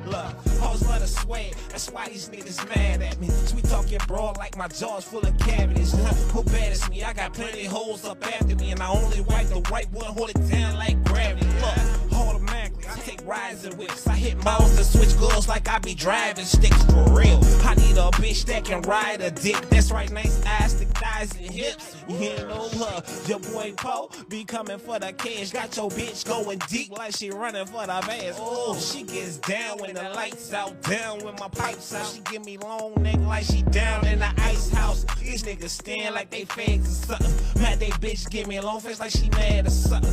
Look, hoes love to sweat, that's why these niggas mad at me. Sweet talking broad like my jaw's full of cavities. Who bad as me? I got plenty hoes up after me, and I only wipe the right one, hold it down like gravity. Look, automatically, I take rides and whips. I hit mouths and switch girls like I be driving sticks for real. I need a bitch that can ride a dick. That's right, nice ass, thick thighs and hips. You know her, your boy Poe be coming for the cash. Got your bitch going deep like she running for the bass. Oh, she gets down when the lights out, down when my pipes out. She give me long neck like she down in the ice house. These niggas stand like they fags or something. Mad they bitch give me a long face like she mad or something.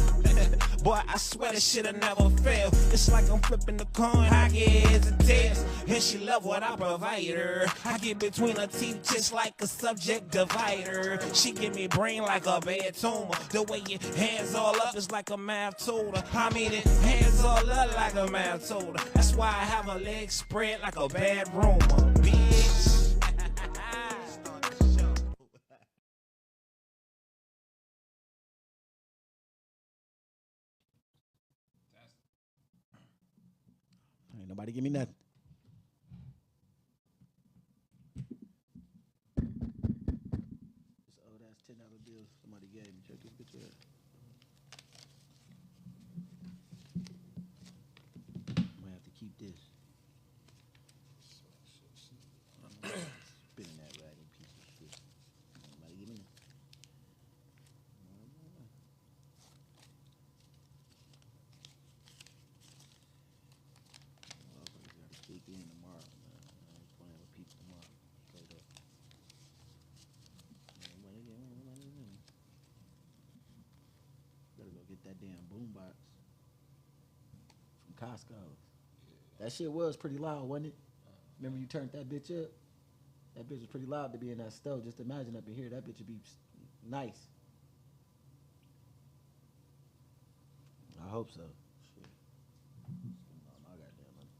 Boy, I swear this shit'll never fail. It's like I'm flipping the coin, I get heads and tails. And she love what I provide her. I get between her teeth just like a subject divider. She give me brain like a bad tumor. The way your hands all up is like a math tutor. I mean it, hands all up like a math tutor. That's why I have her legs spread like a bad rumor, bitch. Ain't nobody give me nothing. This old ass $10 bill somebody gave me. Check this bitch out. Might have to keep this. Spinning that ragged piece of shit. Nobody give me nothing. Kick in tomorrow, man. I was playing with people tomorrow. Straight up. Better go get that damn boombox from Costco. Yeah. That shit was pretty loud, wasn't it? Remember you turned that bitch up? That bitch was pretty loud to be in that stove. Just imagine up in here, that bitch would be nice. I hope so. Shit. I got damn money.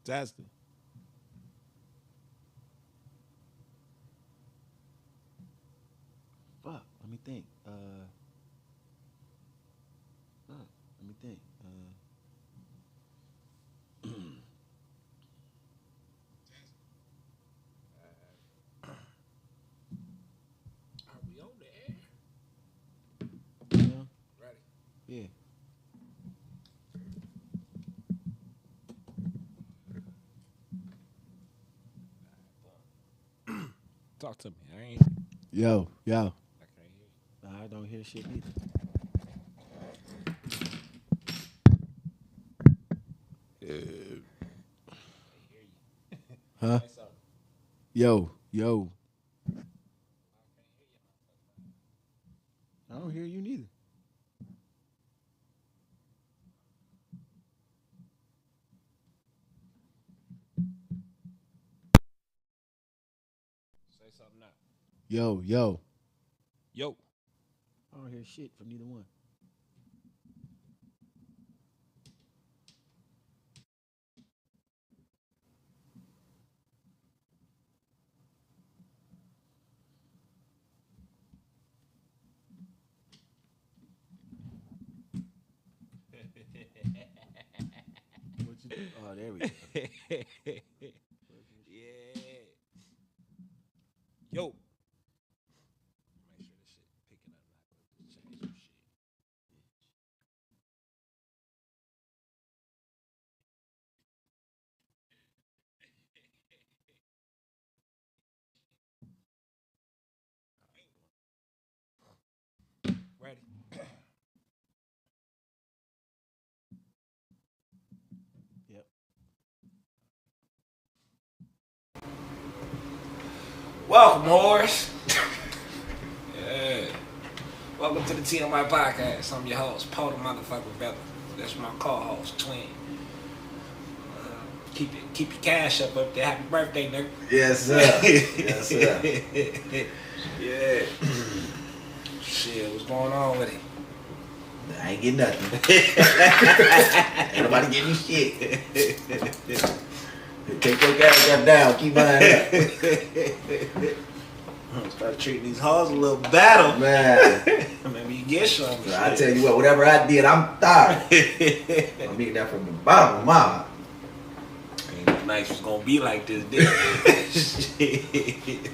Fantastic. Fuck, let me think. Let me think. Are we on the air? Yeah. Ready? Yeah. Talk to me. I ain't. Yo. I can't hear you. I don't hear shit either. Huh? Yo. I don't hear you neither. Say something now. Yo. Yo. I don't hear shit from neither one. Oh, there we go. Yeah. Yo. Make sure this shit picking up. Not going to change some shit. Ready? Yep. Welcome, whores. Yeah. Welcome to the TMi Podcast. I'm your host, Paul the motherfucking Bella. That's my co-host, Twin. Keep your cash up there. Happy birthday, nigga. Yes, sir. Yes, sir. Yeah. Shit, what's going on with it? I ain't getting nothing. Ain't nobody getting you shit. Take your cash down. Keep mine up. Start treating these hoes a little better. Man. Maybe you get something. I tell you what, whatever I did, I'm tired. I'm eating that from the bottom of my heart. Ain't nice was gonna be like this, did it?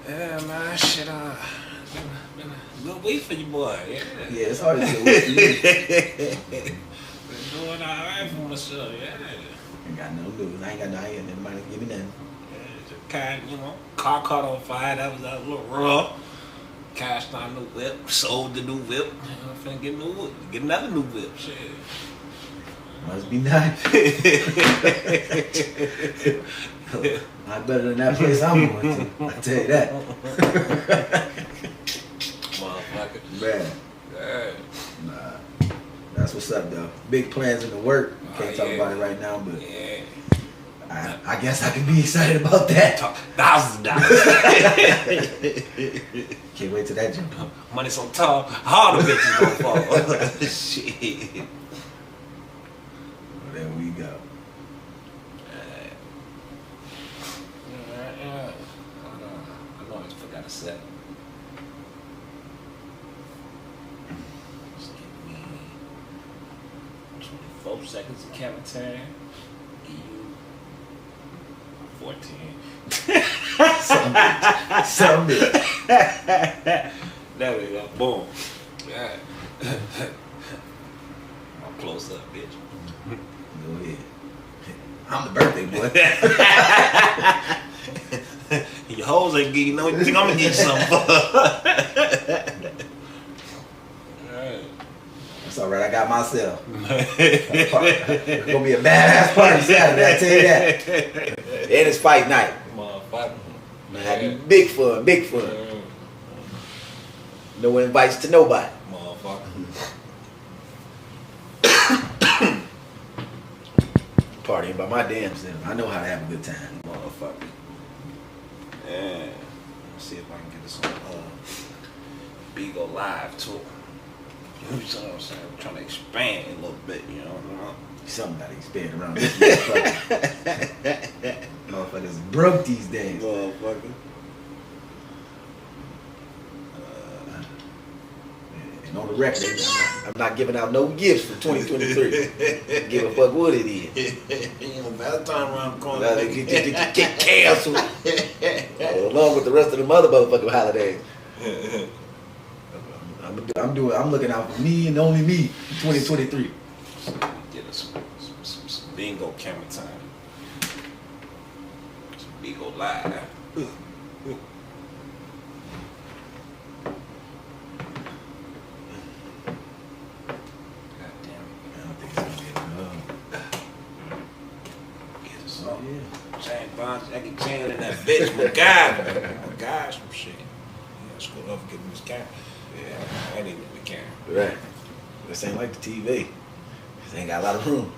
Yeah, man, shit, been a good week for you, boy. Yeah, it's hard to get away from you. Been doing alright for myself, Ain't got no news. I ain't got nobody give me nothing. Just kind, car caught on fire. That was a little rough. Cashed on a new whip, sold the new whip. I'm finna get another new whip. Shit. Must be nice. Not better than that place I'm going to. I tell you that. Motherfucker. Man. Nah. That's what's up, though. Big plans in the work. Can't talk about it right now, but I guess I can be excited about that. $1,000. Can't wait till that jump up. Money so tall, all the bitches gonna fall. Shit. Well, there we go. I know I just forgot to set. Just give me 24 seconds of camera time. EU 14. Some bitch. There we go. Boom. Yeah. I'm close up, bitch. Go ahead. I'm the birthday boy. Your hoes ain't getting no. You think I'm gonna get something for? That's all right. I got myself. It's gonna be a badass party Saturday. I tell you that. And it's fight night. Motherfucker. Man, big fun. Big fun. No invites to nobody. Motherfucker. Partying by my damn self. I know how to have a good time. Motherfucker. Yeah. Let's see if I can get this on Bigo Live too. You know what I'm saying? I'm trying to expand a little bit, you know. Something gotta expand around this motherfucker. Motherfuckers broke these days. Motherfucker. And on the record, I'm not giving out no gifts for 2023. Give a fuck what it is. By the time around the corner, Get canceled. Along with the rest of the motherfucking holidays. I'm looking out for me and only me in 2023. Get us some bingo camera time. Some bingo live. I can jam in that bitch. My God, some shit. Yeah, let's go over get this camera. Yeah, I need the camera. Right. This ain't like the TV. This ain't got a lot of room.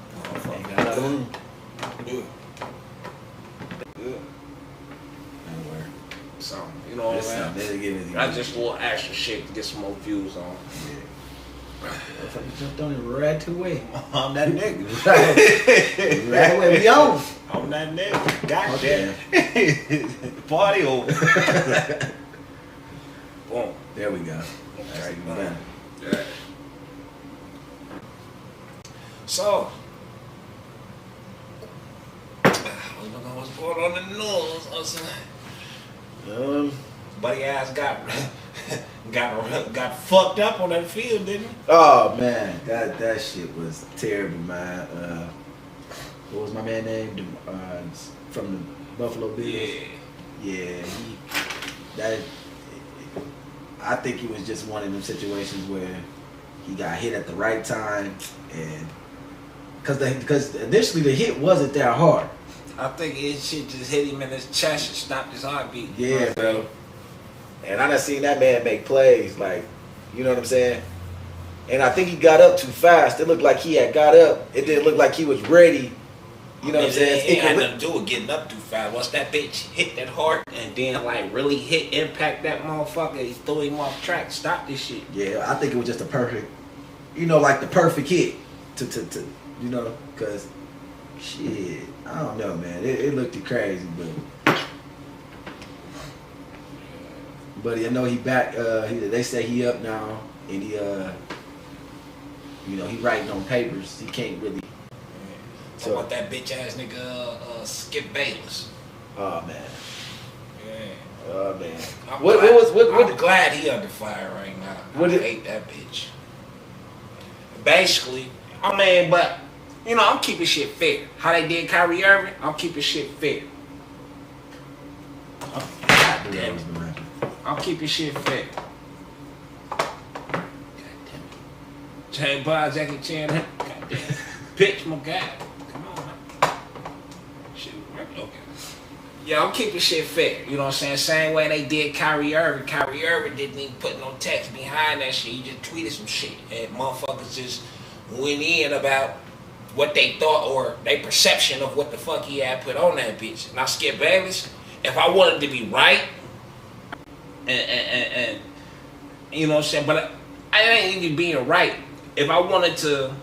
Ain't got a lot of room. Good. Something, you know what I mean? I just a little extra shit to get some more views on. Yeah. You jumped on it right away. I'm that nigga. Right away, we on. I'm that nigga. Goddamn. Party over. Boom. There we go. That's All right, the you done. Yeah. So, what's going on in the news? Buddy ass got fucked up on that field, didn't he? Oh man, that shit was terrible, man. What was my man named? From the Buffalo Bills. Yeah. I think it was just one of them situations where he got hit at the right time, and because initially the hit wasn't that hard. I think his shit just hit him in his chest and stopped his heartbeat. Yeah, bro. And I done seen that man make plays, like, you know what I'm saying? And I think he got up too fast. It looked like he had got up. It didn't look like he was ready You know what I'm saying? It had nothing to do with getting up too fast. Once that bitch hit that hard and then like really hit impact that motherfucker, he threw him off track. Stop this shit. Yeah, I think it was just a perfect, like the perfect hit to because shit, I don't know, man. It looked crazy, but I know he back. They say he up now, and he he writing on papers. He can't really. So what that bitch ass nigga Skip Bayless. Oh man. Yeah. Oh man. I'm glad he under fire right now. I hate that bitch. Basically, I mean, but I'm keeping shit fair. How they did Kyrie Irving, I'm keeping shit fair. Damn it. I'm keeping shit fair. Jay Bob, Jackie Chan, goddamn, bitch, my guy. Come on, man. Shit, okay. Yeah, I'm keeping shit fair. You know what I'm saying? Same way they did Kyrie Irving. Kyrie Irving didn't even put no text behind that shit. He just tweeted some shit, and motherfuckers just went in about what they thought or their perception of what the fuck he had put on that bitch. Now Skip Bayless, if I wanted to be right, and you know what I'm saying, but I ain't even being right. If I wanted to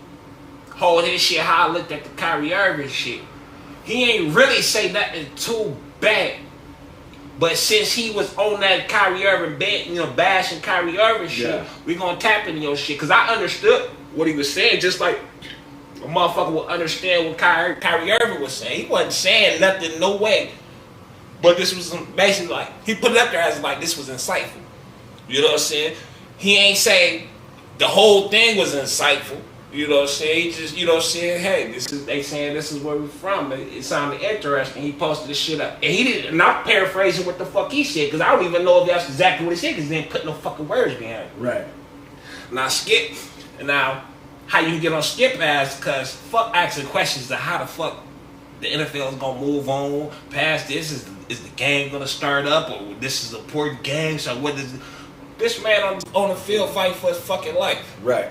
hold his shit how I looked at the Kyrie Irving shit, he ain't really say nothing too bad. But since he was on that Kyrie Irving bed, bashing Kyrie Irving shit, we gonna tap into your shit. Cause I understood what he was saying, just like a motherfucker would understand what Kyrie Irving was saying. He wasn't saying nothing, no way. But this was basically like, he put it up there as like, this was insightful. You know what I'm saying? He ain't saying the whole thing was insightful. You know what I'm saying? He just, you know what I'm saying? Hey, they saying this is where we're from. It sounded interesting. He posted this shit up. And he didn't, not paraphrasing what the fuck he said, because I don't even know if that's exactly what he said, because he didn't put no fucking words behind it. Right. Now, how you get on Skip ass, because fuck asking questions of how the fuck the NFL is going to move on past this. Is the game going to start up, or this is an important game? So what is this man on the field fighting for his fucking life? Right.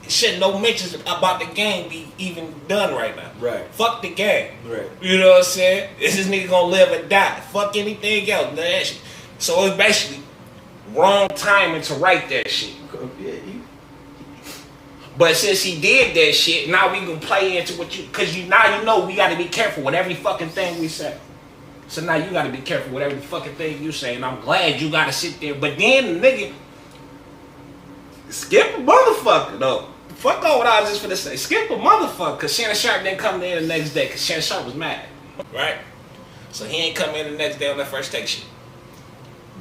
Shit, no mentions about the game be even done right now. Right. Fuck the game. Right. You know what I'm saying? This nigga gonna live or die. Fuck anything else. So it's basically wrong timing to write that shit. But since he did that shit, now we can play into what because now you know we gotta be careful with every fucking thing we say. So now you gotta be careful with every fucking thing you say, and I'm glad you gotta sit there. But then the nigga Skip a motherfucker though. Fuck all what I was just finna say. Skip a motherfucker, cause Shannon Sharp didn't come in the next day, cause Shannon Sharp was mad, right? So he ain't come in the next day on that first take shit.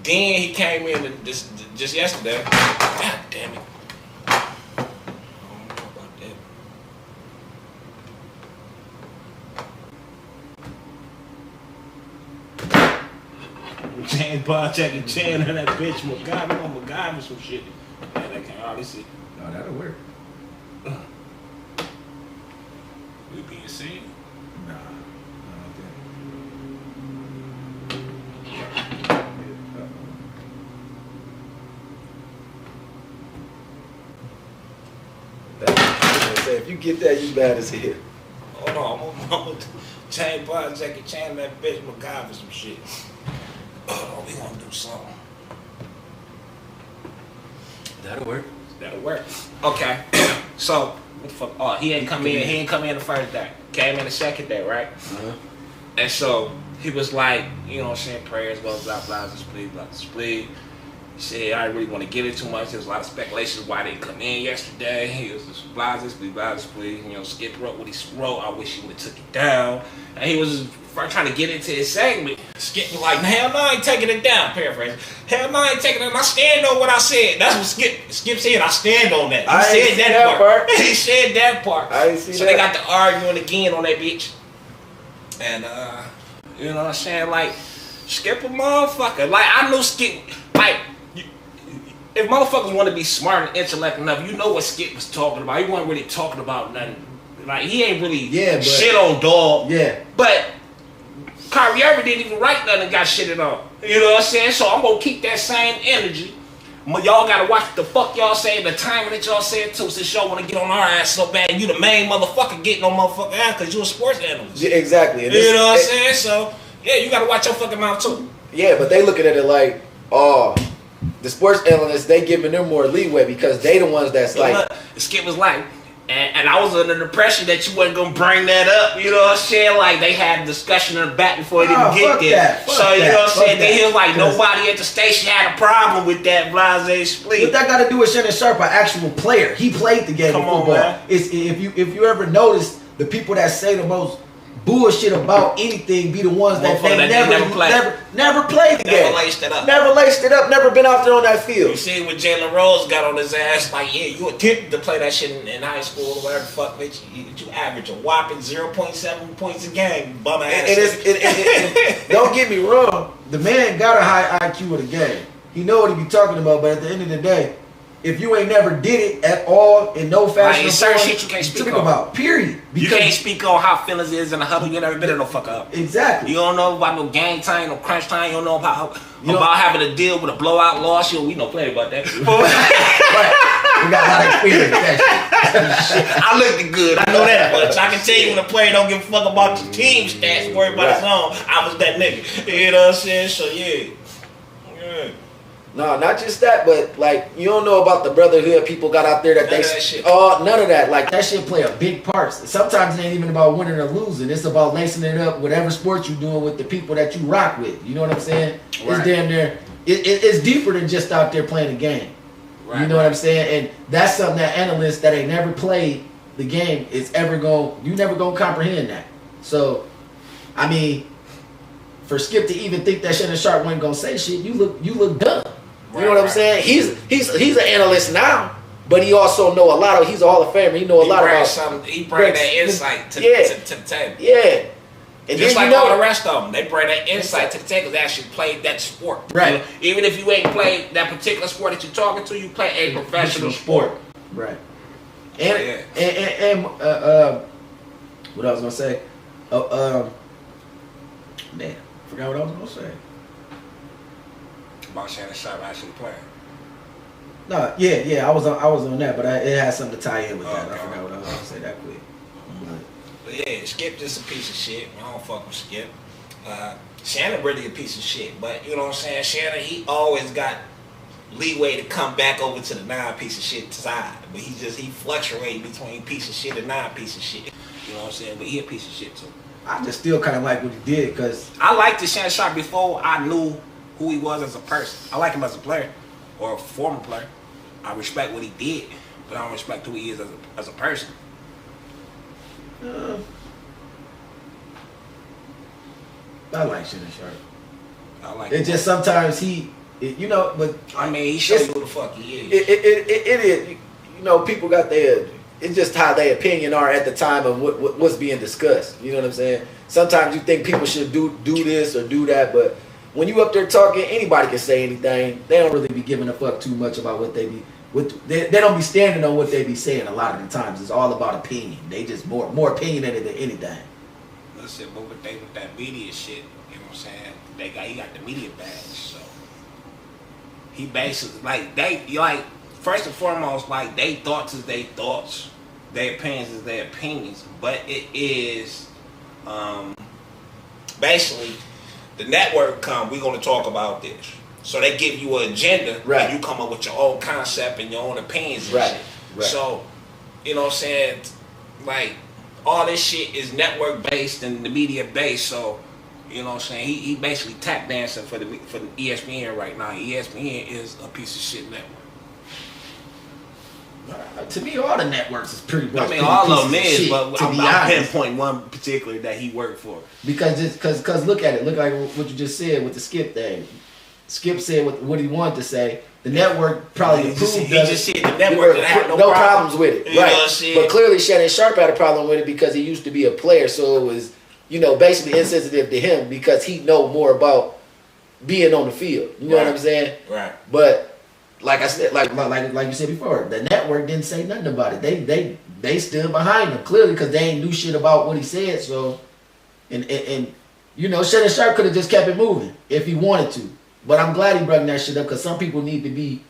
Then he came in just yesterday. God damn it. I don't know about that. James Bond, Jackie Chan, and that bitch MacGyver some shit. Man, I can't hardly see. No, that'll work. We being seen? Nah. If you get that, you bad as hell. Hold on, I'm gonna James Bond, Jackie Chan, and that bitch MacGyver some shit. Hold on, we gonna do something. That'll work. That'll work. Okay. So, what the fuck? Oh, he ain't come in. He ain't come in the first day. Came in the second day, right? Uh-huh. And so he was like, you know what I'm saying, prayers, blah, blah, blah, blah, split. He said, I didn't really want to get it too much. There was a lot of speculations why they didn't come in yesterday. He was just blah, split. You know, Skip wrote what he wrote. I wish he would have took it down. And he was first trying to get into his segment. Skip was like, hell no, I ain't taking it down. Paraphrase. Hell no, I ain't taking it down. I stand on what I said. That's what Skip said. I stand on that. He said that part. He said that part. I ain't see so that. They got to arguing again on that bitch. And, you know what I'm saying? Like, Skip a motherfucker. Like, I knew Skip, like, if motherfuckers want to be smart and intellect enough, you know what Skip was talking about. He wasn't really talking about nothing. Like, he ain't really shit on dog. Yeah. But Kyrie Irving didn't even write nothing and got shitted on. You know what I'm saying? So I'm going to keep that same energy. Y'all gotta watch what the fuck y'all say, the timing that y'all say it too, since y'all wanna get on our ass so bad. You the main motherfucker getting on motherfucking ass because you a sports analyst. Yeah, exactly. And you know what I'm saying? So, yeah, you gotta watch your fucking mouth too. Yeah, but they looking at it like, oh, the sports analysts, they giving them more leeway because they the ones that's like. Look, Skip was like, and I was under the impression that you wasn't gonna bring that up. You know what I'm saying? Like they had a discussion in the back before they didn't get there. So you know what I'm saying? Then he was like, nobody at the station had a problem with that blase split. What that got to do with Shannon Sharp, an actual player? He played the game of football. Man. It's if you ever notice the people that say the most bullshit about anything be the ones that they never played the game. Never laced it up. Never laced it up, never been out there on that field. You see when Jalen Rose got on his ass, like, yeah, you attempted to play that shit in high school or whatever the fuck, bitch. You average a whopping 0.7 points a game, you bum ass. And don't get me wrong, The man got a high IQ of the game. He know what he be talking about, but at the end of the day, if you ain't never did it at all in no fashion, like, certain shit you can't speak on. About, period. Because you can't speak on how feelings is in the huddle. You never been in no fuck up. Exactly. You don't know about no game time, no crunch time. You don't know about having to deal with a blowout loss. We don't play about that. Right. We got a lot of experience with that I looked good. I know that much. I can tell you when a player don't give a fuck about your team stats, worry about his own. I was that nigga. You know what I'm saying? So yeah. No, not just that, but like you don't know about the brotherhood people got out there that none of that. Like that shit play a big part. Sometimes it ain't even about winning or losing. It's about lacing it up, whatever sport you doing with the people that you rock with. You know what I'm saying? Right. It's damn near. It's deeper than just out there playing a game. Right, you know what I'm saying? And that's something that analysts that ain't never played the game is you never gonna comprehend that. So, I mean, for Skip to even think that Shannon Sharp wasn't gonna say shit, you look dumb. You know what I'm saying? He's an analyst now, but he also know a lot of. He's a Hall of Famer. He know a lot about. He bring that insight to the table. Yeah. And just like all the rest of them, they bring that insight to the table. They actually played that sport. Right. You know, even if you ain't played that particular sport that you're talking to, you play a professional sport. Right. And what I was gonna say? Man, forgot what I was gonna say. About Shannon Sharp actually playing. No, yeah, I was on that, but it had something to tie in with that. I forgot what I was gonna say that quick. But yeah, Skip just a piece of shit. I don't fuck with Skip. Shannon really a piece of shit, but you know what I'm saying? Shannon, he always got leeway to come back over to the non-piece of shit side, but he fluctuates between piece of shit and non-piece of shit. You know what I'm saying? But he a piece of shit too. I just still kind of like what he did because I liked the Shannon Sharp before I knew who he was as a person. I like him as a player or a former player. I respect what he did, but I don't respect who he is as a person. I like Shannon Sharp. I like it. Just sometimes but I mean, he shows you who the fuck he is. It is. You know, people got their. It's just how their opinion are at the time of what's being discussed. You know what I'm saying? Sometimes you think people should do this or do that, but when you up there talking, anybody can say anything. They don't really be giving a fuck too much about what they be. They don't be standing on what they be saying a lot of the times. It's all about opinion. They just more opinionated than anything. Listen, but with that media shit, you know what I'm saying? He got the media badge, so he basically first and foremost, like they thoughts is they thoughts, their opinions is their opinions, but it is basically the network we're gonna talk about this. So they give you an agenda, right? And you come up with your own concept and your own opinions and shit. Right. So, you know what I'm saying? Like, all this shit is network based and the media based. So, you know what I'm saying? He basically tap dancing for the ESPN right now. ESPN is a piece of shit network. To me, all the networks is pretty much. I mean, all of them is, but I'm pinpoint one particular that he worked for. Because look at it. Look like what you just said with the Skip thing. Skip said what he wanted to say. The network probably just said the network had no problems with it. You right. But clearly Shannon Sharp had a problem with it because he used to be a player, so it was, basically insensitive to him because he know more about being on the field. You know what I'm saying? Right. But like I said, like you said before, the network didn't say nothing about it. They stood behind him clearly because they ain't knew shit about what he said. So, and Shannon Sharp could have just kept it moving if he wanted to. But I'm glad he brought that shit up because some people need to be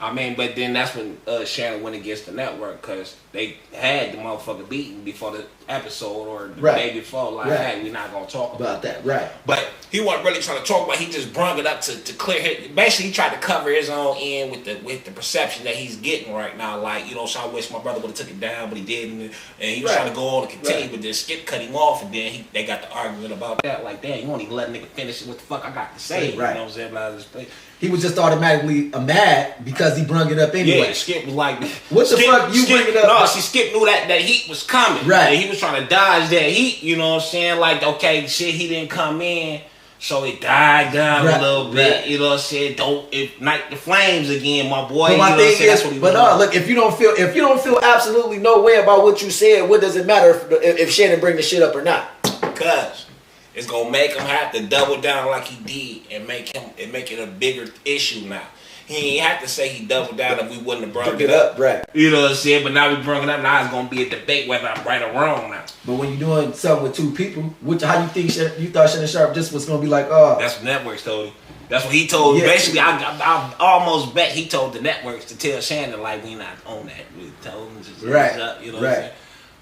I mean, but then that's when Shannon went against the network because they had the motherfucker beaten before the episode or the day before. Like, hey, we're not gonna talk about that. Right. But he wasn't really trying to talk about it. He just brung it up to clear his. Basically, he tried to cover his own end with the perception that he's getting right now. Like, you know, so I wish my brother would have took it down, but he didn't. And he was trying to go on and continue, but then Skip cut him off, and then they got the argument about that. Like, damn, you won't even let a nigga finish what the fuck I got to say. You know what I'm saying? About this place. He was just automatically mad because he brung it up anyway. Yeah, Skip was like, what the fuck you bring it up? No, Skip knew that heat was coming. Right. And he was trying to dodge that heat, you know what I'm saying? Like, okay, shit, he didn't come in, so it died down a little bit, you know what I'm saying? Don't ignite the flames again, my boy. But my thing is, look, if you don't feel absolutely no way about what you said, what does it matter if Shannon bring the shit up or not? Because it's gonna make him have to double down like he did and make it a bigger issue now. He ain't have to say he doubled down if we wouldn't have brought it up. Right. You know what I'm saying? But now we brought it up. Now it's gonna be a debate whether I'm right or wrong now. But when you're doing something with two people, how you think you thought Shannon Sharp just was gonna be like, oh? That's what networks told him. That's what he told. Yeah. Basically, I almost bet he told the networks to tell Shannon like we not on that. We told him just up, you know what I'm saying?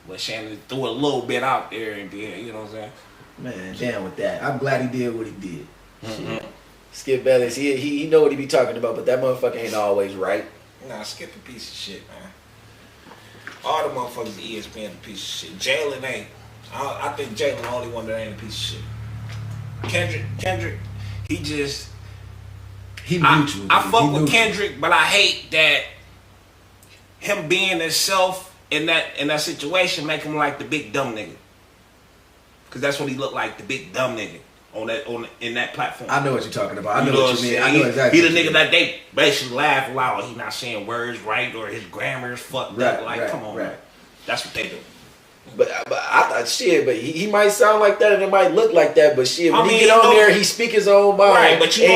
But Shannon threw a little bit out there and did, you know what I'm saying? Man, down with that. I'm glad he did what he did. Mm-hmm. Skip Bayless, he know what he be talking about, but that motherfucker ain't always right. Nah, Skip a piece of shit, man. All the motherfuckers at ESPN a piece of shit. Jalen ain't. I think Jalen the only one that ain't a piece of shit. Kendrick, he just. I fuck with Kendrick, but I hate that him being himself in that situation make him like the big dumb nigga. Cause that's what he looked like, the big dumb nigga in that platform. I know what you're talking about. I know what you mean. I know exactly. He the nigga that they basically laugh loud. He not saying words right or his grammar is fucked up. Like, come on, man. That's what they do. But I thought shit. But he might sound like that and it might look like that. But shit, when he get on there, he speak his own mind. Right, but you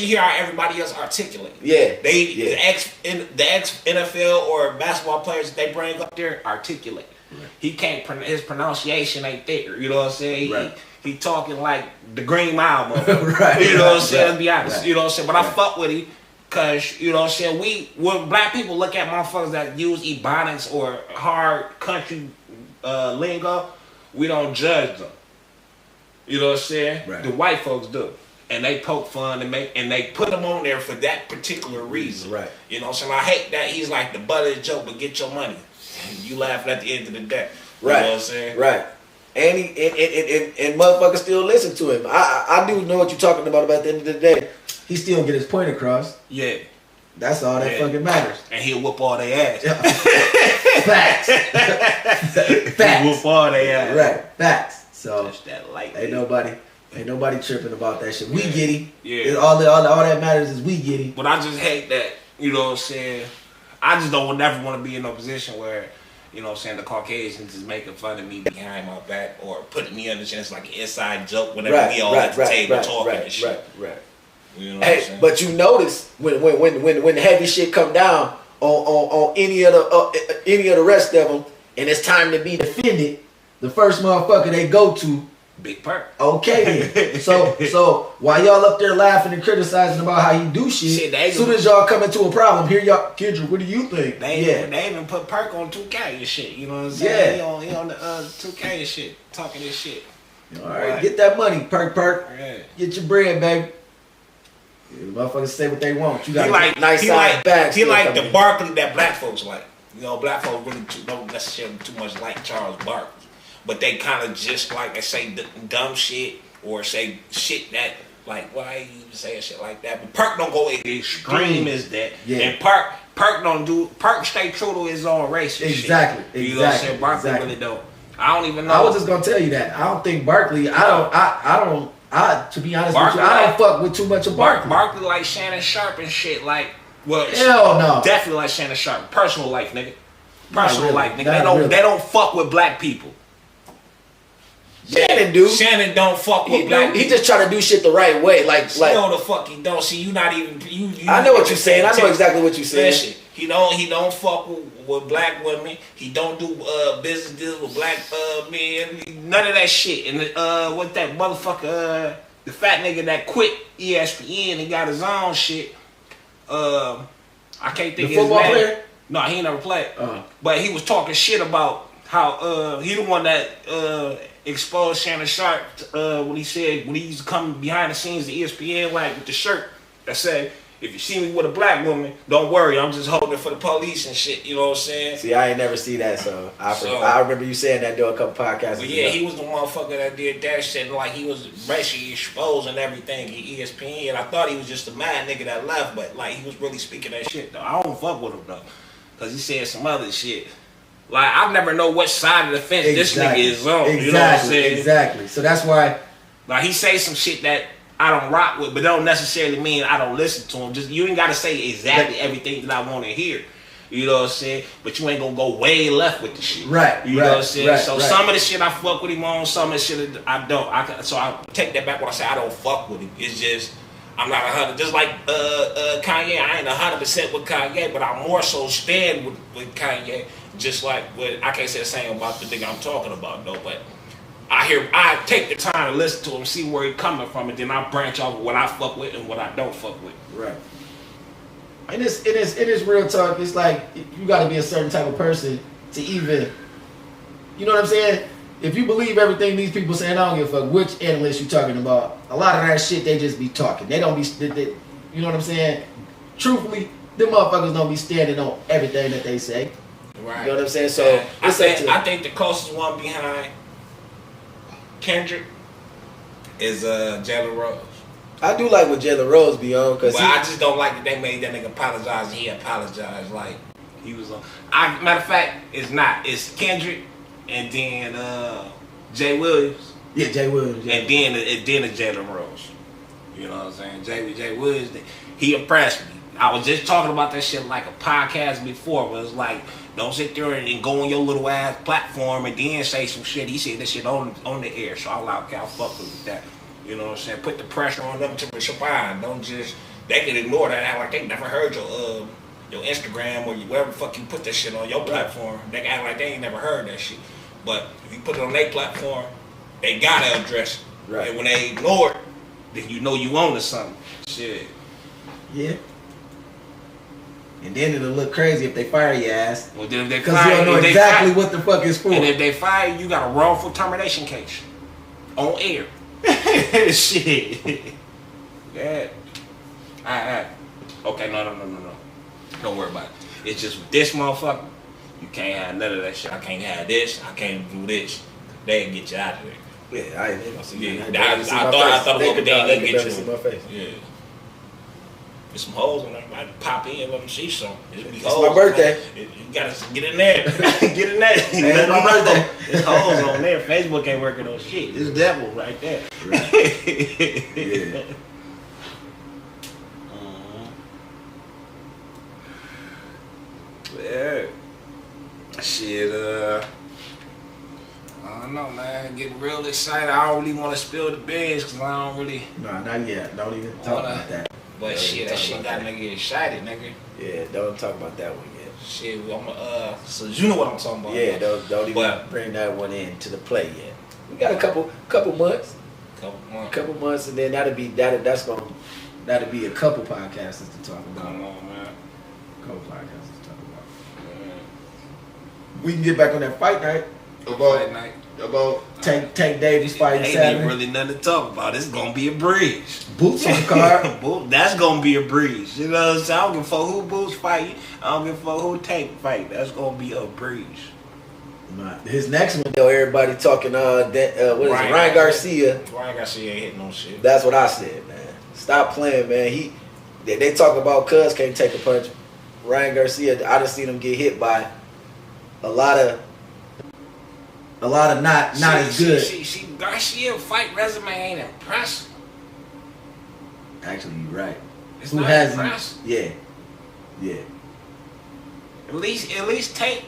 hear how everybody else articulate. Yeah, the ex NFL or basketball players that they bring up there articulate. Right. He can't. His pronunciation ain't there. You know what I'm saying? Right. He talking like the Green Mile, right? You know what I'm saying? Let's be honest. You know what I'm saying? But I fuck with him because you know what I'm saying. When black people look at motherfuckers that use ebonics or hard country lingo, we don't judge them. You know what I'm saying? Right. The white folks do, and they poke fun and they put them on there for that particular reason. Right. You know what I'm saying? I hate that he's like the butt of the joke, but get your money. You laughing at the end of the day. You know what I'm saying? Right. And and motherfuckers still listen to him. I do know what you're talking about the end of the day. He still get his point across. Yeah. That's all that fucking matters. And he'll whoop all their ass. Facts. Facts. He'll whoop all their ass. Right. Facts. So that light ain't nobody tripping about that shit. We get him. Yeah. All that matters is we get him. But I just hate that, you know what I'm saying? I just don't never want to be in a position where, you know what I'm saying, the Caucasians is making fun of me behind my back or putting me under chance like an inside joke whenever we all at the table talking and shit. Right. You know what I'm saying? But you notice when the heavy shit come down on any of the rest of them, and it's time to be defended, the first motherfucker they go to, Big Perk. Okay then. So while y'all up there laughing and criticizing about how you do shit, as soon as y'all come into a problem, here y'all, Kendrick, what do you think? They even put Perk on 2K and shit. You know what I'm saying? Yeah. He on the 2K and shit, talking this shit. All right, get that money, Perk. Yeah. Get your bread, baby. The motherfuckers say what they want. You got nice side back. He like the Barkley that black folks like. You know, black folks really don't necessarily too much like Charles Barkley. But they kind of just like, they say dumb shit or say shit that, like, why you even saying shit like that? But Perk don't go extreme as that. Yeah. And Perk stay true to his own race and exactly. shit. You know what I'm saying? Barkley really don't. I don't even know. I was just going to tell you that. I don't think Barkley, to be honest with you, I don't fuck with too much of Barkley. Barkley like Shannon Sharp and shit, like, well, hell no. Definitely like Shannon Sharp. Personal life, nigga. Personal life, nigga. They don't fuck with black people. Shannon don't fuck with black people. He just try to do shit the right way. Like no, the fuck he don't. See, you not even. I know what you're saying. I know exactly what you're saying. Listen, he don't fuck with black women. He don't do business deals with black men. None of that shit. And what that motherfucker, the fat nigga that quit ESPN and got his own shit. I can't think The of his football name. player? No, he ain't never played. But he was talking shit about how he the one that exposed Shannon Sharp when he said when he used to come behind the scenes of ESPN like with the shirt that said, if you see me with a black woman, don't worry, I'm just holding it for the police and shit. You know what I'm saying? See, I ain't never see that, so I remember you saying that during a couple podcasts. But yeah, he was the motherfucker that did that shit. Like he was basically exposing everything in ESPN. And I thought he was just a mad nigga that left, but like he was really speaking that shit though. I don't fuck with him though, cause he said some other shit. Like I never know what side of the fence this nigga is on. Exactly, you know what I'm saying? Exactly. So that's why. Like he say some shit that I don't rock with, but don't necessarily mean I don't listen to him. Just you ain't gotta say exactly everything that I want to hear. You know what I'm saying? But you ain't gonna go way left with the shit. Right. You know what I'm saying? So right. some of the shit I fuck with him on, some of the shit I don't. So I take that back when I say I don't fuck with him. It's just I'm not 100. Just like Kanye, I ain't 100% with Kanye, but I more so stand with Kanye. Just like I can't say the same about the nigga I'm talking about though, but. I take the time to listen to him, see where he coming from, and then I branch off what I fuck with and what I don't fuck with. Right. And it's real talk. It's like you got to be a certain type of person to even, you know what I'm saying? If you believe everything these people saying, I don't give a fuck which analyst you talking about. A lot of that shit they just be talking. They don't be, you know what I'm saying? Truthfully, them motherfuckers don't be standing on everything that they say. Right. You know what I'm saying? So I think the closest one behind Kendrick is Jalen Rose. I do like what Jalen Rose be on, cause I just don't like that they made that nigga apologize and he apologized like he was on. Matter of fact, it's not. It's Kendrick and then Jay Williams. Yeah, Jay Williams. Yeah. And then it's Jalen Rose. You know what I'm saying? Jay Williams, he impressed me. I was just talking about that shit like a podcast before, but it's like, don't sit there and go on your little ass platform and then say some shit. He said that shit on the air, so I'll fuck with that. You know what I'm saying? Put the pressure on them to respond. Don't just, they can ignore that, act like they never heard your Instagram or wherever the fuck you put that shit on your platform. They can act like they ain't never heard that shit. But if you put it on their platform, they gotta address it. Right. And when they ignore it, then you know you own to something. Shit. Yeah. And then it'll look crazy if they fire your ass. Well, then if they because you don't know exactly what the fuck it's for. And if they fire you, got a wrongful termination case on air. Shit. Yeah. Okay, no. Don't worry about it. It's just with this motherfucker, you can't have none of that shit. I can't have this. I can't do this. They can get you out of there. Yeah, I ain't gonna see you. I thought they could get you. Yeah. There's some hoes in there. I pop in, let them see some. It's my birthday. You gotta get in there. Get in there. It's my birthday. There's hoes on there. Facebook ain't working on shit. It's devil right there. Right. Yeah. Yeah. Shit, I don't know, man. Getting real excited. I don't really want to spill the beans because I don't really. No, not yet. Don't even talk about that. But shit, that shit got nigga excited, nigga. Yeah, don't talk about that one yet. Shit, so you know what I'm talking about. Yeah, don't even bring that one into the play yet. We got a couple months. Couple months, and then that'll be a couple podcasts to talk about. Come on, man. Couple podcasts to talk about. We can get back on that fight night. Fight night. About Tank Davis fighting Saturday. Ain't really nothing to talk about. It's gonna be a breeze. Boots on the card. That's gonna be a breeze. You know what I'm saying? I don't give a fuck who Boots fight. I don't give a fuck who Tank fight. That's gonna be a breeze. His next one though, everybody talking what is it? Ryan Garcia. Ryan Garcia ain't hitting no shit. That's what I said, man. Stop playing, man. They talk about Cuz can't take a punch. Ryan Garcia, I just seen him get hit by a lot of not as good. See, Garcia fight resume ain't impressive. Actually, you're right. It's Who not has impressive. Yeah. At least Tank.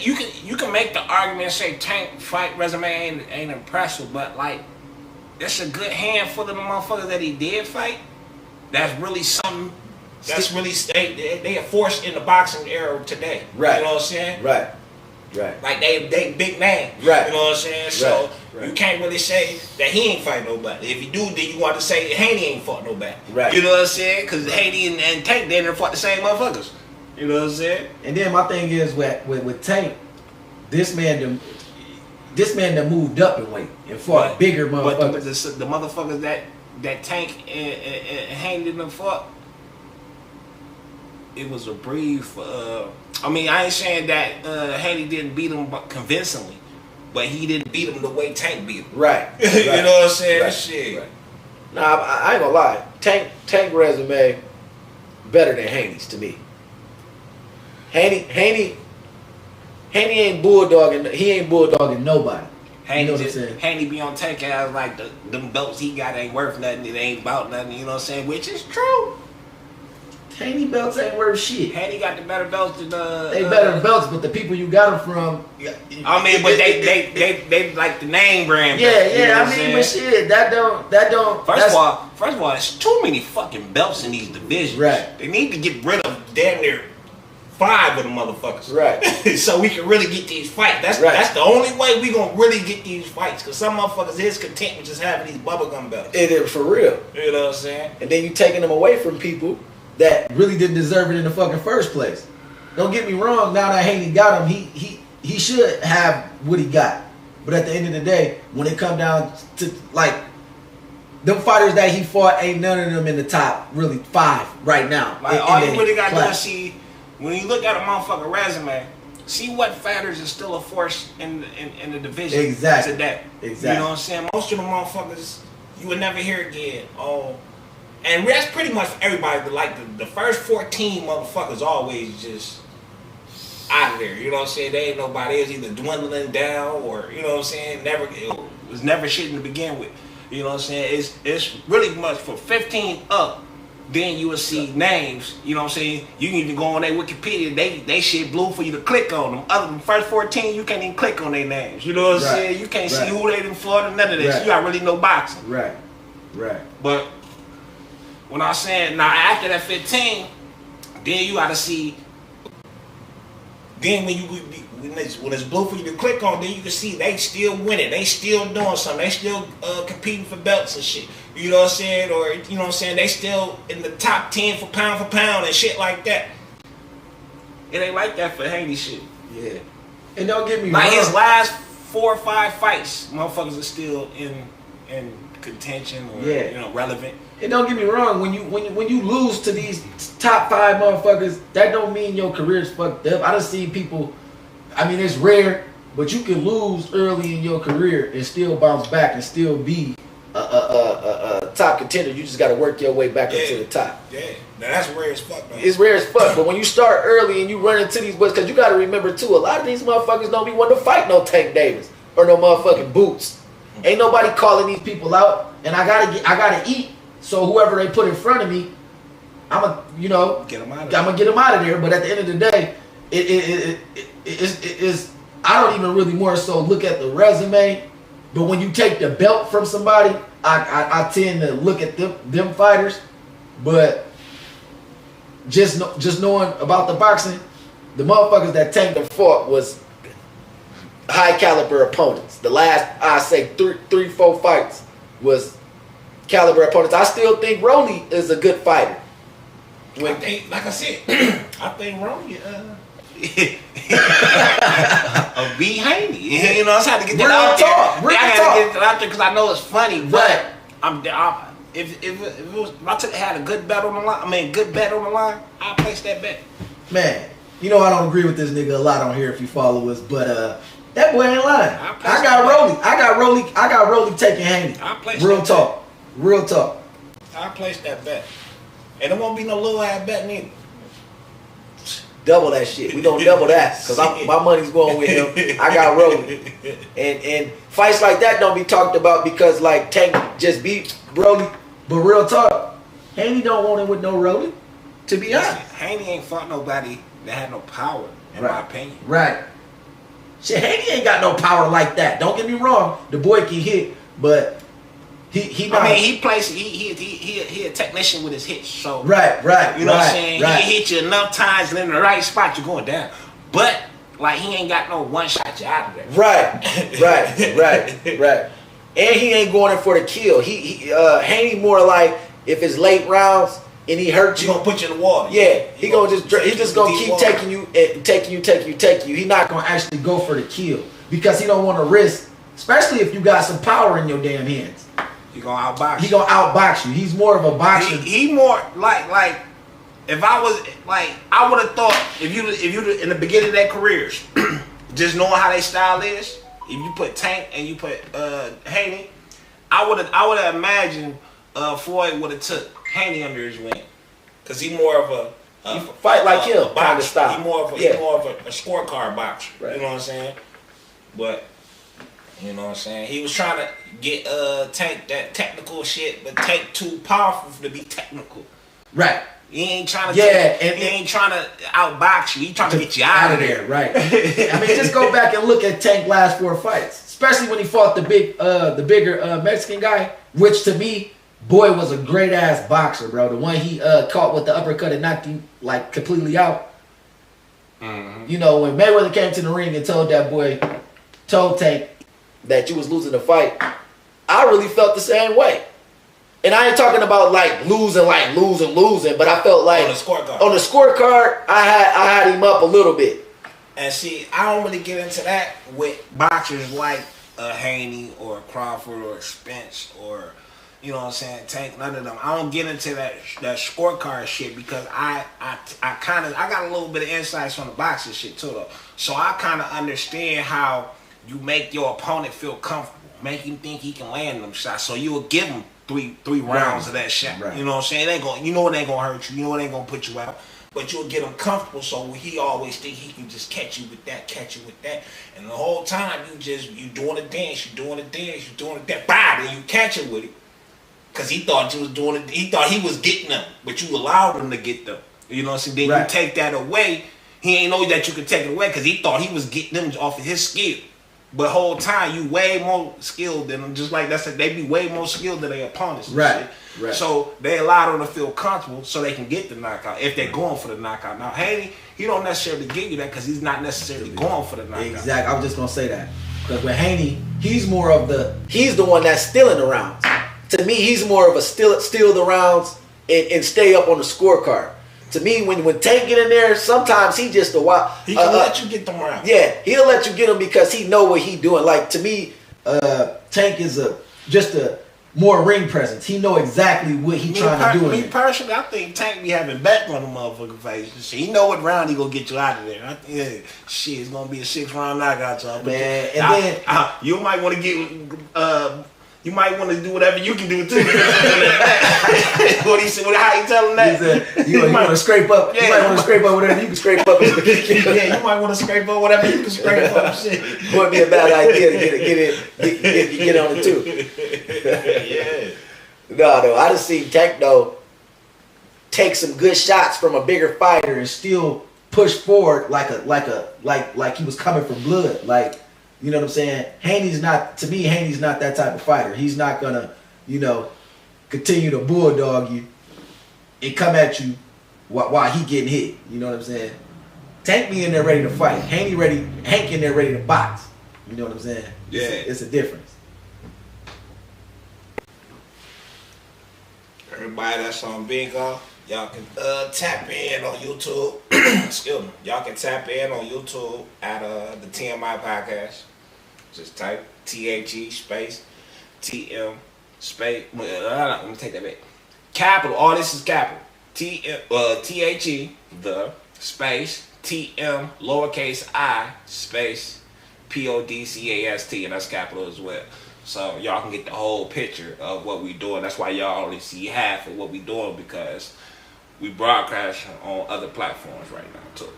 You can make the argument and say Tank fight resume ain't impressive, but like that's a good handful of the motherfuckers that he did fight. That's really something. That's really they are forced in the boxing era today. Right. You know what I'm saying? Right. Right. Like they big name. Right. You know what I'm saying? So Right. you can't really say that he ain't fight nobody. If you do, then you want to say Haney ain't fought nobody. Right. You know what I'm saying? Because Haney and Tank, they never fought the same motherfuckers. You know what I'm saying? And then my thing is with Tank, this man that moved up in weight and fought bigger motherfuckers. But the motherfuckers that Tank and Haney didn't fought, it was a brief. I mean, I ain't saying that Haney didn't beat him convincingly, but he didn't beat him the way Tank beat him. Right. You know what I'm saying? Right. Shit. Right. Nah, I ain't gonna lie. Tank resume better than Haney's to me. Haney ain't bulldogging. He ain't bulldogging nobody. Haney, you know what I'm saying? Haney be on Tank ass like them belts he got ain't worth nothing. It ain't about nothing. You know what I'm saying? Which is true. Haney belts ain't worth shit. Haney got the better belts than They better belts, but the people you got them from. I mean, but they like the name brand. Yeah, belts, you know yeah. what I I'm mean, saying? but shit, that don't. First of all, there's too many fucking belts in these divisions. Right. They need to get rid of damn near 5 of the motherfuckers. Right. So we can really get these fights. That's the only way we gonna really get these fights. Cause some motherfuckers is content with just having these bubblegum belts. It is for real. You know what I'm saying? And then you taking them away from people that really didn't deserve it in the fucking first place. Don't get me wrong. Now that Haney got him, he should have what he got. But at the end of the day, when it come down to like them fighters that he fought, ain't none of them in the top really 5 right now. Like all you really gotta do is see when you look at a motherfucking resume, see what fighters is still a force in the division. Exactly. Today. Exactly. You know what I'm saying? Most of the motherfuckers you would never hear again. And that's pretty much everybody. But like the first 14 motherfuckers always just out of there. You know what I'm saying? They ain't nobody. It's either dwindling down or you know what I'm saying. It was never shit to begin with. You know what I'm saying? It's really much for 15 up. Then you will see names. You know what I'm saying? You can even go on their Wikipedia. They shit blue for you to click on them. Other than first 14, you can't even click on their names. You know what I'm saying? You can't see who they done fought or none of this. Right. You got really no boxing. Right. But when I saying now after that 15, then you gotta see. Then when it's blue for you to click on, then you can see they still winning. They still doing something. They still competing for belts and shit. You know what I'm saying? Or you know what I'm saying? They still in the top 10 for pound and shit like that. It ain't like that for Haney shit. Yeah. And don't get me like wrong. his last 4 or 5 fights, motherfuckers are still in contention or you know relevant. And don't get me wrong, when you lose to these top 5 motherfuckers, that don't mean your career's fucked up. I done seen people. I mean, it's rare, but you can lose early in your career and still bounce back and still be a top contender. You just got to work your way back up to the top. Yeah, now that's rare as fuck, man. It's rare as fuck, but when you start early and you run into these boys, because you got to remember too, a lot of these motherfuckers don't be wanting to fight no Tank Davis or no motherfucking Boots. Ain't nobody calling these people out, and I gotta eat. So whoever they put in front of me, I'm gonna get them out of there. But at the end of the day, it's I don't even really more so look at the resume. But when you take the belt from somebody, I tend to look at them fighters. But just knowing about the boxing, the motherfuckers that Tank them fought was high caliber opponents. The last I say 3-4 fights was caliber opponents. I still think Rolly is a good fighter. I think, like I said, I think Rolly be Haney. You know, I had to get that out there. I gotta get it out there because I know it's funny. But if I had a good bet on the line, I'll place that bet. Man, you know I don't agree with this nigga a lot on here if you follow us, but that boy ain't lying. I got Rolly taking Haney. Real talk. I'll place that bet. And it won't be no little ass bet neither. Double that shit. We gonna double that because my money's going with him. I got Rolly, and fights like that don't be talked about because like Tank just beat Rolly. But real talk, Haney don't want it with no Rolly. To be honest, Haney ain't fought nobody that had no power, in my opinion. Right. Shit, Haney ain't got no power like that. Don't get me wrong. The boy can hit, but he. I mean, he a technician with his hits. So right. You know what I'm saying? He hit you enough times and in the right spot, you're going down. But Like he ain't got no one shot you out of there. Right. And he ain't going in for the kill. Haney more like if it's late rounds and he hurt He you, gonna put you in the water. yeah, he just gonna keep water. taking you and taking you. He not gonna actually go for the kill because he don't want to risk, especially if you got some power in your damn hands. He gonna outbox. He gonna outbox you. He's more of a boxer. He more like if I was like I would have thought if you in the beginning of their careers, just knowing how they style is, if you put Tank and you put Haney, I would have imagined Floyd would have took Haney under his wing, cause he more of a fight like him kind of style. He more of a scorecard boxer. Right. You know what I'm saying? But you know what I'm saying? He was trying to get Tank that technical shit, but Tank too powerful to be technical. Right. He ain't trying to he ain't trying to outbox you. He trying to get you out of there. Right. I mean, just go back and look at Tank last 4 fights, especially when he fought the bigger Mexican guy, which to me, boy, was a great ass boxer, bro. The one he caught with the uppercut and knocked him like completely out. Mm-hmm. You know, when Mayweather came to the ring and told Tank that you was losing the fight, I really felt the same way. And I ain't talking about like losing, but I felt like on the scorecard, I had him up a little bit. And see, I don't really get into that with boxers like Haney or Crawford or Spence or, you know what I'm saying, Tank. None of them. I don't get into that scorecard shit because I got a little bit of insights on the boxing shit too though. So I kind of understand how you make your opponent feel comfortable, make him think he can land them shots. So you will give him three rounds of that shit. Right. You know what I'm saying? You know it ain't gonna hurt you. You know it ain't gonna put you out. But you'll get him comfortable, so he always think he can just catch you with that. And the whole time you doing a dance, you doing a dance, bam, and you catch him with it. Cause he thought you was doing it. He thought he was getting them, but you allowed him to get them. You know what I'm saying? Then you take that away. He ain't know that you could take it away because he thought he was getting them off of his skill. But whole time you way more skilled than them. Just like that said, they be way more skilled than their opponents. Right. So they allow them to feel comfortable so they can get the knockout if they're going for the knockout. Now Haney, he don't necessarily give you that because he's not necessarily going for the knockout. Exactly. I was just gonna say that because with Haney, he's the one that's stealing the rounds. To me, he's more of a steal the rounds and stay up on the scorecard. To me, when Tank get in there, sometimes he just a while. He can let you get them rounds. Yeah, he'll let you get them because he know what he doing. Like to me, Tank is just a more ring presence. He know exactly what he trying to do. Me personally, I think Tank be having back on the motherfucking face. He know what round he gonna get you out of there. It's gonna be a 6-round knockout, y'all. Man, and then you might want to get. You might want to do whatever you can do too. What he said? How he tell him that? He said, you want to scrape up. Yeah, you might want to scrape up whatever you can scrape up. Yeah, you might want to scrape up whatever you can scrape up. Shit, wouldn't be a bad idea to get on it too. Yeah. No, I just seen Tank though take some good shots from a bigger fighter and still push forward like he was coming from blood, like. You know what I'm saying? Haney's not that type of fighter. He's not gonna, continue to bulldog you and come at you while he getting hit. You know what I'm saying? Tank be in there ready to fight. Hank in there ready to box. You know what I'm saying? Yeah. It's a difference. Everybody that's on Bingo, y'all can tap in on YouTube. Excuse me. Y'all can tap in on YouTube at the TMi Podcast. Just type THE space TM space. Let me take that back. Capital. All this is capital. THE the space TM lowercase I space PODCAST, and that's capital as well. So y'all can get the whole picture of what we doing. That's why y'all only see half of what we doing because we broadcast on other platforms right now too.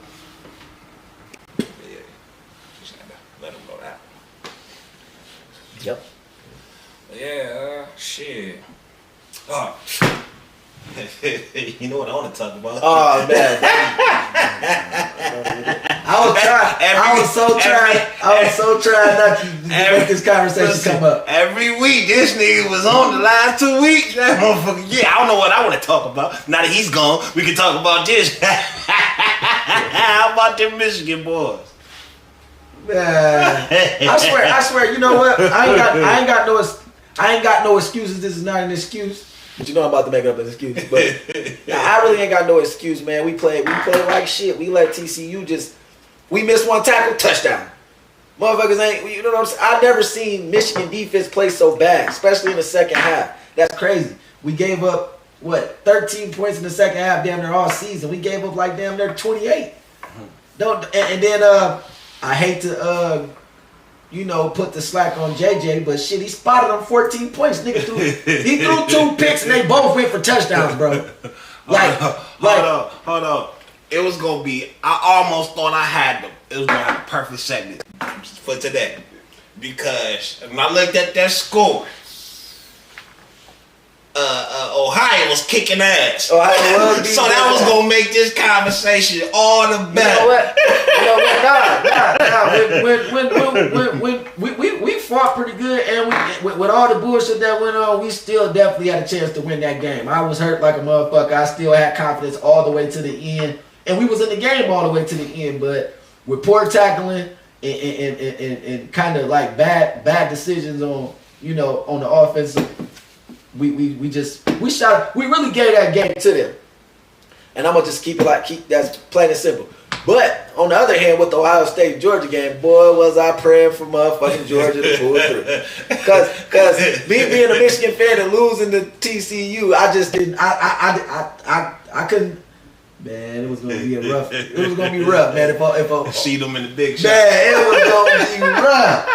Yeah, just gotta let them know that. Yep. Yeah, shit. Oh. You know what I want to talk about? Oh man. I was so trying not to make this conversation come up. Every week, this nigga was on the last 2 weeks. That motherfucker, yeah, I don't know what I want to talk about. Now that he's gone, we can talk about this. How about them Michigan boys? Man, I swear. You know what? I ain't got no excuses. This is not an excuse. But you know I'm about to make up an excuse. But I really ain't got no excuse, man. We played like shit. We let TCU we missed one tackle, touchdown. Motherfuckers ain't, you know what I'm saying? I've never seen Michigan defense play so bad, especially in the second half. That's crazy. We gave up, 13 points in the second half damn near all season. We gave up like damn near 28. And then I hate to, put the slack on JJ, but shit, he spotted him 14 points. Nigga he threw 2 picks and they both went for touchdowns, bro. Hold up. It was gonna be. I almost thought I had them. It was gonna have a perfect segment for today because when I looked at that score, Ohio was kicking ass. So that was gonna make this conversation all the better. We fought pretty good, and with all the bullshit that went on, we still definitely had a chance to win that game. I was hurt like a motherfucker. I still had confidence all the way to the end, and we was in the game all the way to the end. But with poor tackling and kind of like bad decisions on the offensive. We really gave that game to them. And I'm gonna just keep that's plain and simple. But on the other hand, with the Ohio State Georgia game, boy, was I praying for motherfucking Georgia to pull through. Cause me being a Michigan fan and losing to TCU, I just didn't I couldn't. Man, it was gonna be rough, man. If I see them in the big shot. Man, it was gonna be rough.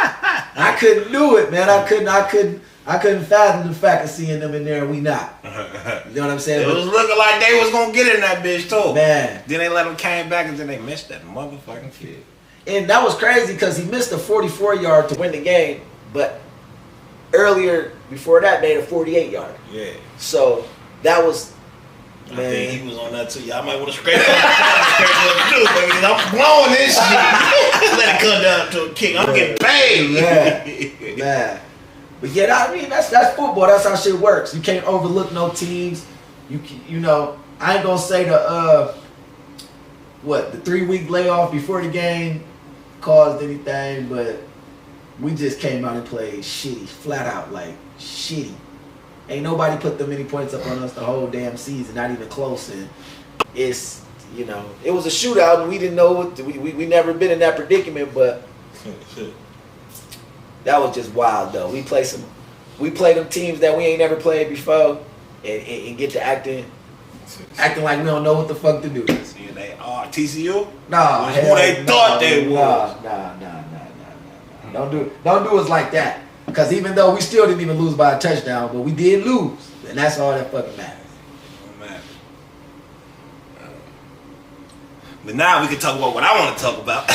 I couldn't do it, man. I couldn't fathom the fact of seeing them in there and we not. You know what I'm saying? It was looking like they was gonna get in that bitch too. Man. Then they let them came back and then they missed that motherfucking kid. And that was crazy because he missed a 44-yard to win the game, but earlier before that made a 48-yard. Yeah. So that was. I think he was on that too. Y'all might want to scrape up too, baby. I'm blowing this shit. Let it come down to a kick. I'm getting paid. Man. But yeah, I mean that's football. That's how shit works. You can't overlook no teams. You know, I ain't gonna say the 3-week layoff before the game caused anything, but we just came out and played shitty, flat out like shitty. Ain't nobody put that many points up on us the whole damn season, not even close. And it's it was a shootout, and we didn't know what we never been in that predicament, but. That was just wild though. We play them teams that we ain't never played before, and get to acting like we don't know what the fuck to do. See, they are TCU. Nah, who they thought they was. Nah. Don't do us like that. Cause even though we still didn't even lose by a touchdown, but we did lose, and that's all that fucking matters. But now we can talk about what I want to talk about.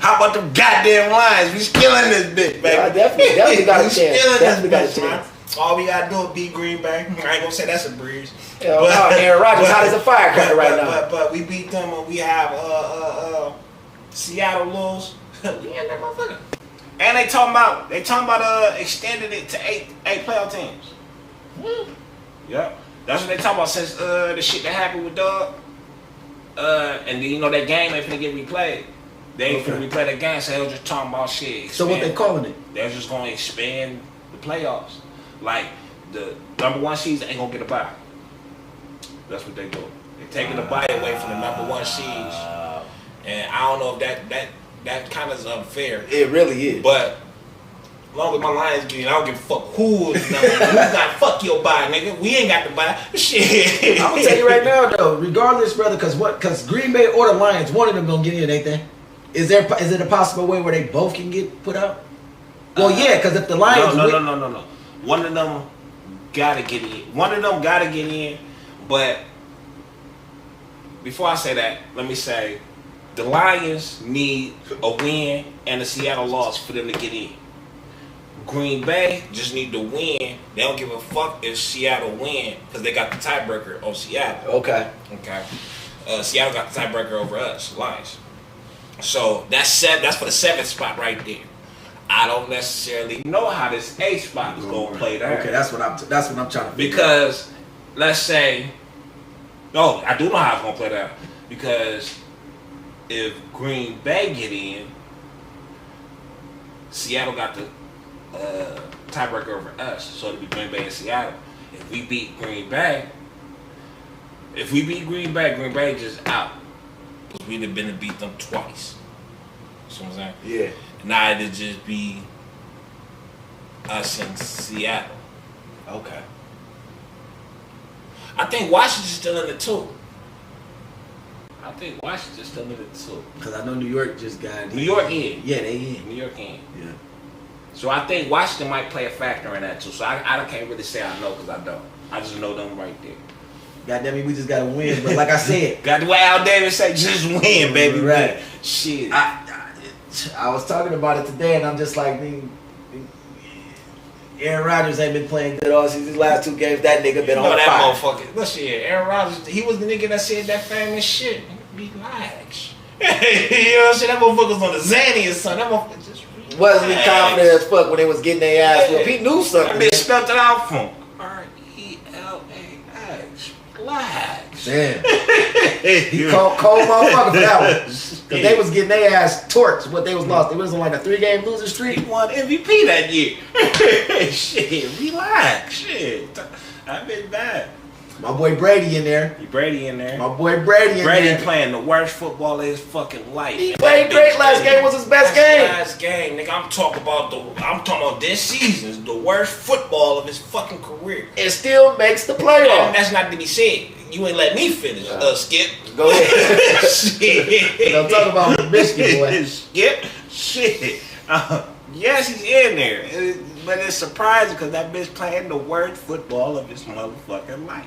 How about them goddamn Lions? We killing this bitch, baby. Yeah, definitely got a chance. Definitely got a chance. All we gotta do is beat Green Bay. I ain't gonna say that's a breeze. Aaron Rodgers hot as a firecracker right now. But we beat them and we have Seattle lose. We ain't that motherfucker. And they talking about extending it to eight playoff teams. Yep. That's what they talking about since the shit that happened with Doug. And then that game ain't finna get replayed. They ain't finna replay that game, so they was just talking about shit. So what they calling it? They're just gonna expand the playoffs. Like the number 1 seeds ain't gonna get a bye. That's what they do. They're taking the bye away from the number 1 seeds. And I don't know if that kind of is unfair. It really is. But as long as my Lions get in, I don't give a fuck who is not fuck your bye, nigga. We ain't got to buy shit. I'm gonna tell you right now though, regardless, brother, cause Green Bay or the Lions, one of them gonna get in, ain't they? Is it a possible way where they both can get put out? Well, yeah, cause if the Lions no. One of them gotta get in. But before I say that, let me say the Lions need a win and a Seattle loss for them to get in. Green Bay just need to win. They don't give a fuck if Seattle win because they got the tiebreaker on Seattle. Okay. Seattle got the tiebreaker over us, Lions. So that's for the 7th spot right there. I don't necessarily know how this 8th spot is going to play there. Okay, that's what I'm trying to figure because let's say, I do know how it's going to play there because if Green Bay get in, Seattle got the tiebreaker over us, so it'll be Green Bay and Seattle. If we beat Green Bay, Green Bay just out. Because we'd have been to beat them twice. You know what I'm saying? Yeah. Now it'd just be us and Seattle. Okay. I think Washington's still in it too. Because I know New York just got New York in. Yeah, they in. New York in. Yeah. So I think Washington might play a factor in that too. So I can't really say I know because I don't. I just know them right there. Goddamn it, we just gotta win. But like I said, Got the way Al Davis say, just win, baby. Right. Win. Shit. I was talking about it today, and I'm just like, Aaron Rodgers ain't been playing good all season. These last 2 games, that nigga been on that fire. motherfucker. Listen here, Aaron Rodgers, he was the nigga that said that famous shit. Relax. You know what I'm saying? That motherfucker's on the Zanny or something. That motherfucker just relax. Wasn't he confident as fuck when they was getting their ass whooped? He knew something. That bitch spelled it out for him. R-E-L-A-X. Relax. Damn. He cold motherfucker for that one. Because they was getting their ass torched what they was lost. They was on like a 3-game losing streak. He won MVP that year. Shit, relax. Shit. I've been bad. My boy Brady in there. Brady in there. My boy Brady in there. Brady playing the worst football of his fucking life. He played great. Last game was his best game. Last game, nigga. I'm talking about this season's the worst football of his fucking career. It still makes the playoffs. And that's not to be said. You ain't let me finish, Skip. Go ahead. Shit. I'm talking about Michigan, boy. Skip. Shit. Yes, he's in there. But it's surprising because that bitch playing the worst football of his motherfucking life.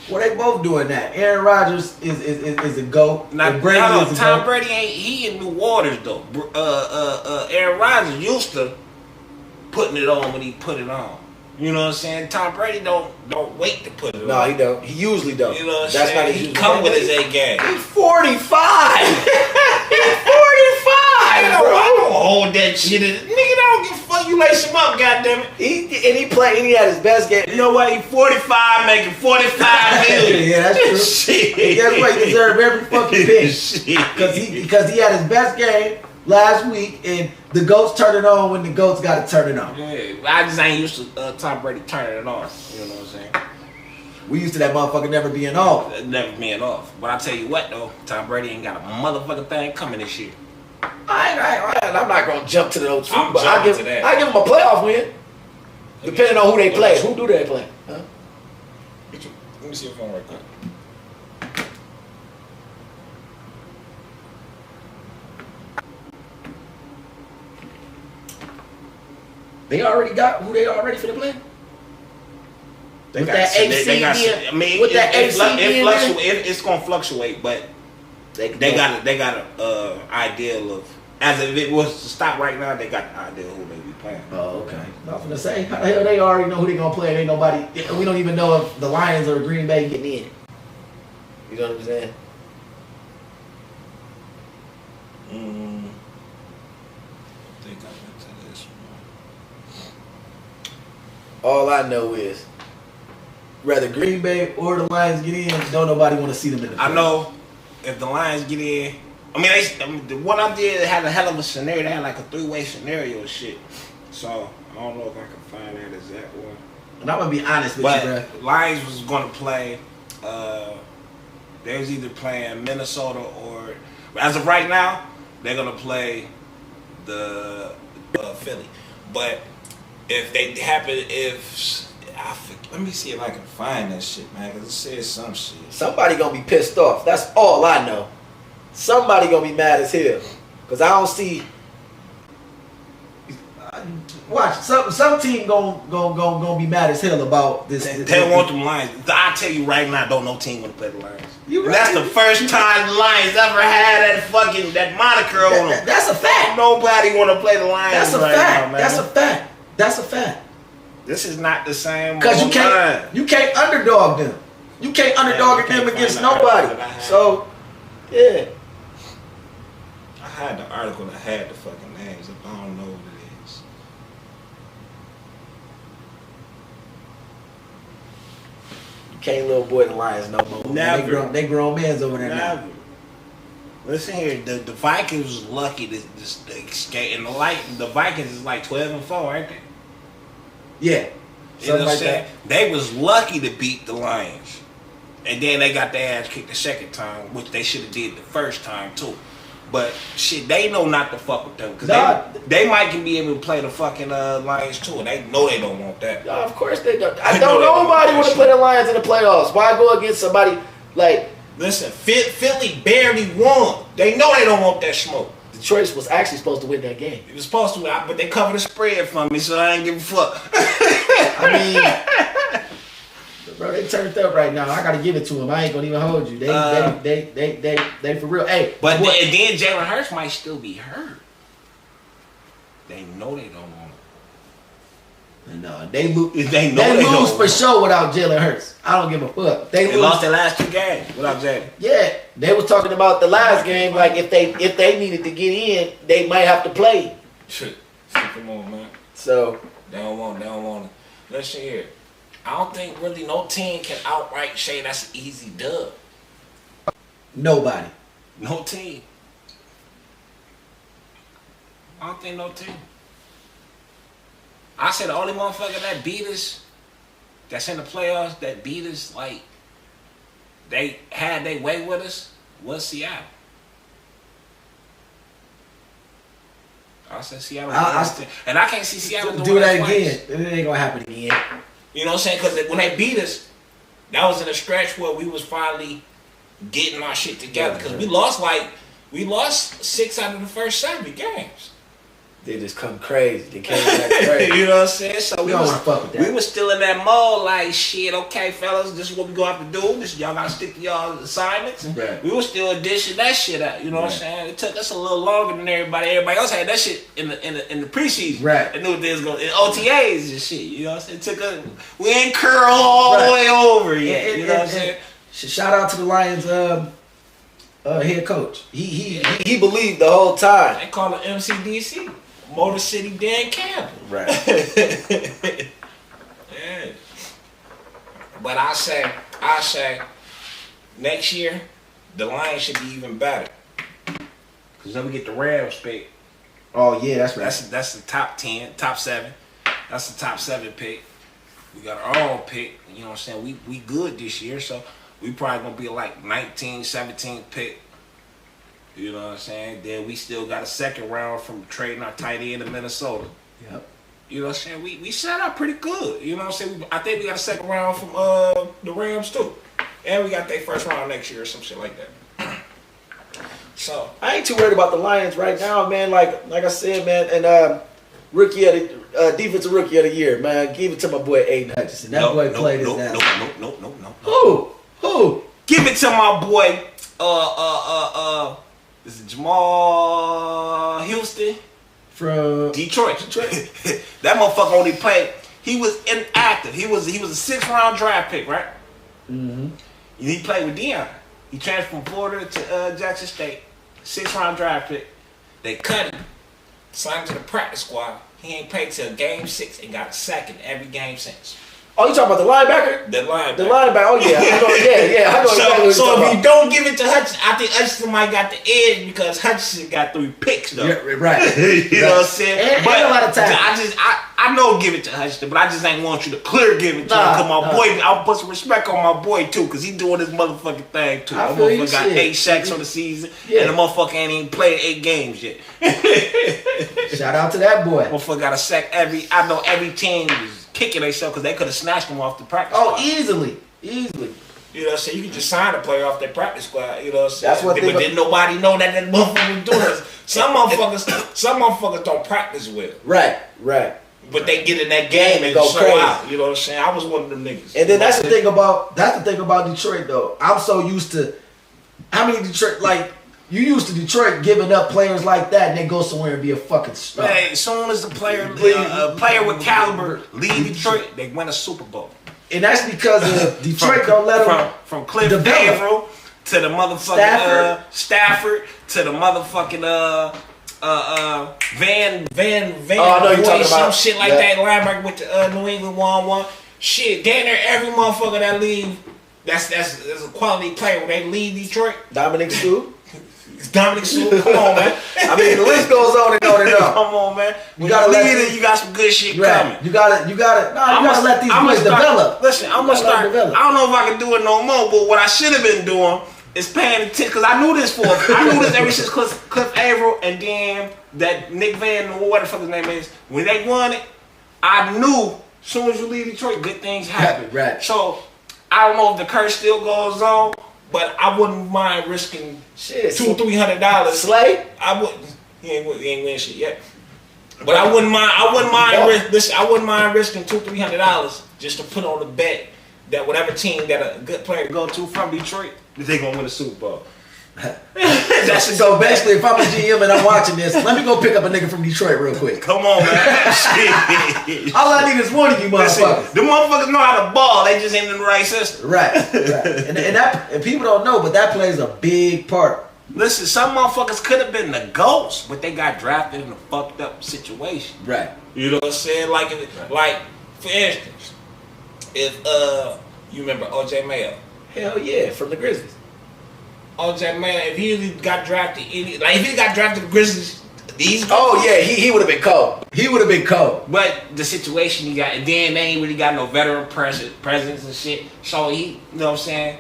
Well, they both doing that. Aaron Rodgers is a GOAT. Now, Brady is a Tom GOAT. Brady ain't he in new waters though. Aaron Rodgers used to putting it on when he put it on. You know what I'm saying? Tom Brady don't wait to put it on. No, he don't. He usually don't. You know what I'm That's saying? not He his come with his A game. He's 45. He's 45. I don't hold that shit. Nigga, don't give a fuck. You lace him up, goddammit. He played and he had his best game. You know what? He 45 making 45 million. Yeah, that's true. Shit. And guess what? He deserved every fucking penny. Shit. Because he had his best game last week, and the GOATs turn it on when the GOATs got to turn it on. Yeah, I just ain't used to Tom Brady turning it on. You know what I'm saying? We used to that motherfucker never being off. Never being off. But I tell you what though, Tom Brady ain't got a motherfucking thing coming this year. I'm not gonna jump to those two, I'm but jumping to that. I give them a playoff win, depending on who they play. Who do they play? Huh? Let me see your phone right quick. They already got who they already finna play. With that AC being, with that AC being there? It's gonna fluctuate, but they got a ideal of, as if it was to stop right now, they got the idea of who they be playing. Oh, okay. Nothing to say. How the hell they already know who they gonna play? Ain't nobody. We don't even know if the Lions or Green Bay getting in. You know what I'm saying? I think I went to this one. All I know is, whether Green Bay or the Lions get in, don't nobody want to see them in the playoffs. I know if the Lions get in, the one I did had a hell of a scenario. They had like a 3-way scenario and shit. So I don't know if I can find that exact one. And I'm gonna be honest with you, bro. But Lions was gonna play. They was either playing Minnesota or, as of right now, they're gonna play the Philly. But if they happen, let me see if I can find that shit, man, because it says some shit. Somebody gonna be pissed off. That's all I know. Somebody gonna be mad as hell, cause I don't see. Watch some team gonna be mad as hell about this. They don't want them Lions. I tell you right now, don't no team want to play the Lions. You right. That's the first time the Lions ever had that moniker on them. That's a fact. Nobody want to play the Lions. That's a right fact. now, man. That's a fact. That's a fact. This is not the same. Cause you can't underdog them. You can't underdog them against nobody. So, yeah. I had the article that had the fucking names. I don't know what it is. You can't little boy the Lions no more. Never. They grown mans over there now. Never. Listen here, the Vikings was lucky to escape, and the Vikings is like 12-4, aren't they? Yeah. You know what I'm saying? They was lucky to beat the Lions. And then they got their ass kicked the second time, which they should have did the first time too. But shit, they know not to fuck with them. Because they might can be able to play the fucking Lions too. And they know they don't want that. Yeah, of course they don't. I don't know nobody want to play the Lions in the playoffs. Why go against somebody like... Listen, Philly barely won. They know they don't want that smoke. Detroit was actually supposed to win that game. It was supposed to, but they covered the spread for me, so I ain't give a fuck. I mean, bro, they turned up right now. I gotta give it to them. I ain't gonna even hold you. They for real. Hey, but and then Jalen Hurts might still be hurt. They know they don't want it. No, they lose. They lose for sure without Jalen Hurts. I don't give a fuck. They lost their last 2 games without Jalen. Yeah, they was talking about the last game. Like if they needed to get in, they might have to play. Shit, come on, man. So they don't want it. Listen here, I don't think really no team can outright say that's an easy dub. Nobody. No team. I don't think no team. I said the only motherfucker that beat us, that's in the playoffs, that beat us, like, they had their way with us, was Seattle. I said Seattle. And I can't see Seattle do that again. It ain't gonna happen again. You know what I'm saying? Because when they beat us, that was in a stretch where we was finally getting our shit together. Because we lost 6 out of the first 7 games. They just come crazy. They came back crazy. You know what I'm saying? So we don't want to fuck with that. We was still in that mode, like, shit, okay, fellas, this is what we gonna have to do. Y'all gotta stick to y'all assignments. Right. We was still dishing that shit out. You know what I'm saying? It took us a little longer than everybody. Everybody else had that shit in the preseason. Right. They knew what they was going in OTAs and shit. You know what I'm saying? It took us. We ain't curl all the way over yet. You know what I'm saying? Shout out to the Lions head coach. He believed the whole time. They call it MCDC. Motor City Dan Campbell. Right. Yeah. But I say, next year, the Lions should be even better. Because then we get the Rams pick. Oh, yeah, that's right. That's the top 10, top 7. That's the top 7 pick. We got our own pick. You know what I'm saying? We good this year, so we probably going to be like 19, 17 pick. You know what I'm saying? Then we still got a second round from trading our tight end to Minnesota. Yep. You know what I'm saying? We set up pretty good. You know what I'm saying? I think we got a second round from the Rams too. And we got their first round next year or some shit like that. So I ain't too worried about the Lions right now, man. Like I said, man, and rookie of the defensive rookie of the year, man. Give it to my boy Aiden Hutchinson. That boy played his ass. No. Who? Give it to my boy is it Jamal Houston? From Detroit. That motherfucker only played. He was inactive. He was a 6th round draft pick, right? Mm-hmm. He played with Deion. He transferred from Florida to Jackson State. 6th round draft pick. They cut him. Signed him to the practice squad. He ain't played till game 6 and got a sack in every game since. Oh, you talking about the linebacker? The linebacker. Oh, yeah. I know exactly what so you're if you don't give it to Hutchinson, I think Hutchinson might got the edge because Hutchinson got 3 picks, though. Yeah, right. You know what I'm saying? And a lot of time. I know give it to Hutchinson, but I just ain't want you to clear give it to him. Because my boy, I'll put some respect on my boy, too, because he doing his motherfucking thing, too. That motherfucker got 8 sacks on the season, and the motherfucker ain't even played 8 games yet. Shout out to that boy. Motherfucker got a sack I know every team was kicking themselves because they could have snatched him off the practice squad. Easily. You know what I'm saying? You can just sign a player off their practice squad. You know what I'm saying? That's what but didn't nobody know that motherfucker was doing this. Some motherfuckers don't practice well. Right. But they get in that game and go show crazy. out. You know what I'm saying? I was one of them niggas. And then that's the thing about Detroit though. I'm so used to how many Detroit you used to Detroit giving up players like that and they go somewhere and be a fucking star. Man, as soon as a player with caliber leave Detroit, they win a Super Bowl. And that's because of Detroit don't let them from Cliff Averill to the motherfucking Stafford to the motherfucking Van Boy, some shit like that. Linebacker with the New England 1-1. Shit, damn near every motherfucker that leave, that's a quality player when they leave Detroit. Dominic Sue. Dominic Sue, come on, man. I mean, the list goes on and on and on. Come on, man. You gotta let you got some good shit right. coming. You gotta let these boys develop. Listen, I'm gonna start. I don't know if I can do it no more, but what I should have been doing is paying attention, because I knew this ever since Cliff Averill and then that Nick Van, or what the fuck his name is, when they won it, I knew as soon as you leave Detroit, good things happen. Right. So I don't know if the curse still goes on, but I wouldn't mind risking $200-300. Slay? I wouldn't. He ain't win shit yet. But I wouldn't mind risking $200-300 just to put on the bet that whatever team that a good player go to from Detroit, that they gonna win the Super Bowl. So basically, if I'm a GM and I'm watching this, let me go pick up a nigga from Detroit real quick. Come on, man. All I need is one of you motherfuckers. The motherfuckers know how to ball. They just ain't in the right system. Right. And people don't know, but that plays a big part. Listen, some motherfuckers could have been the GOATs, but they got drafted in a fucked up situation. Right. You know what I'm saying? Like for instance, if you remember O.J. Mayo? Hell yeah, from the Grizzlies. O.J. Mayo, if he got drafted, if he got drafted to the Grizzlies, these. Oh yeah, he would have been cold. He would have been cold. But the situation he got, and then they ain't really got no veteran presence and shit. So he, you know what I'm saying?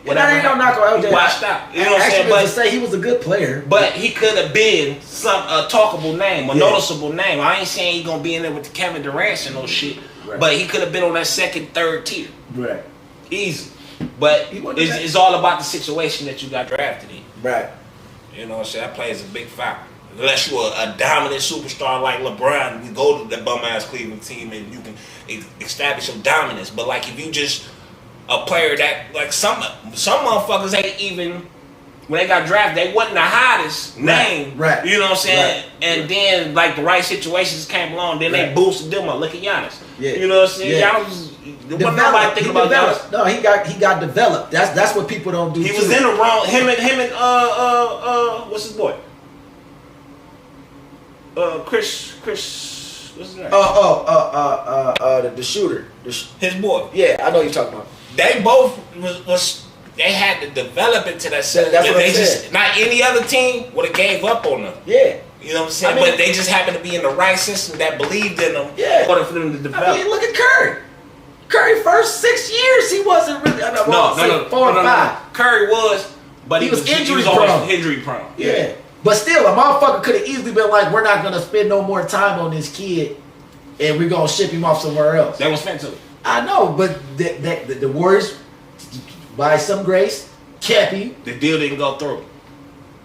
That ain't no knock on OJ. He washed out. You know what I'm saying? But to say he was a good player. But he could have been a talkable name, a noticeable name. I ain't saying he gonna be in there with the Kevin Durant and no shit. Right. But he could have been on that second, third tier. Right. Easy. But it's all about the situation that you got drafted in. Right. You know what I'm saying? That plays a big factor. Unless you're a dominant superstar like LeBron, you go to the bum ass Cleveland team and you can establish your dominance. But like if you just a player that like some motherfuckers ain't even when they got drafted, they wasn't the hottest name. Right. You know what I'm saying? Right. And then like the right situations came along, then they boosted them up. Look at Giannis. Yeah. You know what I'm saying? Yeah. Giannis nobody thinking about Giannis. No, he got developed. That's what people don't do. He was in the wrong. Him and what's his boy? Chris. What's his name? The shooter. His boy. Yeah, I know what you're talking about. They both was they had to develop into that system. That's what they I'm saying. just not any other team would have gave up on them. Yeah. You know what I'm saying? But they just happened to be in the right system that believed in them in order for them to develop. I mean, look at Curry. Curry first 6 years he wasn't really 4 or 5. Curry was, but he was injury prone. Yeah. But still, a motherfucker could have easily been like, we're not gonna spend no more time on this kid and we're gonna ship him off somewhere else. That was Fenton. I know, but the Warriors, by some grace, kept him. The deal didn't go through.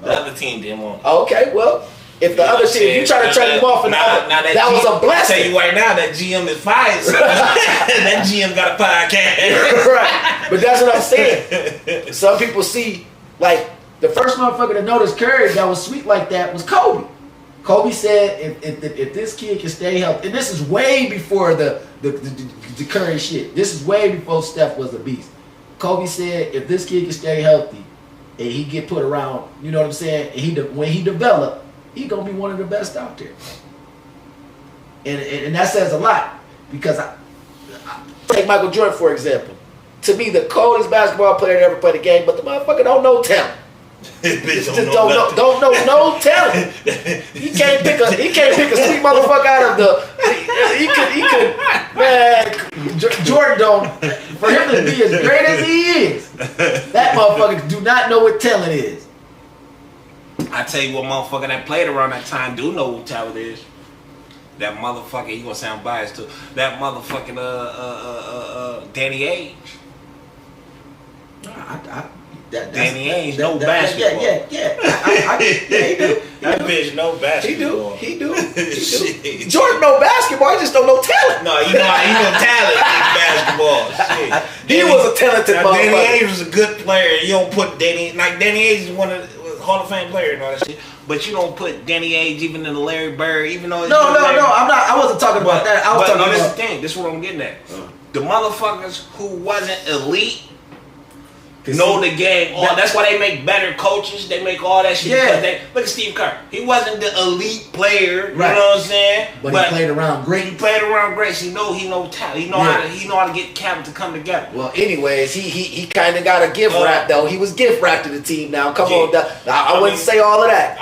The other team didn't want it. Okay, well, if the other team, if you try to trade him off, and that was a blessing. I tell you right now, that GM is fired. So that GM got a podcast. Right, but that's what I'm saying. Some people see, like, the first motherfucker to notice Curry that was sweet like that was Kobe. Kobe said, if this kid can stay healthy, and this is way before the Curry shit. This is way before Steph was a beast. Kobe said, if this kid can stay healthy and he get put around, you know what I'm saying, and when he develop, he gonna be one of the best out there. And that says a lot, because I take Michael Jordan for example. To me, the coldest basketball player to ever play the game, but the motherfucker don't know talent. Just don't know no talent. He can't pick a sweet motherfucker out of the. He could man. Jordan don't. For him to be as great as he is, that motherfucker do not know what talent is. I tell you what, motherfucker that played around that time do know what talent is. That motherfucker, he gonna sound biased too. That motherfucking Danny Ainge. Danny Ainge know basketball. Yeah. He do. That bitch know basketball. He do. Jordan know basketball. He just don't know talent. No, he know talent in basketball. Shit. He was a talented motherfucker. Danny Ainge was a good player. You don't put Danny Ainge is one of the Hall of Fame player and all that shit. But you don't put Danny Ainge even in the Larry Bird, even though No. I'm not. I wasn't talking about that. I was talking about. This is the thing. This is what I'm getting at. The motherfuckers who wasn't elite know the game. That's why they make better coaches. They make all that shit. Yeah. Look at Steve Kerr. He wasn't the elite player. Right. You know what I'm saying? But he played around great. He played around great. So he know talent. He know how to get Kevin to come together. Well, anyways, he kind of got a gift wrap though. He was gift wrapped to the team. Now, come on, I wouldn't say all of that.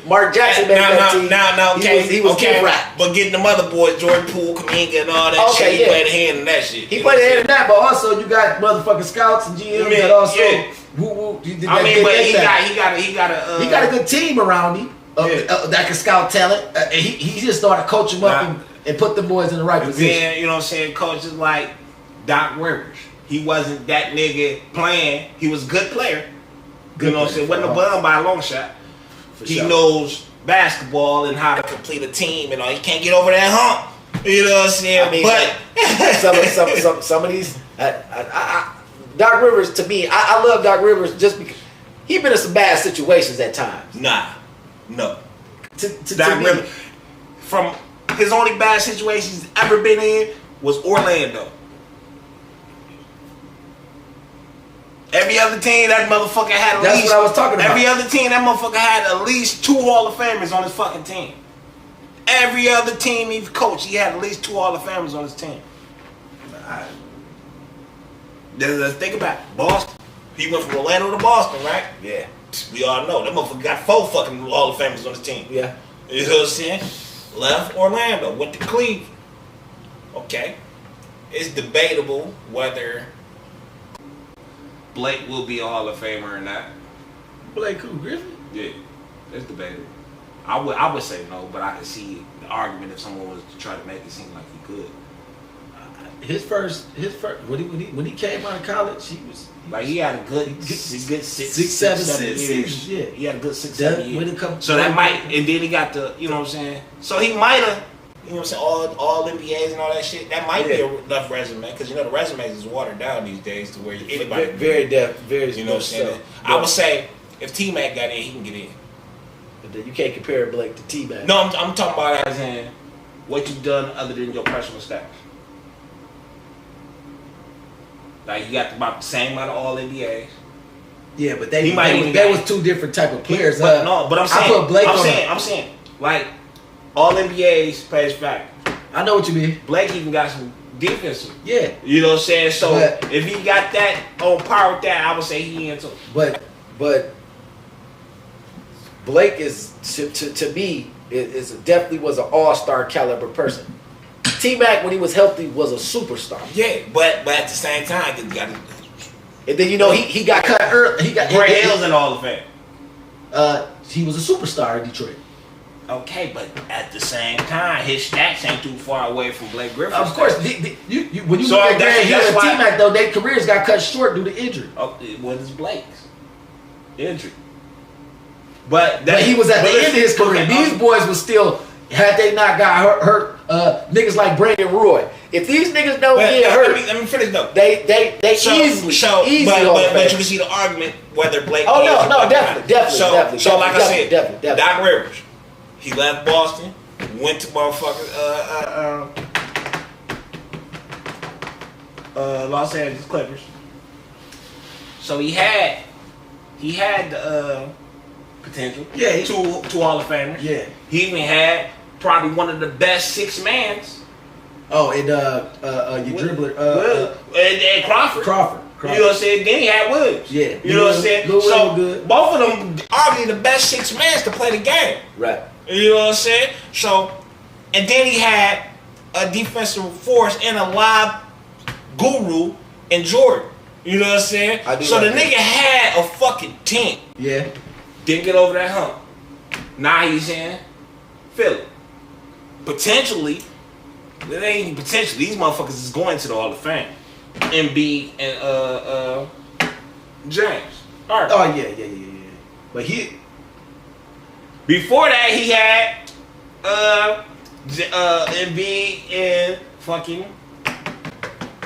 Mark Jackson made that team. Now, okay, he was gift wrapped. But getting the other boys, Jordan Poole, Kaminga, and all that shit, he played a hand in that shit. He played a hand in that, but also you got motherfucking scouts and GMs that also. He got a good team around him that can scout talent. He just started coaching them up and put the boys in the right position. Then, you know what I'm saying, coaches like Doc Rivers. He wasn't that nigga playing. He was a good player. You know what I'm saying? Wasn't a bum by a long shot. He knows basketball and how to complete a team and all. He can't get over that hump. You know what I'm saying? But some of these, Doc Rivers, to me, I love Doc Rivers just because he's been in some bad situations at times. No. Doc Rivers, from his only bad situation he's ever been in was Orlando. Every other team, that motherfucker had That's what I was talking about. Every other team, that motherfucker had at least 2 Hall of Famers on his fucking team. Every other team he's coached, he had at least 2 Hall of Famers on his team. Let's think about it. Boston. He went from Orlando to Boston, right? Yeah. We all know. That motherfucker got 4 fucking Hall of Famers on his team. Yeah. You know what I'm saying? Left Orlando, went to Cleveland. Okay. It's debatable whether Blake will be a Hall of Famer or not. Blake who, Griffin? Yeah. It's debatable. I would say no, but I could see the argument if someone was to try to make it seem like he could. His first when he came out of college, he had a good six, seven years. Yeah, he had a good 6, 7 years. So that might, and then he got the, you know what I'm saying. So he might have, you know what I'm saying, all NBAs and all that shit. That might be enough resume because you know the resumes is watered down these days to where anybody very depth, very. You know what I'm saying. I would say if T-Mac got in, he can get in. But then you can't compare Blake to T-Mac. No, I'm talking about as in what you've done other than your personal stats. Like, you got about the same amount of all NBAs. Yeah, but they was 2 different type of players. But I'm saying, I put Blake I'm saying, like, all NBAs plays back. I know what you mean. Blake even got some defensive. Yeah. You know what I'm saying? So, if he got that on par with that, I would say he into. But Blake is, to me, is definitely was an all-star caliber person. T-Mac, when he was healthy, was a superstar. Yeah, but at the same time, he got. And then he got cut early. He got Gray Hill's in the Hall of Fame. He was a superstar in Detroit. Okay, but at the same time, his stats ain't too far away from Blake Griffin. Of course, when you look at Gray Hill and T-Mac, though, their careers got cut short due to injury. Oh, what is Blake's injury? But he was at the end of his career. These boys was still, had they not got hurt, niggas like Brandon Roy. If these niggas don't get hurt, let me finish though. They easily. But you can see the argument whether Blake. Oh no, definitely. So like I said, definitely. Doc Rivers, he left Boston, went to motherfucking Los Angeles Clippers. So he had the potential. Yeah, two Hall of Famers. Yeah, he even had probably one of the best 6 mans. Oh, and your dribbler, and Crawford. You know what I'm saying? Then he had Williams. Yeah. You know what I'm saying? So good. Both of them arguably the best 6 mans to play the game. Right. You know what I'm saying? So, and then he had a defensive force and a live guru in Jordan. You know what I'm saying? So the nigga had a fucking team. Yeah. Didn't get over that hump. Now he's in Philly. Potentially, it ain't even potentially. These motherfuckers is going to the Hall of Fame. Embiid and James. All right. Oh yeah. But before that he had Embiid and fucking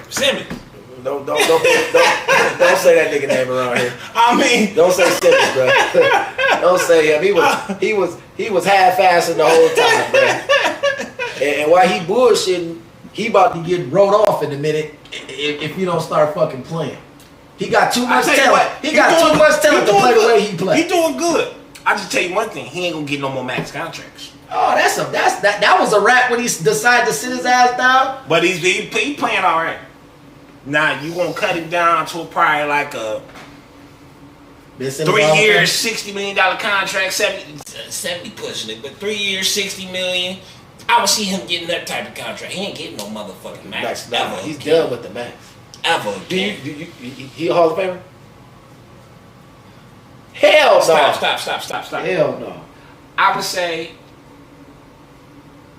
Simmons. Don't say that nigga name around here. I mean, don't say Simmons, bro. Don't say him. He was half-assing the whole time, bro. And while he bullshitting, he about to get rolled off in a minute if you don't start fucking playing. He got too much I tell you talent. what, He got too much talent to play the way he plays. He doing good. I just tell you one thing: he ain't gonna get no more max contracts. Oh, that was a rap when he decided to sit his ass down. But he playing all right. Now you gonna cut him down to probably like a 3 years, $60 million contract, 70 pushing it, but 3 years, $60 million. I would see him getting that type of contract. He ain't getting no motherfucking max. Nah, Ever. he's done with the max. Ever. He a Hall of Famer? Hell no. Stop. Hell no. I would say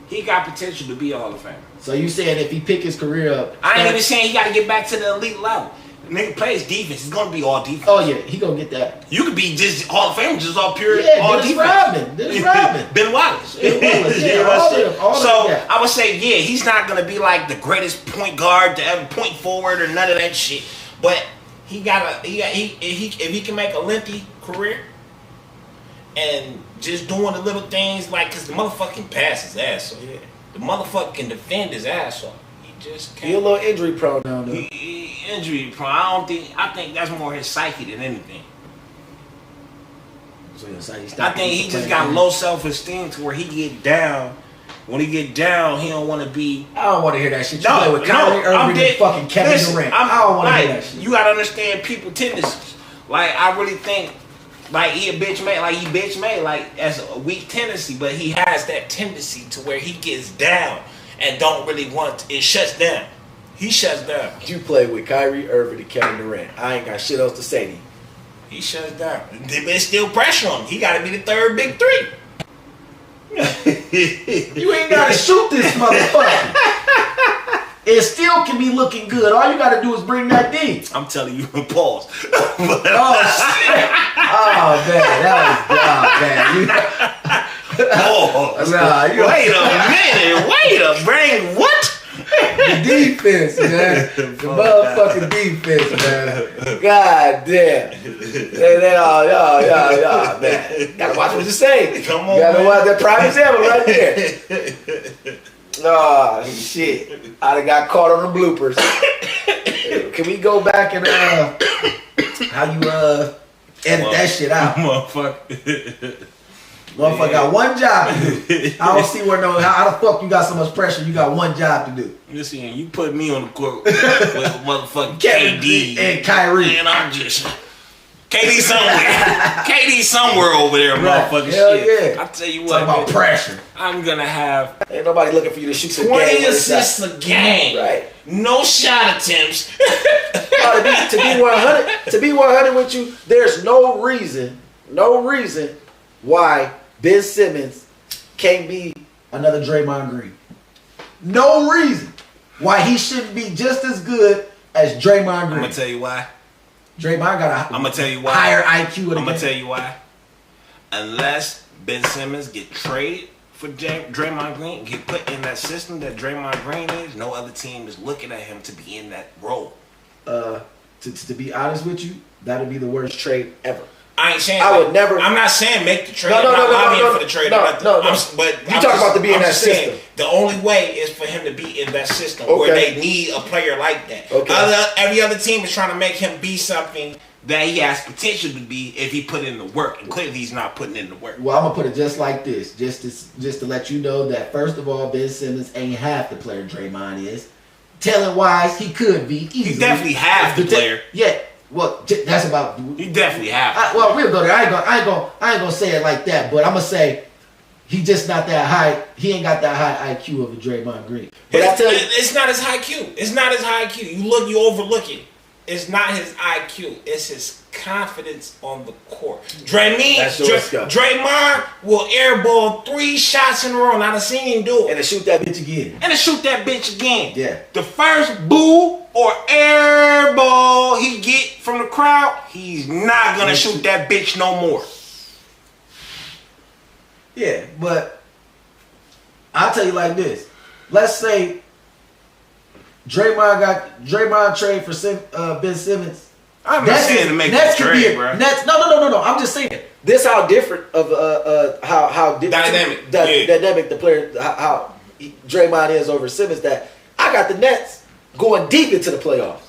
he got potential to be a Hall of Famer. So you saying if he pick his career up, I ain't even saying he got to get back to the elite level. The nigga plays defense. It's gonna be all defense. oh yeah, he gonna get that. You could be just Hall of Famer, just all pure, Yeah, all Dennis defense. Dennis Rodman. Ben Wallace. Ben Wallace, yeah, You know all what I'm of them, all of so them, yeah. I would say, yeah, he's not gonna be like the greatest point guard to ever point forward or none of that shit. But he got if he can make a lengthy career and just doing the little things like, cause the motherfucking pass his ass off. Yeah. The motherfucking defend his ass off. He just can't. He a little injury prone now, though. He injury prone. I think that's more his psyche than anything. I think he just got low self-esteem to where he get down. When he get down, he don't want to be. I don't want to hear that shit. You play with Kyrie Irving and fucking Kevin Durant. I don't want to hear that shit. You gotta understand people tendencies. Like I really think, like he a bitch made, like as a weak tendency, but he has that tendency to where he gets down and don't really want. It shuts down. He shuts down. You play with Kyrie Irving and Kevin Durant. I ain't got shit else to say to you. He shuts down. There's still pressure on him. He got to be the third big three. You ain't gotta shoot this motherfucker. It still can be looking good. All you gotta do is bring that D. I'm telling you, pause. Oh shit! Oh man, that was man. Pause. Wait a minute. Bring what? The defense, man. The motherfucking defense, man. God damn. Y'all, man. Gotta watch what you say. Come on, you gotta man. watch that prime example right there. Oh, shit. I done got caught on the bloopers. Can we go back and, how you, edit that shit out? Motherfucker got one job to do. I don't see how the fuck you got so much pressure. You got one job to do. Listen, you put me on the court with motherfucking KD and Kyrie, and I'm just KD somewhere over there, right. motherfucking Hell shit. Yeah. I tell you what, talk about pressure. I'm gonna have ain't nobody looking for you to shoot some 20 game assists a game, right? No shot attempts. To be 100 with you, there's no reason why Ben Simmons can't be another Draymond Green. No reason why he shouldn't be just as good as Draymond Green. I'm gonna tell you why. Draymond got I'm gonna tell you why. Higher IQ. I'm gonna tell you why. Unless Ben Simmons get traded for Draymond Green, get put in that system that Draymond Green is, no other team is looking at him to be in that role. To be honest with you, that would be the worst trade ever. I ain't saying. I would never. I'm not saying make the trade. No, I'm not lobbying for the trade. But you talk about to be in that system. The only way is for him to be in that system where they need a player like that. Okay. Every other team is trying to make him be something that he has potential to be if he put in the work, and clearly he's not putting in the work. Well, I'm gonna put it just like this, just to let you know that first of all, Ben Simmons ain't half the player Draymond is. Talent wise, he could be easily. He's definitely half the player. Yeah. Well, that's about. He definitely half. Well, we'll go there. I ain't gonna say it like that, but I'm gonna say he just not that high. He ain't got that high IQ of a Draymond Green. But I tell you, it's not his high IQ. It's not his high IQ. You overlook it. It's not his IQ. It's his confidence on the court. Draymond will airball 3 shots in a row. And I done seen him do it. And to shoot that bitch again. Yeah. The first boo or airball he get from the crowd, he's not gonna shoot that bitch no more. Yeah, but I'll tell you like this. Let's say Draymond trade for Ben Simmons. I'm not saying to make that trade, bro. No. I'm just saying. This how different of how dynamic the player how Draymond is over Simmons. That I got the Nets going deep into the playoffs.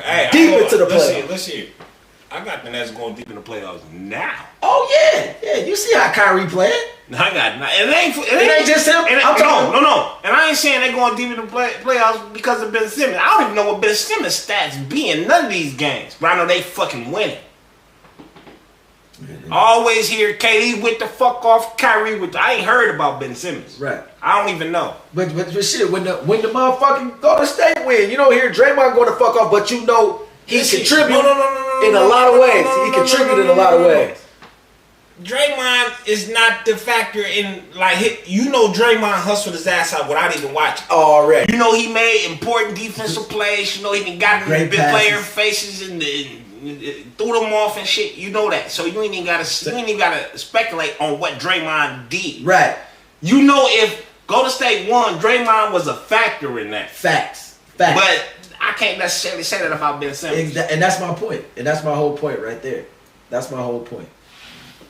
Hey, deep into the playoffs. Let's see. I got the Nets going deep in the playoffs now. Oh yeah. You see how Kyrie playing? I got it ain't just him. I'm talking. No. And I ain't saying they're going deep in the playoffs because of Ben Simmons. I don't even know what Ben Simmons stats be in none of these games, but I know they fucking winning. Always hear KD with the fuck off, Kyrie with I ain't heard about Ben Simmons. Right. I don't even know. But shit, when the motherfucking Golden State win, you don't hear Draymond going to fuck off, but you know he contributed in a lot of ways. He contributed in a lot of ways. Draymond is not the factor in Draymond hustled his ass out without even watching. Already. You know he made important defensive plays. You know he got in big player faces and threw them off and shit. You know that. So you ain't even gotta speculate on what Draymond did. Right. You know if Golden State won, Draymond was a factor in that. Facts. But I can't necessarily say that about Ben Simmons. And that's my point. And that's my whole point right there. That's my whole point.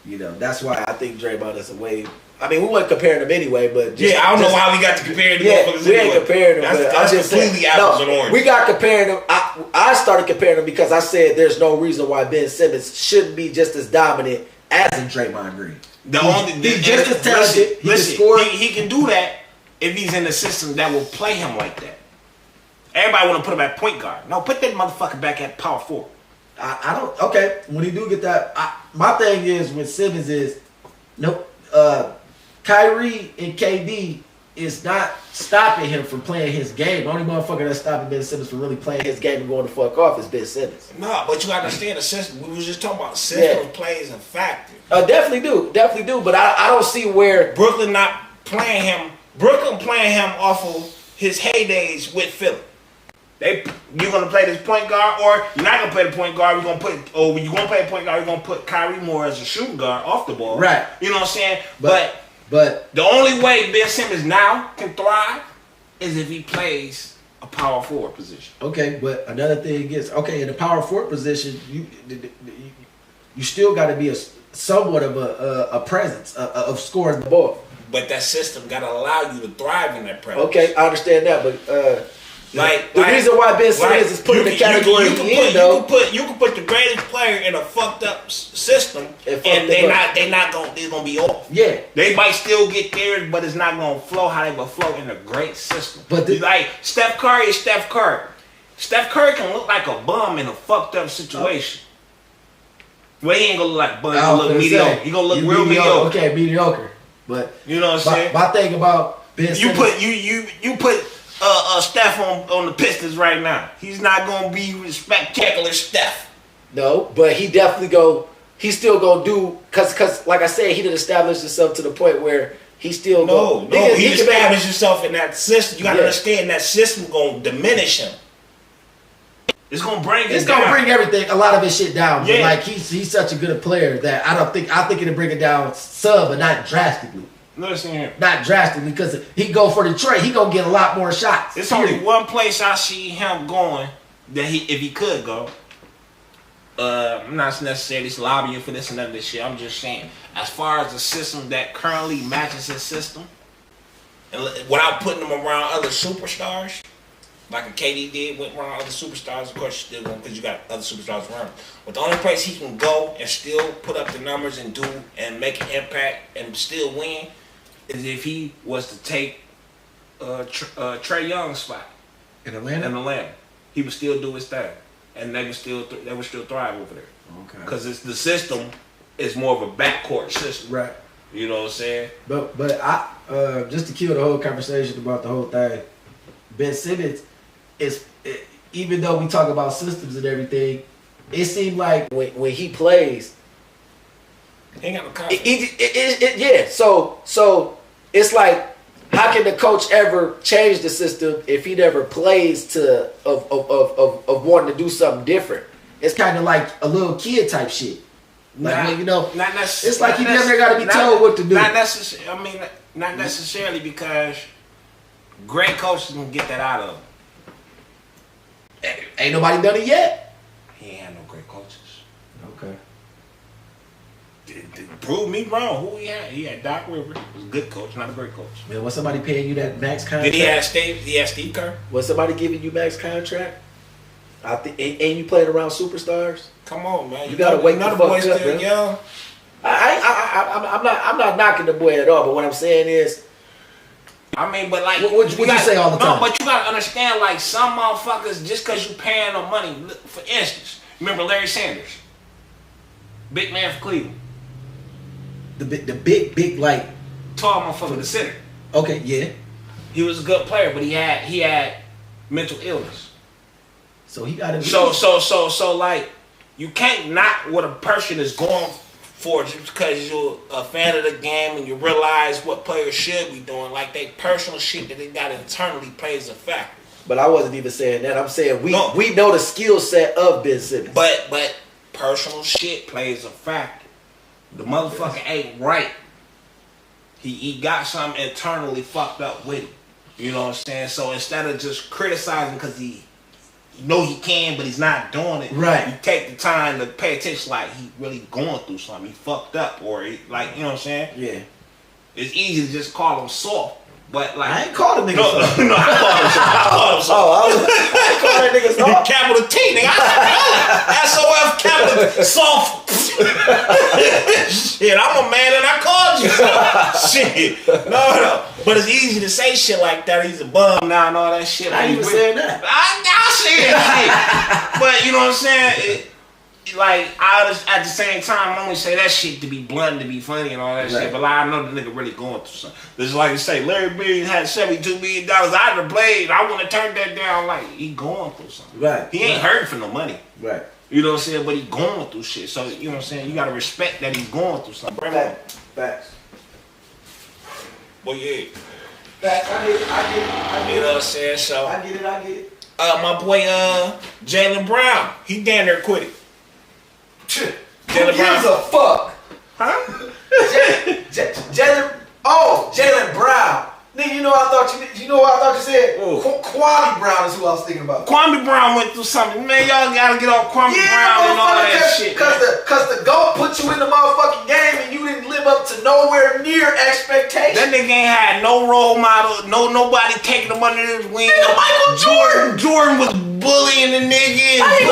You know, that's why I think Draymond is a way. I mean, we weren't comparing them anyway, but I don't know how we got to compare the motherfuckers. We ain't comparing them. That's just completely apples and oranges. We got comparing them. I started comparing them because I said there's no reason why Ben Simmons shouldn't be just as dominant as in Draymond Green. He's just as talented. He can do that if he's in a system that will play him like that. Everybody want to put him at point guard. No, put that motherfucker back at power forward. I don't. Okay, when he do get that, my thing is with Simmons is Kyrie and KD is not stopping him from playing his game. The only motherfucker that's stopping Ben Simmons from really playing his game and going the fuck off is Ben Simmons. No, but you gotta understand the system. We was just talking about system plays a factor. Definitely do. But I don't see where Brooklyn not playing him. Brooklyn playing him off of his heydays with Philly. You're gonna play this point guard, or you're not gonna play the point guard. When you're gonna play a point guard, you're gonna put Kyrie more as a shooting guard off the ball. Right. You know what I'm saying? But the only way Ben Simmons now can thrive is if he plays a power forward position. Okay, but another thing is, in the power forward position, you still got to be somewhat of a presence of scoring the ball. But that system got to allow you to thrive in that presence. Okay, I understand that, but the reason why Ben Simmons is put in the category you can put the greatest player in a fucked up system, and they're gonna be off. Yeah, they might still get there, but it's not gonna flow how they would flow in a great system. But Steph Curry is Steph Curry. Steph Curry can look like a bum in a fucked up situation. Well, he ain't gonna look like a bum. He gonna look mediocre. He gonna look real mediocre. Okay, mediocre. But you know what I'm saying? My thing about Ben Simmons, you put Steph on the Pistons right now. He's not gonna be spectacular Steph. No, but he definitely he's still gonna do cause like I said, he did establish himself to the point where he still he established himself in that system. You gotta understand that system gonna diminish him. It's gonna bring everything, a lot of his shit down. Yeah. But like he's such a good player that I think it'll bring it down some, but not drastically. Listen here. Not drastically, because he go for Detroit, he gonna get a lot more shots. It's only one place I see him going that if he could go. I'm not necessarily lobbying for this and none of this shit. I'm just saying, as far as the system that currently matches his system, and without putting him around other superstars, like a KD did, went around other superstars. Of course, still going because you got other superstars around him. But the only place he can go and still put up the numbers and do and make an impact and still win is if he was to take Trae Young's spot in Atlanta. He would still do his thing, and they would still thrive over there. Okay. Because the system is more of a backcourt system. Right. You know what I'm saying? But I just to kill the whole conversation about the whole thing, Ben Simmons is, even though we talk about systems and everything, it seemed like when he plays, he ain't got no confidence. Yeah. So it's like, how can the coach ever change the system if he never plays of wanting to do something different? It's kind of like a little kid type shit. Like, not necessarily. It's like you never got to be told what to do. Not necessarily because great coaches can get that out of him. Ain't nobody done it yet. He ain't had no great coaches. Okay. Prove me wrong. Who he had? He had Doc Rivers. He was a good coach, not a great coach. Man, was somebody paying you that max contract? Did he have Steve Kerr? Was somebody giving you max contract? I think, and you playing around superstars. Come on, man. You gotta wake the fuck boys up, still bro. young. I'm not knocking the boy at all, but what I'm saying is, I mean, but like, what you say all the time? No, but you gotta understand, like, some motherfuckers, just cause you paying them money. For instance, remember Larry Sanders, big man for Cleveland, The big like tall motherfucker, the center. okay, yeah. He was a good player, but he had mental illness. So he got to So like, you can't knock what a person is going for just because you're a fan of the game and you realize what players should be doing. Like, they personal shit that they got internally plays a factor. but I wasn't even saying that. I'm saying we know the skill set of Ben Simmons. But personal shit plays a factor. The motherfucker ain't right. He got something internally fucked up with him. You know what I'm saying? So instead of just criticizing because he know he can, but he's not doing it. Right. You take the time to pay attention, like he really going through something. He fucked up, or he, like, you know what I'm saying? Yeah. It's easy to just call him soft, but like I ain't called a nigga soft. No, I called him soft. I called him soft. I ain't call that nigga soft. Capital T, nigga. I SOF capital soft. Shit, I'm a man and I called you soft. Shit. No. But it's easy to say shit like that. He's a bum now and all that shit. I ain't even saying that. I say it. But you know what I'm saying? At the same time, I only say that shit to be blunt, to be funny and all that shit. But like, I know the nigga really going through something. This is like you say, Larry Bird had $72 million out of the blade. I want to turn that down. Like, he going through something. Right. He ain't hurting for no money. Right. You know what I'm saying? But he going through shit. So, you know what I'm saying? You got to respect that he's going through something. Facts. Well, yeah. Facts. I get it. You know what I'm saying? So, I get it. My boy, Jaylen Brown, he damn near quit it. Who gives a fuck? Huh? Jaylen Brown. Nigga, you know what I thought you said? Kwame Brown is who I was thinking about. Kwame Brown went through something. Man, y'all gotta get off Kwame Brown and all that shit. Cause the GOAT put you in the motherfucking game and you didn't live up to nowhere near expectations. That nigga ain't had no role model, nobody taking him under his wing. Nigga, Michael Jordan. Jordan was bullying the nigga and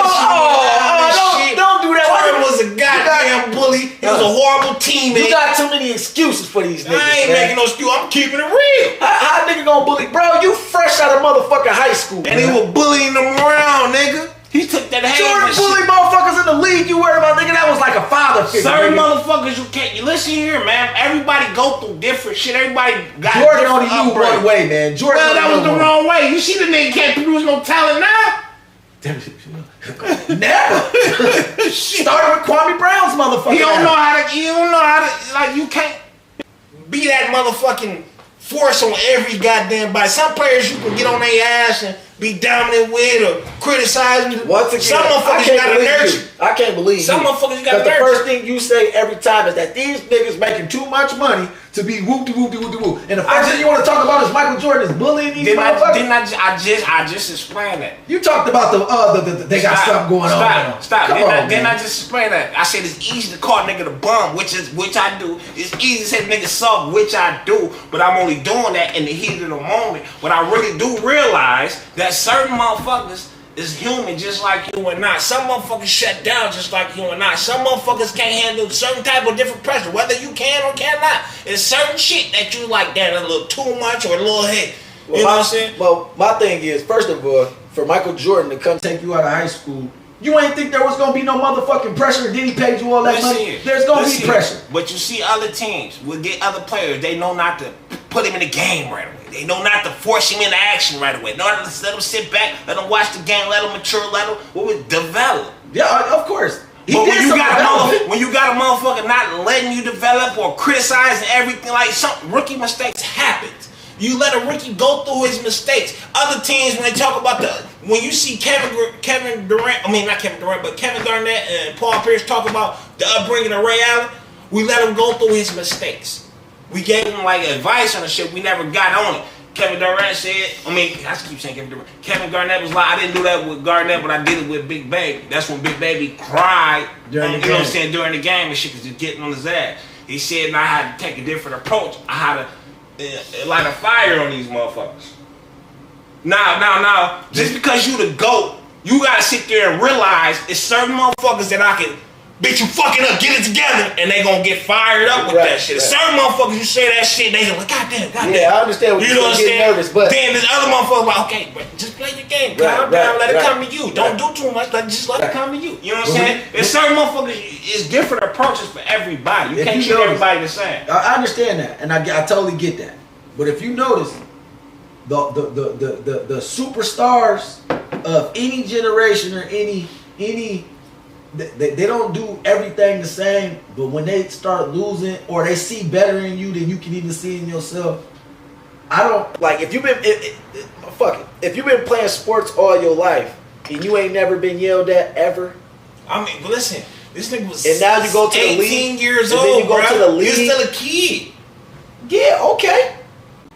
don't do that. Jordan was a goddamn bully. He was a horrible teammate. You got too many excuses for these niggas. I ain't making no excuse. I'm keeping it real. How nigga gonna bully? Bro, you fresh out of motherfucking high school. And he was bullying them around, nigga. He took that hate. Jordan bully motherfuckers in the league. You worried about, nigga? That was like a father figure. Certain nigga. motherfuckers, you can't. You listen here, man. Everybody go through different shit. Everybody got Jordan different only knew one way, man. Jordan. Well, that was the wrong way. You see the nigga can't produce no talent now. Never. Started with Kwame Brown's motherfucker. You don't know how to. Like, you can't be that motherfucking force on every goddamn body. Some players you can get on their ass and be dominant with or criticize them. Once again, some motherfuckers you gotta nurture. I can't believe some motherfuckers you gotta nurture. The first thing you say every time is that these niggas making too much money to be whoop-de-whoop-de-whoop-de-whoop. And the first thing you want to talk about is Michael Jordan is bullying these motherfuckers. I just explained that. You talked about the they got something going on. Stop. Didn't I just explain that? I said it's easy to call a nigga the bum, which I do. It's easy to say nigga soft, which I do. But I'm only doing that in the heat of the moment. But I really do realize that certain motherfuckers is human just like you and I. Some motherfuckers shut down just like you and I. Some motherfuckers can't handle certain type of different pressure, whether you can or cannot. It's certain shit that you like that a little too much or a little hit. You know what I'm saying? Well, my thing is, first of all, for Michael Jordan to come take you out of high school, you ain't think there was gonna be no motherfucking pressure. Then he paid you all that money. There's gonna be pressure. But you see, other teams will get other players. They know not to put him in the game right away. They know not to force him into action right away. Let him sit back, let him watch the game, let him mature, let him develop. Yeah, of course. But when you got a motherfucker not letting you develop or criticizing everything, like some rookie mistakes happen. You let a rookie go through his mistakes. Other teams, when they talk about when you see Kevin Garnett and Paul Pierce talk about the upbringing of Ray Allen, we let him go through his mistakes. We gave him like advice on the shit. We never got on it. Kevin Durant said, I keep saying Kevin Durant. Kevin Garnett was like, I didn't do that with Garnett, but I did it with Big Baby. That's when Big Baby cried during the game and shit, because he's getting on his ass. He said, I had to take a different approach. I had to light a fire on these motherfuckers. Now, just because you the GOAT You gotta sit there and realize it's certain motherfuckers that I can, bitch, you fucking up, get it together, and they gonna get fired up with that shit. Certain motherfuckers, you say that shit, they go like, goddamn. Yeah, I understand what you're getting nervous, but then there's other motherfuckers like, okay, but just play your game, calm down, let it come to you. Don't do too much, just let it come to you. You know what I'm saying? There's certain motherfuckers, it's different approaches for everybody. You can't treat everybody the same. I understand that, and I totally get that. But if you notice, the superstars of any generation or any they don't do everything the same, but when they start losing or they see better in you than you can even see in yourself, I don't like if you've been fuck it. If you've been playing sports all your life and you ain't never been yelled at ever. I mean, but listen, this nigga was and now you go to 18 the league, years and old, then you go to the league. You're still a kid. Yeah, okay.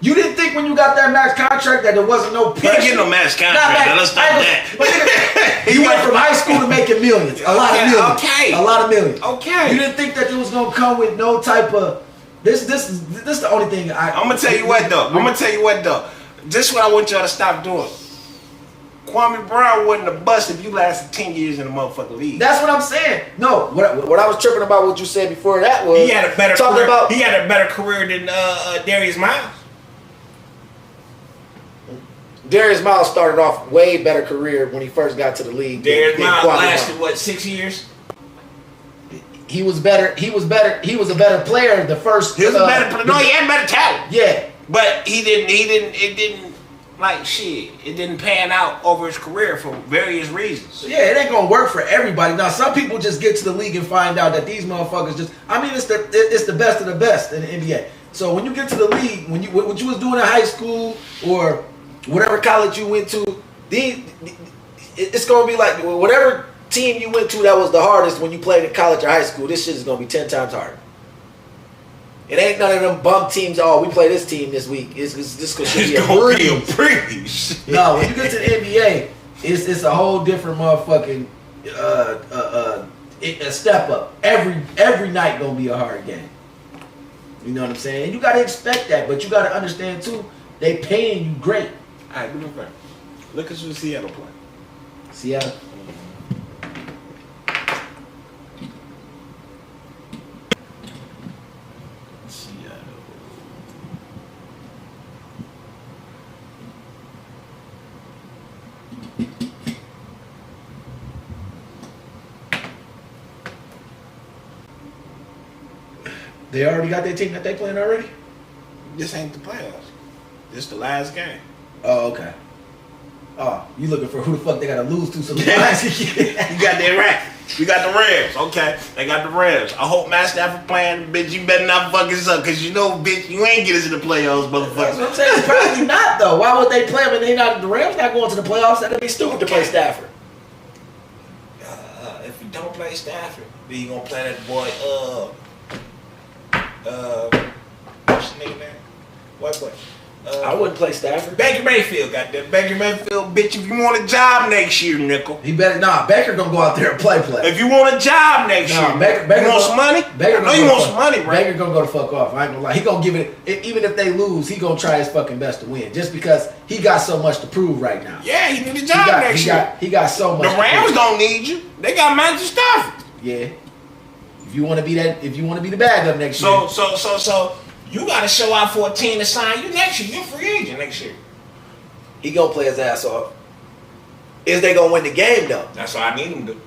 You didn't think when you got that max contract that there wasn't no pressure? You didn't get no max contract. Now, let's stop that. You went from high school to making millions. A lot of millions. Okay. A lot of millions. Okay. You didn't think that it was gonna come with no type of this is the only thing I'm gonna tell you what though. This is what I want y'all to stop doing. Kwame Brown wouldn't have busted if you lasted 10 years in the motherfucking league. That's what I'm saying. No, what I was tripping about what you said before that was he had a better career. He had a better career than Darius Miles. Darius Miles started off way better career when he first got to the league. Darius Miles lasted what, 6 years? He was better. He was a better player the first. He was a better player. No, he had better talent. Yeah, but it didn't like shit. It didn't pan out over his career for various reasons. Yeah, it ain't gonna work for everybody. Now, some people just get to the league and find out that these motherfuckers just. I meit's the best of the best in the NBA. So when you get to the league, what you was doing in high school or whatever college you went to, it's gonna be like whatever team you went to that was the hardest when you played in college or high school. This shit is gonna be 10 times harder. It ain't none of them bum teams. Oh, we play this team this week. It's gonna be a breeze. No, when you get to the NBA, it's a whole different motherfucking a step up. Every night gonna be a hard game. You know what I'm saying? And you gotta expect that, but you gotta understand too. They paying you great. All right, do me a favor. Look at you Seattle play. Seattle. They already got their team that they playing already? This ain't the playoffs. This the last game. Oh, okay. Oh, you looking for who the fuck they gotta lose to so you got that right. We got the Rams. Okay. They got the Rams. I hope Matt Stafford playing, bitch, you better not fuck us up, cause you know, bitch, you ain't get us in the playoffs, motherfucker. That's what I'm saying. Probably not though. Why would they play him and they not the Rams not going to the playoffs? That'd be stupid to play Stafford. If you don't play Stafford, then you gonna play that boy what's the nigga name? White boy. I wouldn't play Stafford. Baker Mayfield, goddamn. Baker Mayfield, bitch, if you want a job next year, nickel. He better Baker gonna go out there and play. If you want a job next year, Baker you want some money? Baker I know you want some money, right? Baker gonna go the fuck off. I ain't gonna lie. He gonna give it, even if they lose, he gonna try his fucking best to win. Just because he got so much to prove right now. Yeah, he need a job next year. He got so much. The Rams don't need you. They got Matthew Stafford. Yeah. If you want to be the bad up next year. So you got to show out for a team to sign you next year. You're a free agent next year. He gonna play his ass off. Is they gonna win the game though? That's what I need him to do.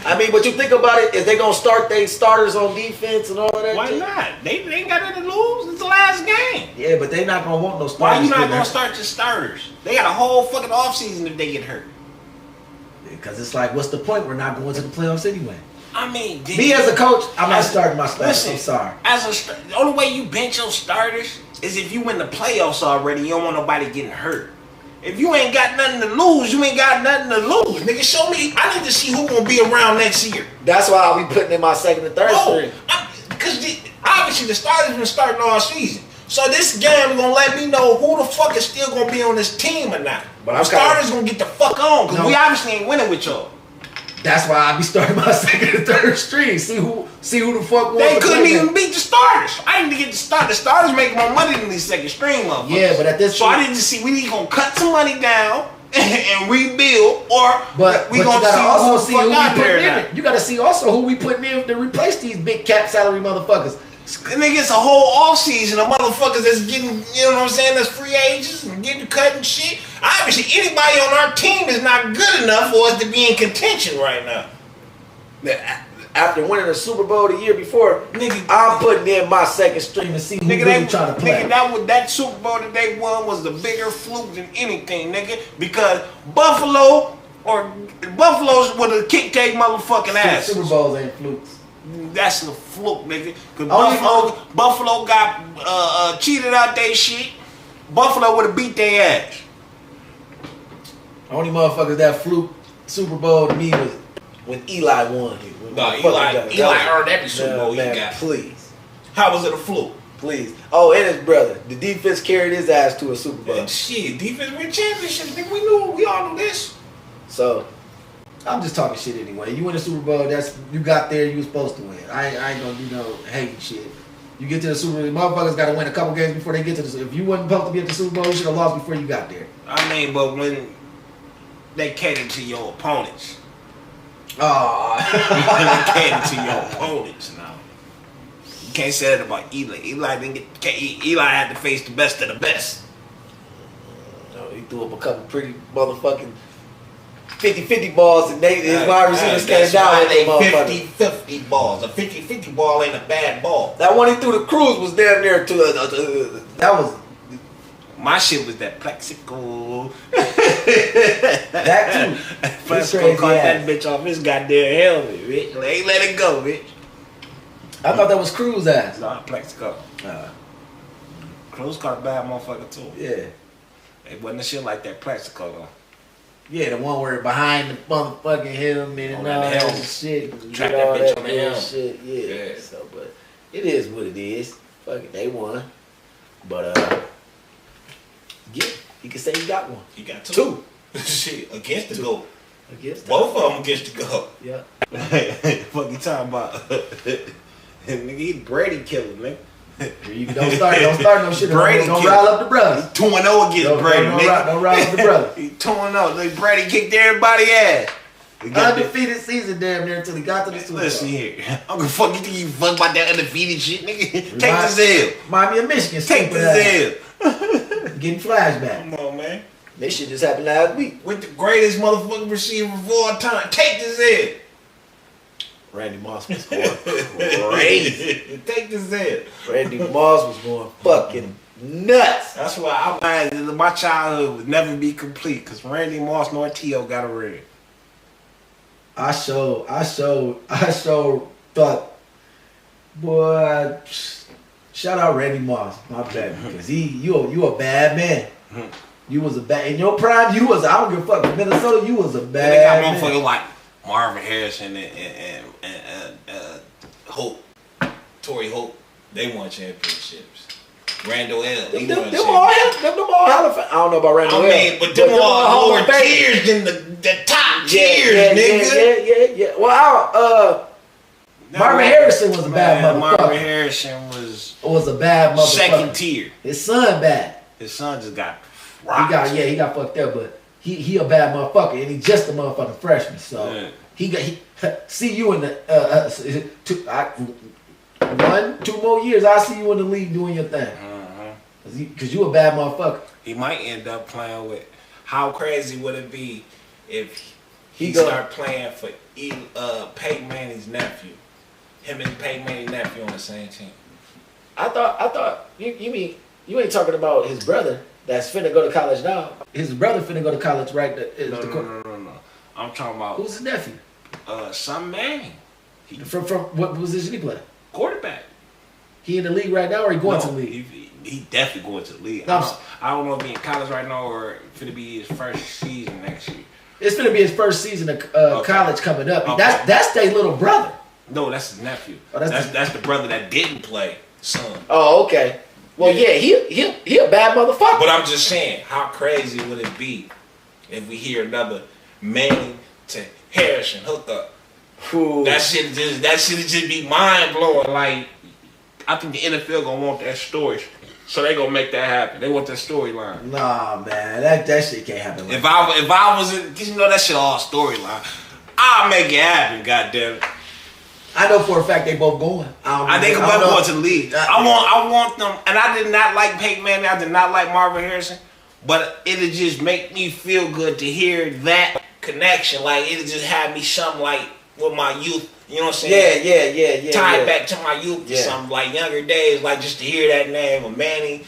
I mean, but you think about it, is they gonna start their starters on defense and all of that? Why not? They ain't got nothing to lose. It's the last game. Yeah, but they not gonna want no starters. Why you not gonna start your starters? They got a whole fucking offseason if they get hurt. Because it's like, what's the point? We're not going to the playoffs anyway. I mean, me as a coach, I'm not starting my starters. I'm sorry. The only way you bench your starters is if you win the playoffs already. You don't want nobody getting hurt. If you ain't got nothing to lose, you ain't got nothing to lose. Nigga, show me. I need to see who gonna be around next year. That's why I'll be putting in my second and third string. Because obviously the starters been starting all season. So this game gonna let me know who the fuck is still gonna be on this team or not. But the starters gonna get the fuck on because we obviously ain't winning with y'all. That's why I be starting my second and third string. See who the fuck wants They couldn't even beat the starters. I didn't get to start. The starters make more money than these second string motherfuckers. Yeah, but at this I need to see we need to cut some money down and rebuild, or we but gonna you gotta also see who who we out there putting in now. it. You gotta see also who we putting in to replace these big cap salary motherfuckers. Nigga, it's a whole off season of motherfuckers that's getting, you know what I'm saying, that's free agents and getting cut and shit. Obviously, anybody on our team is not good enough for us to be in contention right now. After winning the Super Bowl the year before, Nigga, I'm putting in my second string To see who nigga, really trying to play. Nigga, that Super Bowl that they won was the bigger fluke than anything, nigga. Because Buffalo's would have kicked their motherfucking ass. Super Bowls ain't flukes. That's a fluke, nigga. Cause Only- Buffalo got cheated out they shit. Buffalo would have beat their ass. Only motherfuckers that fluke Super Bowl to me was when Eli won. No, Eli earned every Super Bowl he got. Please. How was it a fluke? Please. Oh, and his brother. The defense carried his ass to a Super Bowl. And shit, defense win championships, nigga. We all knew this. So, I'm just talking shit anyway. You win the Super Bowl, you got there, you was supposed to win. I ain't gonna do no hating shit. You get to the Super Bowl, motherfuckers gotta win a couple games before they get to the. If you wasn't supposed to be at the Super Bowl, you should have lost before you got there. I mean, but when they cater to your opponents. Oh, They cater to your opponents now. You can't say that about Eli. Eli had to face the best of the best. he threw up a couple pretty motherfucking 50-50 balls, and his wide receivers came down with them motherfuckers. 50-50 balls. A 50-50 ball ain't a bad ball. That one he threw the Cruz was damn near to that was My shit was that Plexico. that too. Plexico caught that bitch off his goddamn helmet, bitch. They ain't let it go, bitch. I thought that was Cruz ass. Nah, Plexico. Cruz caught a bad motherfucker too. Yeah, It wasn't a shit like that Plexico though. yeah, the one where behind the motherfucking helmet and On all that that helmet. shit. Track all that bitch on the good helmet. shit. Yeah. Yeah. So, but it is what it is. Fuck it, they won. But yeah, you can say you got one. He got two. Shit, against the goal. Against Both of them against the goal. Yeah. Fuck you talking about? Nigga, he Brady killer, nigga. You don't start no shit. Brady Don't killed. rile up the brothers. 2-0 against Brady, nigga. Don't rile up the brothers. He 2-0. Like Brady kicked everybody ass. He got that- Undefeated season damn near until he got to the Super Bowl. Listen here. I'm gonna fuck you think you fuck about that undefeated shit, nigga. Take Remind- this L. Remind me of Michigan. Take stupid this ass. L. Getting flashback. Come on, man. This shit just happened last week. With the greatest motherfucking receiver of all time. Take this L. Randy Moss was going crazy. Take this L. Randy Moss was going fucking nuts. That's why my childhood would never be complete because Randy Moss nor T.O. got a ring. I showed thought, boy, shout out Randy Moss, my bad, because you a bad man. You was a bad, in your prime, I don't give a fuck, in Minnesota, you was a They bad got man. motherfuckers like Marvin Harrison and Hope, Torrey Hope. They won championships. Randall L. He won Them all Hall of Fame. I don't know about Randall I L. mean, but them all Hall lower of Fame. tiers than the top tiers, nigga. Yeah. Well, Marvin Harrison was a bad motherfucker. Marvin Harrison was Was a bad motherfucker. second tier. His son bad. His son just got He rocked. got fucked up, but he a bad motherfucker, and he just a motherfucking freshman. So Yeah. he see you in the 2 more years. I see you in the league doing your thing, cause you a bad motherfucker. He might end up playing with. How crazy would it be if he go- start playing for Peyton Manning's nephew? Him and Peyton Manning's nephew on the same team. I thought you mean you ain't talking about his brother that's finna go to college now. His brother finna go to college, right? No. I'm talking about Who's his nephew? some Manning. From what position he play? Quarterback. He in the league right now, or he going to No, the league? He definitely going to the league. No, I don't know if he in college right now or if it'll be his first season next year. It's gonna be his first season of college coming up. Okay. That's their little brother. No, that's his nephew. Oh, that's that's the brother that didn't play, son. Oh, okay. Well, yeah, he a bad motherfucker. But I'm just saying, how crazy would it be if we hear another Manning to Harrison hook up? Ooh. That shit just be mind blowing. Like, I think the NFL gonna want that story So they gonna make that happen. They want that storyline. Nah, man, that shit can't happen. If I was in, you know that shit all storyline. I'll make it happen. Goddamn it. I know for a fact they both going. I think both going to the league. I want them, and I did not like Peyton Manning. I did not like Marvin Harrison, but it'll just make me feel good to hear that connection. Like it'll just have me something like with my youth. You know what I'm saying? Yeah. Tie it back to my youth or something like younger days, like just to hear that name of Manning,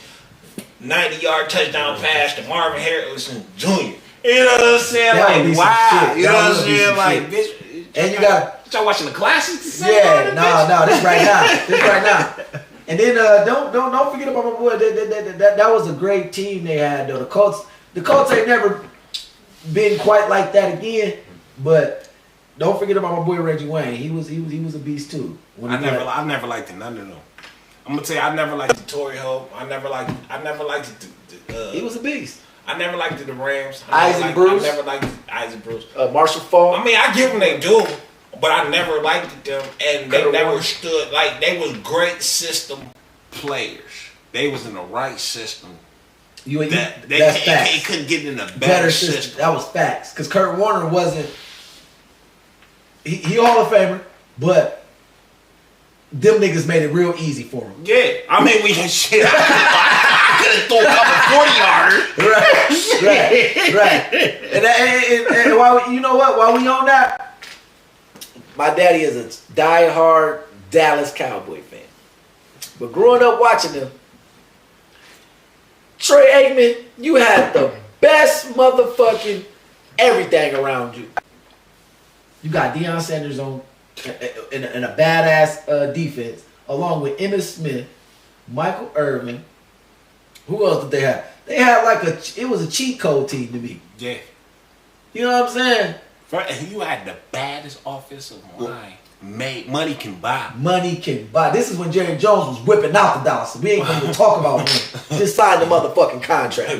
90-yard touchdown pass to Marvin Harrison Jr. You know what I'm saying? Like wow. You know what I'm saying? Like bitch. And you got. Y'all watching the classics? Yeah, no, this right now. And then don't forget about my boy. That was a great team they had though. The Colts ain't never been quite like that again. But don't forget about my boy Reggie Wayne. He was a beast too. I never liked none of them. I'm gonna tell you, I never liked the Torrey Hope. I never liked the he was a beast. I never liked the Rams. Isaac Bruce. I never liked Isaac Bruce. Marshall Faulk. I mean, I give them they do. But I never liked them, and they never stood like they was great system players. They was in the right system. That's facts. They couldn't get in a better system. That was facts. Because Kurt Warner wasn't. He Hall of Famer, but them niggas made it real easy for him. Yeah, I mean we shit. I could have thrown a couple 40 yards. Right. And while you know what? While we on that. My daddy is a die-hard Dallas Cowboy fan. But growing up watching them, Troy Aikman, you had the best motherfucking everything around you. You got Deion Sanders on in a badass defense, along with Emmitt Smith, Michael Irvin. Who else did they have? They had it was a cheat code team to me. Yeah. You know what I'm saying? You had the baddest offensive line. Money can buy. Money can buy. This is when Jerry Jones was whipping out the dollars. So we ain't gonna talk about him. Just sign the motherfucking contract.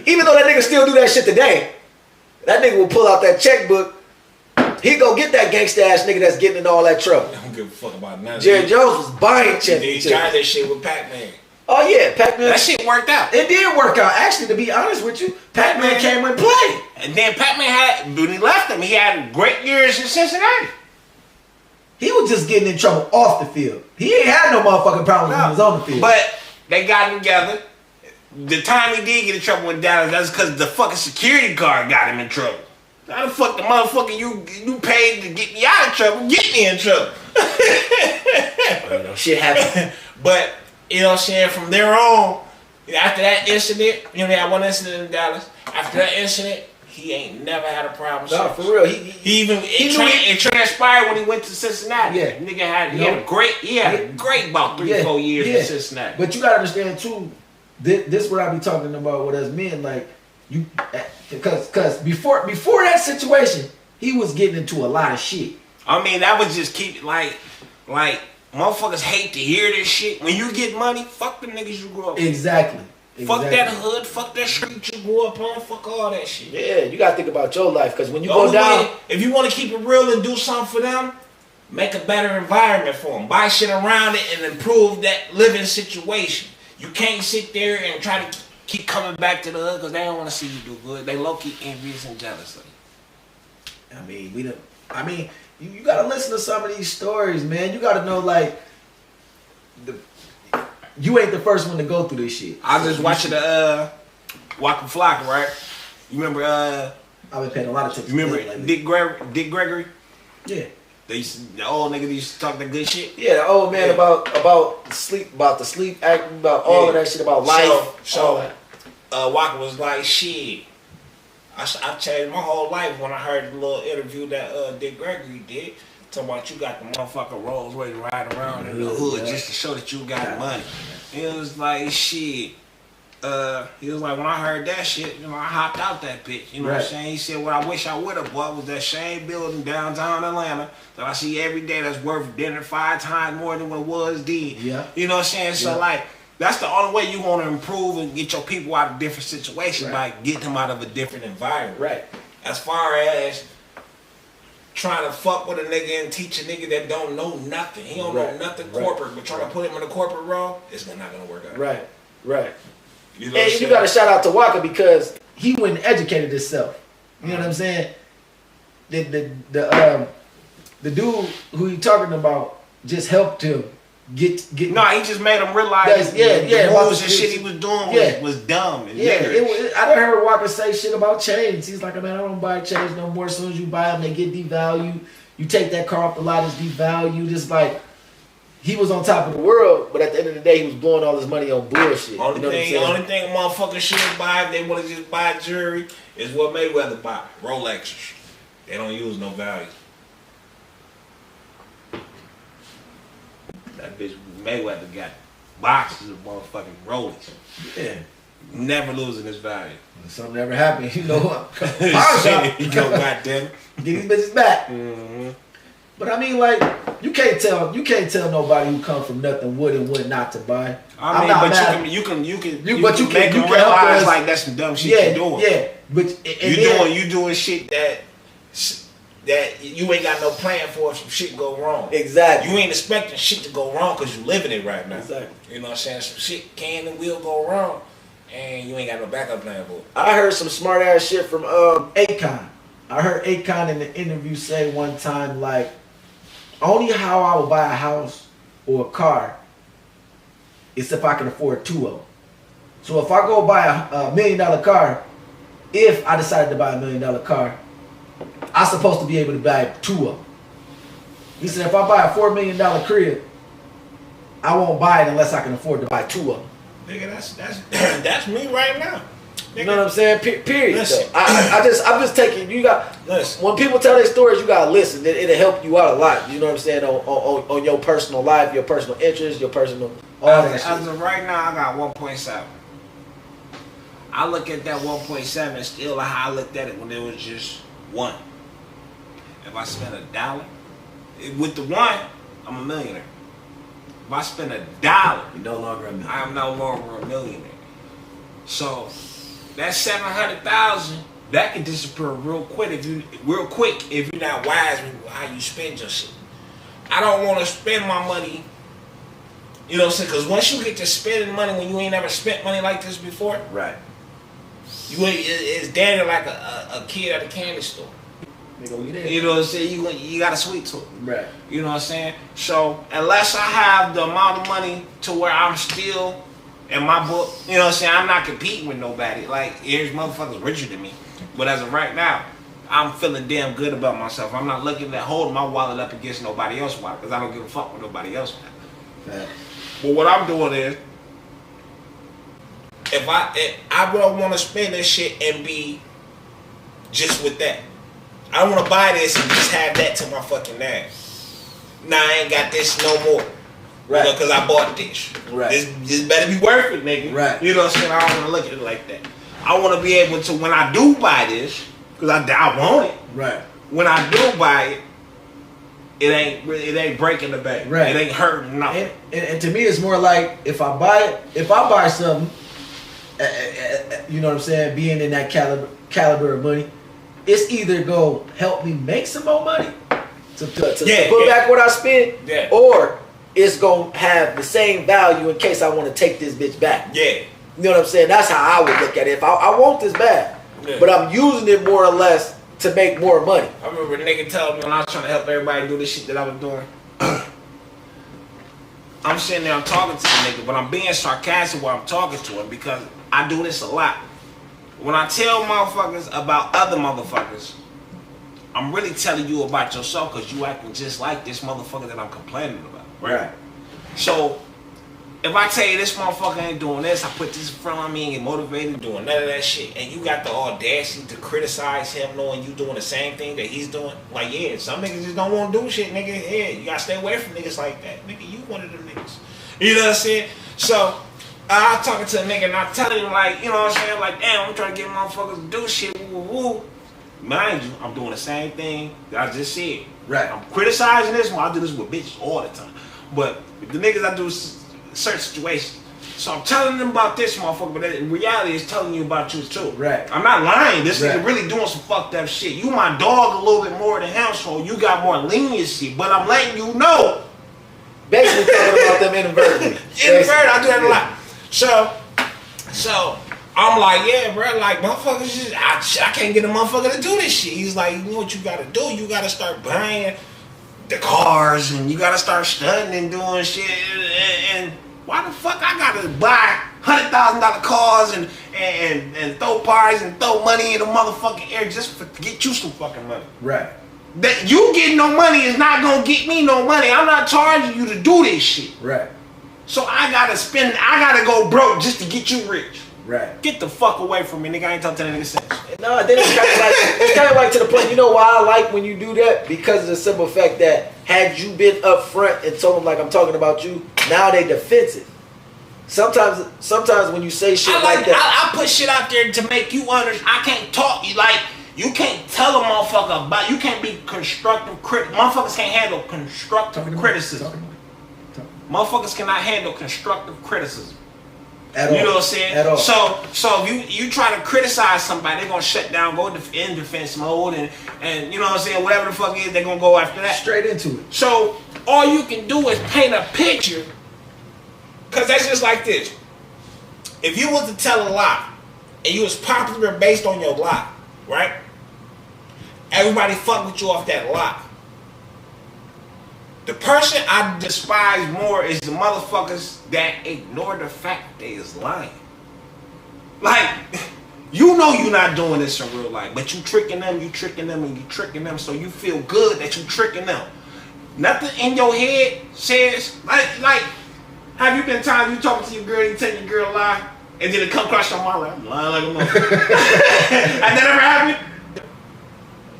Even though that nigga still do that shit today, that nigga will pull out that checkbook. He go get that gangsta ass nigga that's getting in all that trouble. I don't give a fuck about none of Jerry Jones was buying championships. He tried that shit with Pac-Man. Oh yeah, Pac-Man. That shit worked out. It did work out. Actually, to be honest with you, Pac-Man came and played. And then Pac-Man when he left him, he had great years in Cincinnati. He was just getting in trouble off the field. He ain't had no motherfucking problems when he was on the field. But they got together. The time he did get in trouble with Dallas, that's because the fucking security guard got him in trouble. How the fuck the motherfucker you paid to get me out of trouble, get me in trouble? Shit happened. But you know what I'm saying? From there on, after that incident, you know, they had one incident in Dallas. After that incident, he ain't never had a problem. No, for real. It transpired when he went to Cincinnati. Yeah. Nigga had a great about 3-4 years in Cincinnati. But you gotta understand too, this what I be talking about with us men, like you, because before that situation, he was getting into a lot of shit. I mean, that was just keep like motherfuckers hate to hear this shit. When you get money, fuck the niggas you grew up with. Exactly. Fuck that hood, fuck that street you grew up on, fuck all that shit. Yeah, you gotta think about your life, because when you go down, if you want to keep it real and do something for them, make a better environment for them. Buy shit around it and improve that living situation. You can't sit there and try to keep coming back to the hood because they don't want to see you do good. They low-key envious and jealous of you. I mean, you gotta listen to some of these stories, man. You gotta know, like, you ain't the first one to go through this shit. I was just watching the Waka Flocka, right? You remember? I've been paying a lot of attention. You remember Dick Gregory? Yeah. The old nigga that used to talk that good shit. Yeah, the old man about the sleep act, about all of that shit, about life. So Waka was like, shit. I changed my whole life when I heard the little interview that Dick Gregory did. Talking about you got the motherfucking Rolls Royce riding around in the hood just to show that you got money. It was like, shit. He was like, when I heard that shit, you know, I hopped out that bitch. You know what I'm saying? He said, what I wish I would have bought was that same building downtown Atlanta that I see every day that's worth dinner 5 times more than what it was then. Yeah. You know what I'm saying? Yeah. So, like, that's the only way you want to improve and get your people out of different situations, by getting them out of a different environment. Right. As far as trying to fuck with a nigga and teach a nigga that don't know nothing. He don't know nothing corporate, but trying to put him in a corporate role, it's not gonna work out. Right. Right. You know And you got to shout out to Walker because he went and educated himself. You know what I'm saying? The dude who you talking about just helped him get. No, he just made him realize the moves and shit he was doing was dumb. And I done heard Walker say shit about chains. He's like, man, I don't buy chains no more. As soon as you buy them, they get devalued. You take that car off the lot, it's devalued. It's like he was on top of the world, but at the end of the day, he was blowing all his money on bullshit. Only thing motherfuckers should buy if they want to just buy jewelry is what Mayweather buy. Rolexes. They don't use no value. That bitch Mayweather got boxes of motherfucking Rolex. Yeah. Never losing his value. Something never happened, you know what? You know, goddamn. Get these bitches back. Mm-hmm. But I mean, like, you can't tell nobody who come from nothing would and would not to buy. I mean, but you can make them realize like that's some dumb shit you're doing. Yeah, but you doing shit that you ain't got no plan for if some shit go wrong. Exactly. You ain't expecting shit to go wrong because you living it right now. Exactly. You know what I'm saying? Some shit can and will go wrong, and you ain't got no backup plan for it. I heard some smart ass shit from Akon. I heard Akon in the interview say one time, like, only how I would buy a house or a car is if I can afford two of them. So if I go buy a $1 million car, if I decided to buy a $1 million car, I'm supposed to be able to buy two of them. He said if I buy a $4 million crib, I won't buy it unless I can afford to buy two of them. Nigga, that's me right now. Nigga. You know what I'm saying? Period. Listen. I'm just taking. You got. Listen. When people tell their stories, you gotta listen. It'll help you out a lot. You know what I'm saying? On your personal life, your personal interests, your personal all that shit. As of right now, I got 1.7. I look at that 1.7 still like how I looked at it when it was just one. If I spend $1 with the one, I'm a millionaire. If I spend $1, You're no longer a millionaire. I am no longer a millionaire. So that 700,000 that can disappear real quick if you're not wise with how you spend your shit. I don't want to spend my money. You know what I'm saying? Because once you get to spending money when you ain't never spent money like this before, Right. It's damn like a kid at a candy store. You know what I'm saying? You got a sweet tooth. Right. You know what I'm saying? So unless I have the amount of money to where I'm still in my book, you know what I'm saying? I'm not competing with nobody. Like, here's motherfuckers richer than me. But as of right now, I'm feeling damn good about myself. I'm not looking at holding my wallet up against nobody else's wallet because I don't give a fuck what nobody else got. Right. But what I'm doing is, if I don't want to spend this shit and be just with that. I don't want to buy this and just have that to my fucking name. Nah, I ain't got this no more. Right. Because I bought this. Right. This better be worth it, nigga. Right. You know what I'm saying? I don't want to look at it like that. I want to be able to, when I do buy this, because I want it. Right. When I do buy it, it ain't breaking the bank. Right. It ain't hurting nothing. And to me, it's more like if I buy something, you know what I'm saying, being in that caliber of money, it's either go help me make some more money to put back what I spent, or it's gonna have the same value in case I want to take this bitch back. Yeah. You know what I'm saying? That's how I would look at it. If I want this bad, but I'm using it more or less to make more money. I remember a nigga told me when I was trying to help everybody do this shit that I was doing. I'm sitting there, I'm talking to the nigga, but I'm being sarcastic while I'm talking to him because I do this a lot. When I tell motherfuckers about other motherfuckers, I'm really telling you about yourself because you acting just like this motherfucker that I'm complaining about. Right. So, if I tell you this motherfucker ain't doing this, I put this in front of me and get motivated doing none of that shit, and you got the audacity to criticize him knowing you doing the same thing that he's doing, like, yeah, some niggas just don't want to do shit, nigga. Yeah, you gotta stay away from niggas like that. Nigga, you one of them niggas. You know what I'm saying? So, I'm talking to a nigga and I'm telling him, like, you know what I'm saying? Like, damn, I'm trying to get motherfuckers to do shit, woo, woo, woo. Mind you, I'm doing the same thing that I just said. Right. I'm criticizing this one. I do this with bitches all the time. But the niggas I do certain situations. So I'm telling them about this motherfucker, but in reality, it's telling you about you too. Right. I'm not lying. This nigga really doing some fucked up shit. You my dog a little bit more than him, so you got more leniency. But I'm letting you know. Basically talking about them inadvertently. Inadvertently, I do that a lot. So So I'm like, yeah, bro, like motherfuckers just I can't get a motherfucker to do this shit. He's like, you know what you gotta do? You gotta start buying the cars and you gotta start studying and doing shit. And why the fuck I gotta buy $100,000 cars and throw parties and throw money in the motherfucking air just to get you some fucking money? Right. That you getting no money is not gonna get me no money. I'm not charging you to do this shit. Right. So I gotta go broke just to get you rich. Right. Get the fuck away from me, nigga. I ain't talking to that nigga sense. No, then it's kind of like to the point. You know why I like when you do that? Because of the simple fact that had you been up front and told them like I'm talking about you, now they defensive. Sometimes when you say shit like that, I put shit out there to make you understand. I can't talk you like you can't tell a motherfucker about. You can't be constructive motherfuckers can't handle constructive criticism. Motherfuckers cannot handle constructive criticism. At all. You know what I'm saying? At all. So if you try to criticize somebody, they're gonna shut down, go in defense mode, and you know what I'm saying, whatever the fuck it is, they're gonna go after that. Straight into it. So all you can do is paint a picture, cause that's just like this. If you was to tell a lie, and you was popular based on your lie, right? Everybody fuck with you off that lie. The person I despise more is the motherfuckers that ignore the fact they is lying. Like, you know you're not doing this in real life, but you tricking them, and you tricking them, so you feel good that you tricking them. Nothing in your head says, like, have you been times you talking to your girl, you tell your girl a lie, and then it come across your mind like, I'm lying like a motherfucker. Has that ever happened?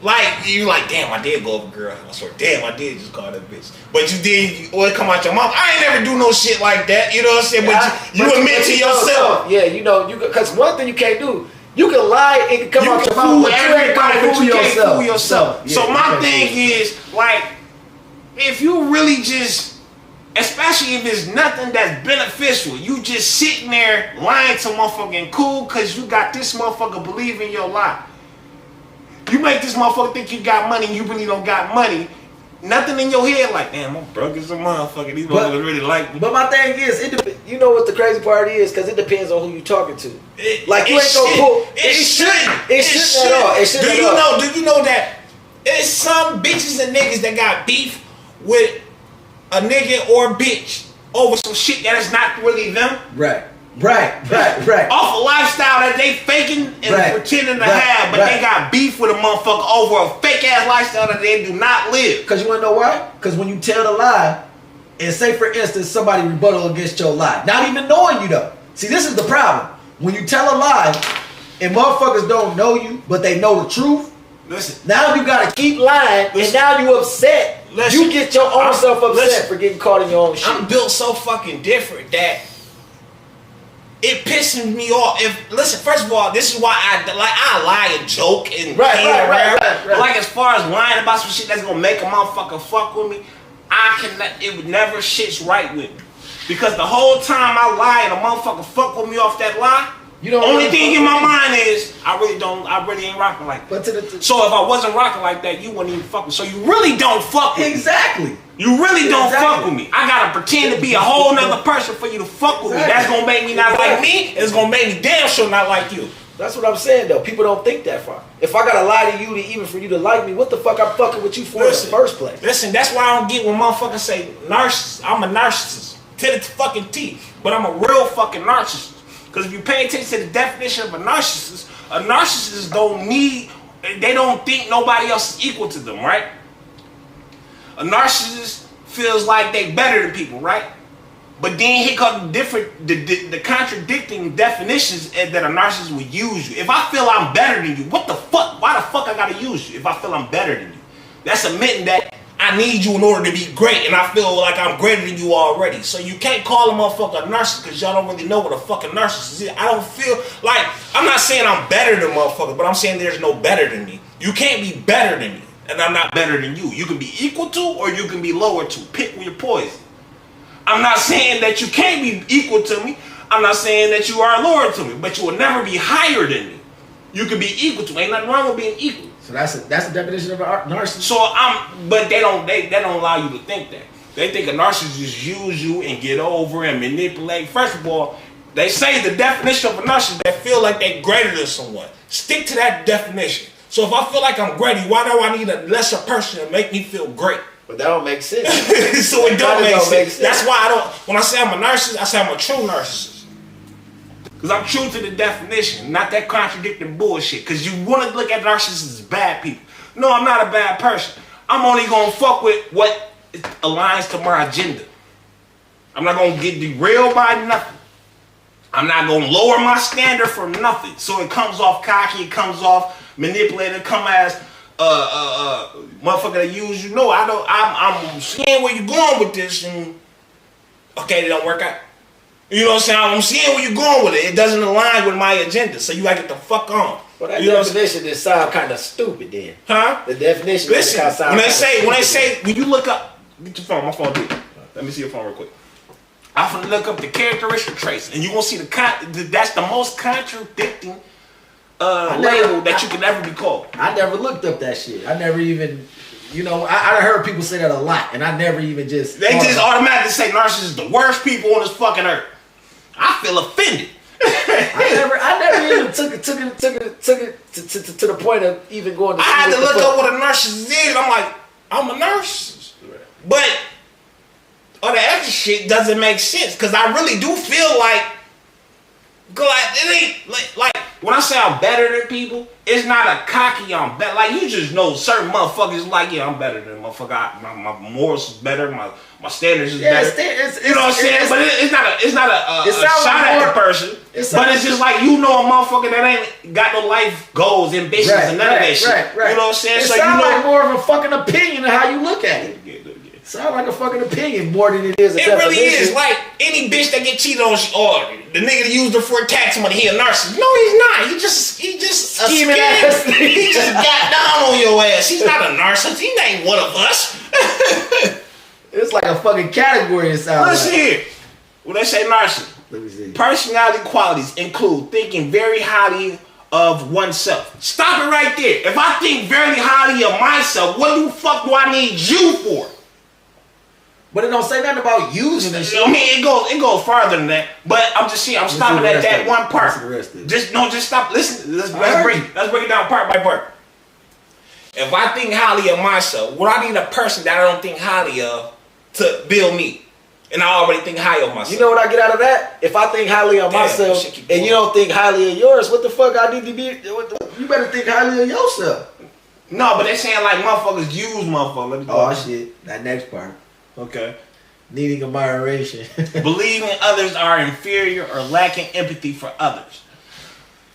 Like, you like, damn, I did go over a girl. I swear, damn, I did just call that bitch. But you did, or it come out your mouth. I ain't never do no shit like that, you know what I'm saying? But you admit to yourself. Yeah, you know, because one thing you can't do, you can lie, it can come out your mouth, but you can't fool yourself. So my thing is, like, if you really just, especially if it's nothing that's beneficial, you just sitting there lying to motherfucking cool because you got this motherfucker believing your lie. You make this motherfucker think you got money and you really don't got money. Nothing in your head like, damn, I'm broke as a motherfucker. These motherfuckers really like me. But my thing is, you know what the crazy part is? Because it depends on who you talking to. Like, you ain't gonna pull. It shouldn't. It shouldn't at all. It shouldn't at all. Do you know that there's some bitches and niggas that got beef with a nigga or bitch over some shit that is not really them? Right. Off a lifestyle that they faking and pretending to have, but they got beef with a motherfucker over a fake ass lifestyle that they do not live. Because you want to know why? Because when you tell the lie, and say for instance somebody rebuttal against your lie, not even knowing you though. See, this is the problem. When you tell a lie, and motherfuckers don't know you, but they know the truth. Listen. Now you gotta keep lying, and now you upset. You get your own self upset for getting caught in your own shit. I'm built so fucking different that it pisses me off. Listen, first of all, this is why I lie and joke and right. Like, as far as lying about some shit that's gonna make a motherfucker fuck with me, it would never shits right with me. Because the whole time I lie and a motherfucker fuck with me off that lie, only thing in my mind is I really ain't rocking like that. So if I wasn't rocking like that, you wouldn't even fuck with me. So you really don't fuck with me. Exactly. You really don't fuck with me. I gotta pretend to be a whole nother person for you to fuck with me. That's gonna make me not like me, and it's gonna make me damn sure not like you. That's what I'm saying though. People don't think that far. If I gotta lie to you even for you to like me, what the fuck I'm fucking with you for in the first place? Listen, that's why I don't get when motherfuckers say narcissist. I'm a narcissist to the fucking teeth, but I'm a real fucking narcissist. Because if you pay attention to the definition of a narcissist don't think nobody else is equal to them, right? A narcissist feels like they better than people, right? But then here come the contradicting definitions that a narcissist would use you. If I feel I'm better than you, what the fuck? Why the fuck I gotta use you if I feel I'm better than you? That's admitting that I need you in order to be great, and I feel like I'm greater than you already. So you can't call a motherfucker a narcissist because y'all don't really know what a fucking narcissist is. I don't feel like, I'm not saying I'm better than motherfucker, but I'm saying there's no better than me. You can't be better than me, and I'm not better than you. You can be equal to, or you can be lower to. Pick your poison. I'm not saying that you can't be equal to me. I'm not saying that you are lower to me, but you will never be higher than me. You can be equal to me. Ain't nothing wrong with being equal. So that's the definition of a narcissist. So but they don't allow you to think that. They think a narcissist just use you and get over and manipulate. First of all, They say the definition of a narcissist, they feel like they're greater than someone. Stick to that definition. So if I feel like I'm greater, why do I need a lesser person to make me feel great? But that don't make sense. So it don't make sense. That's why I don't, when I say I'm a narcissist, I say I'm a true narcissist. Because I'm true to the definition, not that contradicting bullshit. Because you want to look at narcissists as bad people. No, I'm not a bad person. I'm only going to fuck with what aligns to my agenda. I'm not going to get derailed by nothing. I'm not going to lower my standard for nothing. So it comes off cocky, it comes off manipulated, it comes as motherfucker that use you. No, I don't. I'm seeing where you're going with this, and okay, it don't work out. You know what I'm saying? I'm seeing where you're going with it. It doesn't align with my agenda, so you gotta get the fuck on. Well, that definition just sound kind of stupid then. Huh? The definition. Listen, when you look up, get your phone. My phone did. Let me see your phone real quick. I'm gonna look up the characteristic traits, and you're gonna see that's the most contradicting label that you can ever be called. I never looked up that shit. I never even, I heard people say that a lot, and I never even just. They just automatically say narcissists is the worst people on this fucking earth. I feel offended. I never even took it to the point of even going. I had to look up what a narcissist is. I'm like, I'm a narcissist, but all the extra shit doesn't make sense because I really do feel like it ain't like when I say I'm better than people, it's not a cocky I'm better. Like you just know certain motherfuckers like, yeah, I'm better than motherfucker. My morals is better. My standards is better. You know what I'm saying? But it's not a shot at the person. But it's just like you know a motherfucker that ain't got no life goals, ambitions, and none of that shit. Right. You know what I'm saying? It sounds like more of a fucking opinion of how you look at it. Sound like a fucking opinion more than it is a definition. It really is. Like any bitch that get cheated on, or the nigga that used her for tax money, he a narcissist. No, he's not. He just scheming ass. He just got down on your ass. He's not a narcissist. He ain't one of us. It's like a fucking category. It sounds. Listen here. When they say narcissist, let me see. Personality qualities include thinking very highly of oneself. Stop it right there. If I think very highly of myself, what the fuck do I need you for? But it don't say nothing about using this shit. I mean, it goes farther than that. But I'm just saying, I'm stopping at that one part. Just stop. Listen. Let's break it down part by part. If I think highly of myself, what I need a person that I don't think highly of to build me, and I already think high of myself. You know what I get out of that? If I think highly of myself and you don't think highly of yours, what the fuck I need to be? You better think highly of yourself. No, but they saying like motherfuckers use motherfuckers. Oh shit, that next part. Okay. Needing admiration. Believing others are inferior or lacking empathy for others.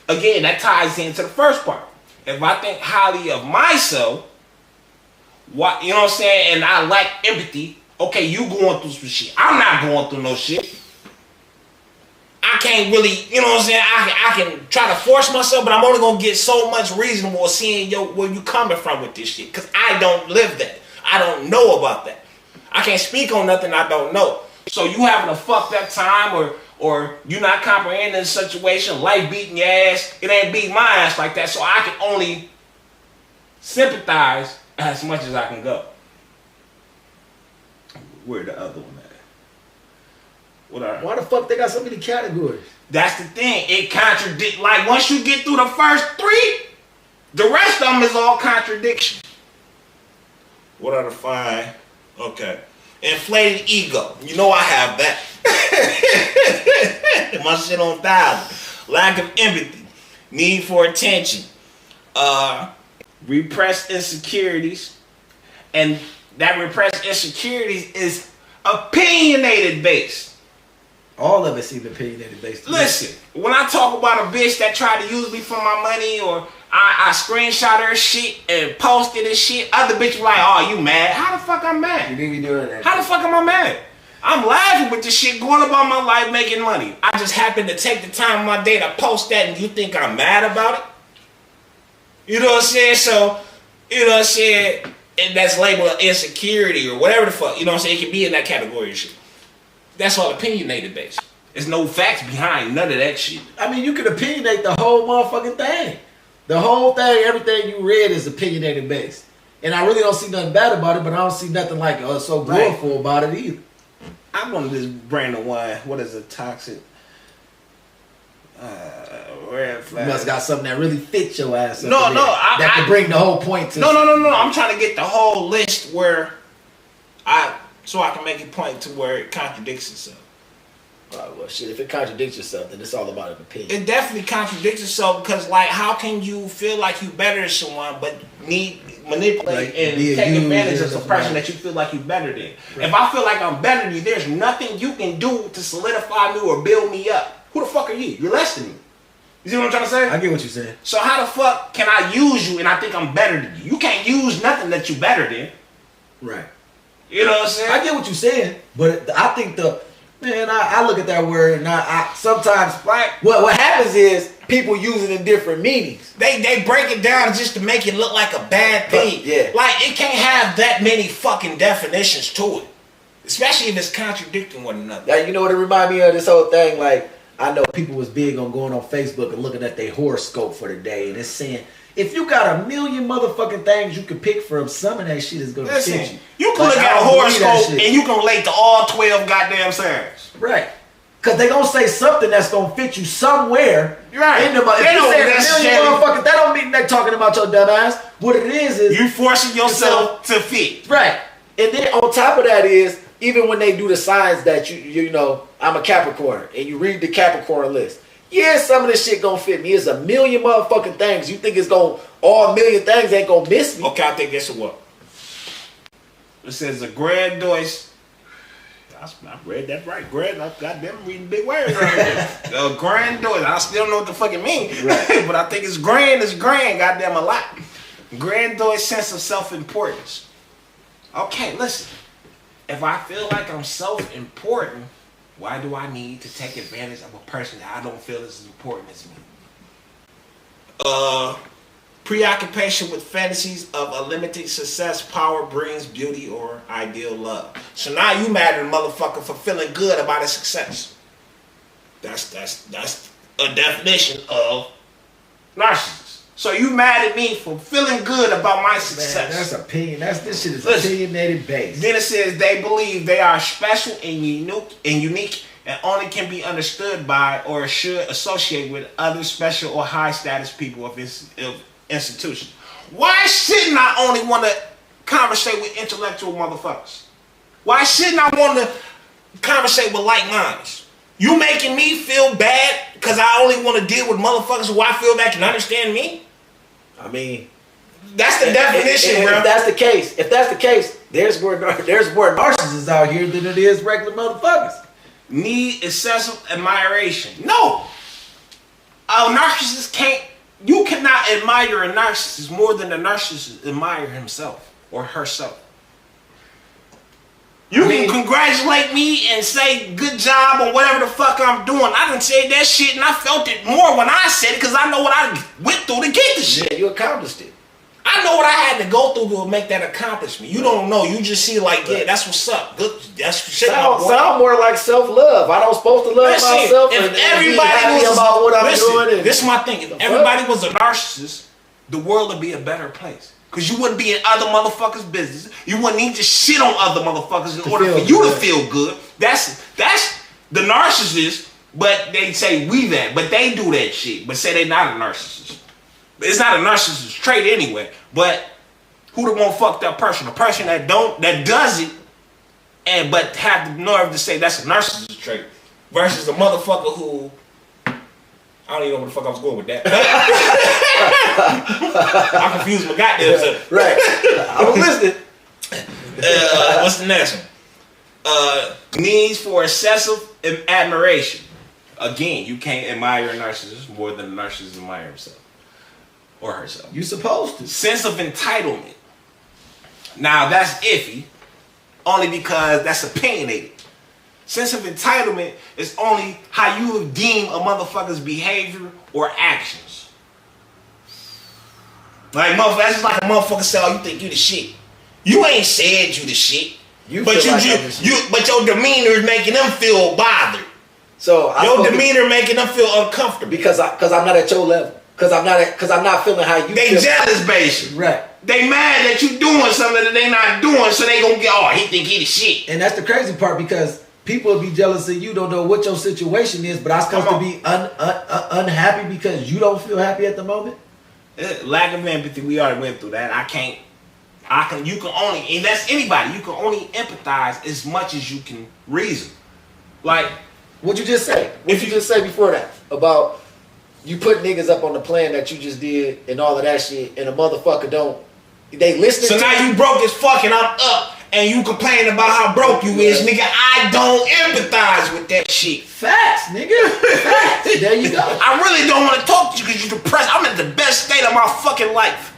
Again, that ties into the first part. If I think highly of myself, you know what I'm saying, and I lack empathy, okay, you going through some shit. I'm not going through no shit. I can't really, you know what I'm saying, I can try to force myself, but I'm only going to get so much reasonable seeing where you coming from with this shit, because I don't live that. I don't know about that. I can't speak on nothing I don't know. So you having a fucked up time or you not comprehending the situation, life beating your ass, it ain't beating my ass like that. So I can only sympathize as much as I can go. Where the other one at? Why the fuck they got so many categories? That's the thing. It contradicts. Like once you get through the first three, the rest of them is all contradiction. What are the five? Okay. Inflated ego. You know I have that. My shit on 1,000. Lack of empathy. Need for attention. Repressed insecurities. And that repressed insecurities is opinionated based. All of it seem opinionated based. Listen, when I talk about a bitch that tried to use me for my money, or I screenshot her shit and posted this shit, other bitches like, oh, you mad? How the fuck I'm mad? You need to be doing that. How the fuck am I mad? I'm laughing with this shit, going about my life, making money. I just happen to take the time of my day to post that, and you think I'm mad about it? You know what I'm saying? So, you know what I'm saying? And that's labeled insecurity or whatever the fuck. You know what I'm saying? It can be in that category of shit. That's all opinionated based. There's no facts behind none of that shit. I mean, you can opinionate the whole motherfucking thing. The whole thing, everything you read is opinionated based. And I really don't see nothing bad about it, but I don't see nothing like so gloriful about it either. I'm on this brand of wine. What is it? Toxic. Red flag. You must got something that really fits your ass. That could bring the whole point to. No. I'm trying to get the whole list so I can make it point to where it contradicts itself. Well, shit. If it contradicts yourself, then it's all about an opinion. It definitely contradicts itself because, like, how can you feel like you better than someone but manipulate and take advantage of the person that you feel like you better than? Right. If I feel like I'm better than you, there's nothing you can do to solidify me or build me up. Who the fuck are you? You're less than me. You see what I'm trying to say? I get what you're saying. So how the fuck can I use you and I think I'm better than you? You can't use nothing that you better than. Right. You know what I'm saying? I get what you're saying, but I think I look at that word and I sometimes what happens is people use it in different meanings. They break it down just to make it look like a bad thing. Yeah. Like it can't have that many fucking definitions to it. Especially if it's contradicting one another. Now, you know what it reminds me of, this whole thing? Like, I know people was big on going on Facebook and looking at their horoscope for the day, and it's saying, if you got 1 million motherfucking things you can pick from, some of that shit is gonna fit you. You can look at a horoscope and you can relate to all 12 goddamn signs. Right. Cause they gonna say something that's gonna fit you somewhere. Right. If you say 1 million motherfuckers, that don't mean they're talking about your dumb ass. What it is you forcing yourself to fit. Right. And then on top of that is, even when they do the signs that you know, I'm a Capricorn, and you read the Capricorn list. Yeah, some of this shit gonna fit me. It's 1 million motherfucking things. You think it's gonna, all 1 million things ain't gonna miss me. Okay, I think this is what. It says a grandiose. I read that right. Goddamn, reading big words right there. A grandiose. I still don't know what the fuck it means. Right. But I think it's grand, goddamn a lot. Grandiose sense of self-importance. Okay, listen. If I feel like I'm self-important, why do I need to take advantage of a person that I don't feel is as important as me? Preoccupation with fantasies of a limited success, power, brings beauty, or ideal love. So now you mad at a motherfucker for feeling good about his success. That's a definition of narcissist. So you mad at me for feeling good about my success. Man, that's opinion. This shit is opinionated based. Then it says they believe they are special and unique and only can be understood by or should associate with other special or high status people of institutions. Why shouldn't I only want to conversate with intellectual motherfuckers? Why shouldn't I want to conversate with like minds? You making me feel bad because I only want to deal with motherfuckers who I feel that can understand me? I mean, that's the definition, bro. If that's the case, there's more narcissists out here than it is regular motherfuckers. Need excessive admiration. No. A narcissist can't. You cannot admire a narcissist more than a narcissist admire himself or herself. You can congratulate me and say good job on whatever the fuck I'm doing. I done said that shit and I felt it more when I said it because I know what I went through to get the shit. Yeah, you accomplished it. I know what I had to go through to make that accomplishment. You don't know. You just see like, yeah, that's what's up. Good. That's shit. Sound more like self-love. I don't supposed to love myself and everybody be happy about what I'm doing. This is my thing. If everybody was a narcissist, the world would be a better place. Because you wouldn't be in other motherfuckers' business. You wouldn't need to shit on other motherfuckers in order for you to feel good. That's the narcissist, but they say we that. But they do that shit, but say they not a narcissist. It's not a narcissist trait anyway. But who the one fucked up person? A person that does it, but have the nerve to say that's a narcissist trait, versus a motherfucker who, I don't even know where the fuck I was going with that. I confused my goddamn self. Right. I was listening. What's the next one? Needs for excessive admiration. Again, you can't admire a narcissist more than a narcissist admire himself or herself. You supposed to. Sense of entitlement. Now that's iffy, only because that's opinionated. Sense of entitlement is only how you deem a motherfucker's behavior or actions. Like motherfucker, that's just like a motherfucker say, "Oh, you think you the shit." You ain't said you the shit, but your demeanor is making them feel bothered. So your demeanor making them feel uncomfortable because I'm not at your level. Because I'm not feeling how you. They feel. Jealous, basically. Right. They mad that you doing something that they not doing, so they gonna get. Oh, he think he the shit. And that's the crazy part because people will be jealous of you, don't know what your situation is, but I'm supposed to be unhappy because you don't feel happy at the moment? Lack of empathy, we already went through that. You can only, and that's anybody, you can only empathize as much as you can reason. Like, what'd you just say? What'd you just say before that? About you put niggas up on the plan that you just did and all of that shit, and a motherfucker they listening so to now you broke as fuck and I'm up. And you complain about how broke you is, nigga. I don't empathize with that shit. Facts, nigga. Facts. There you go. I really don't want to talk to you because you're depressed. I'm in the best state of my fucking life.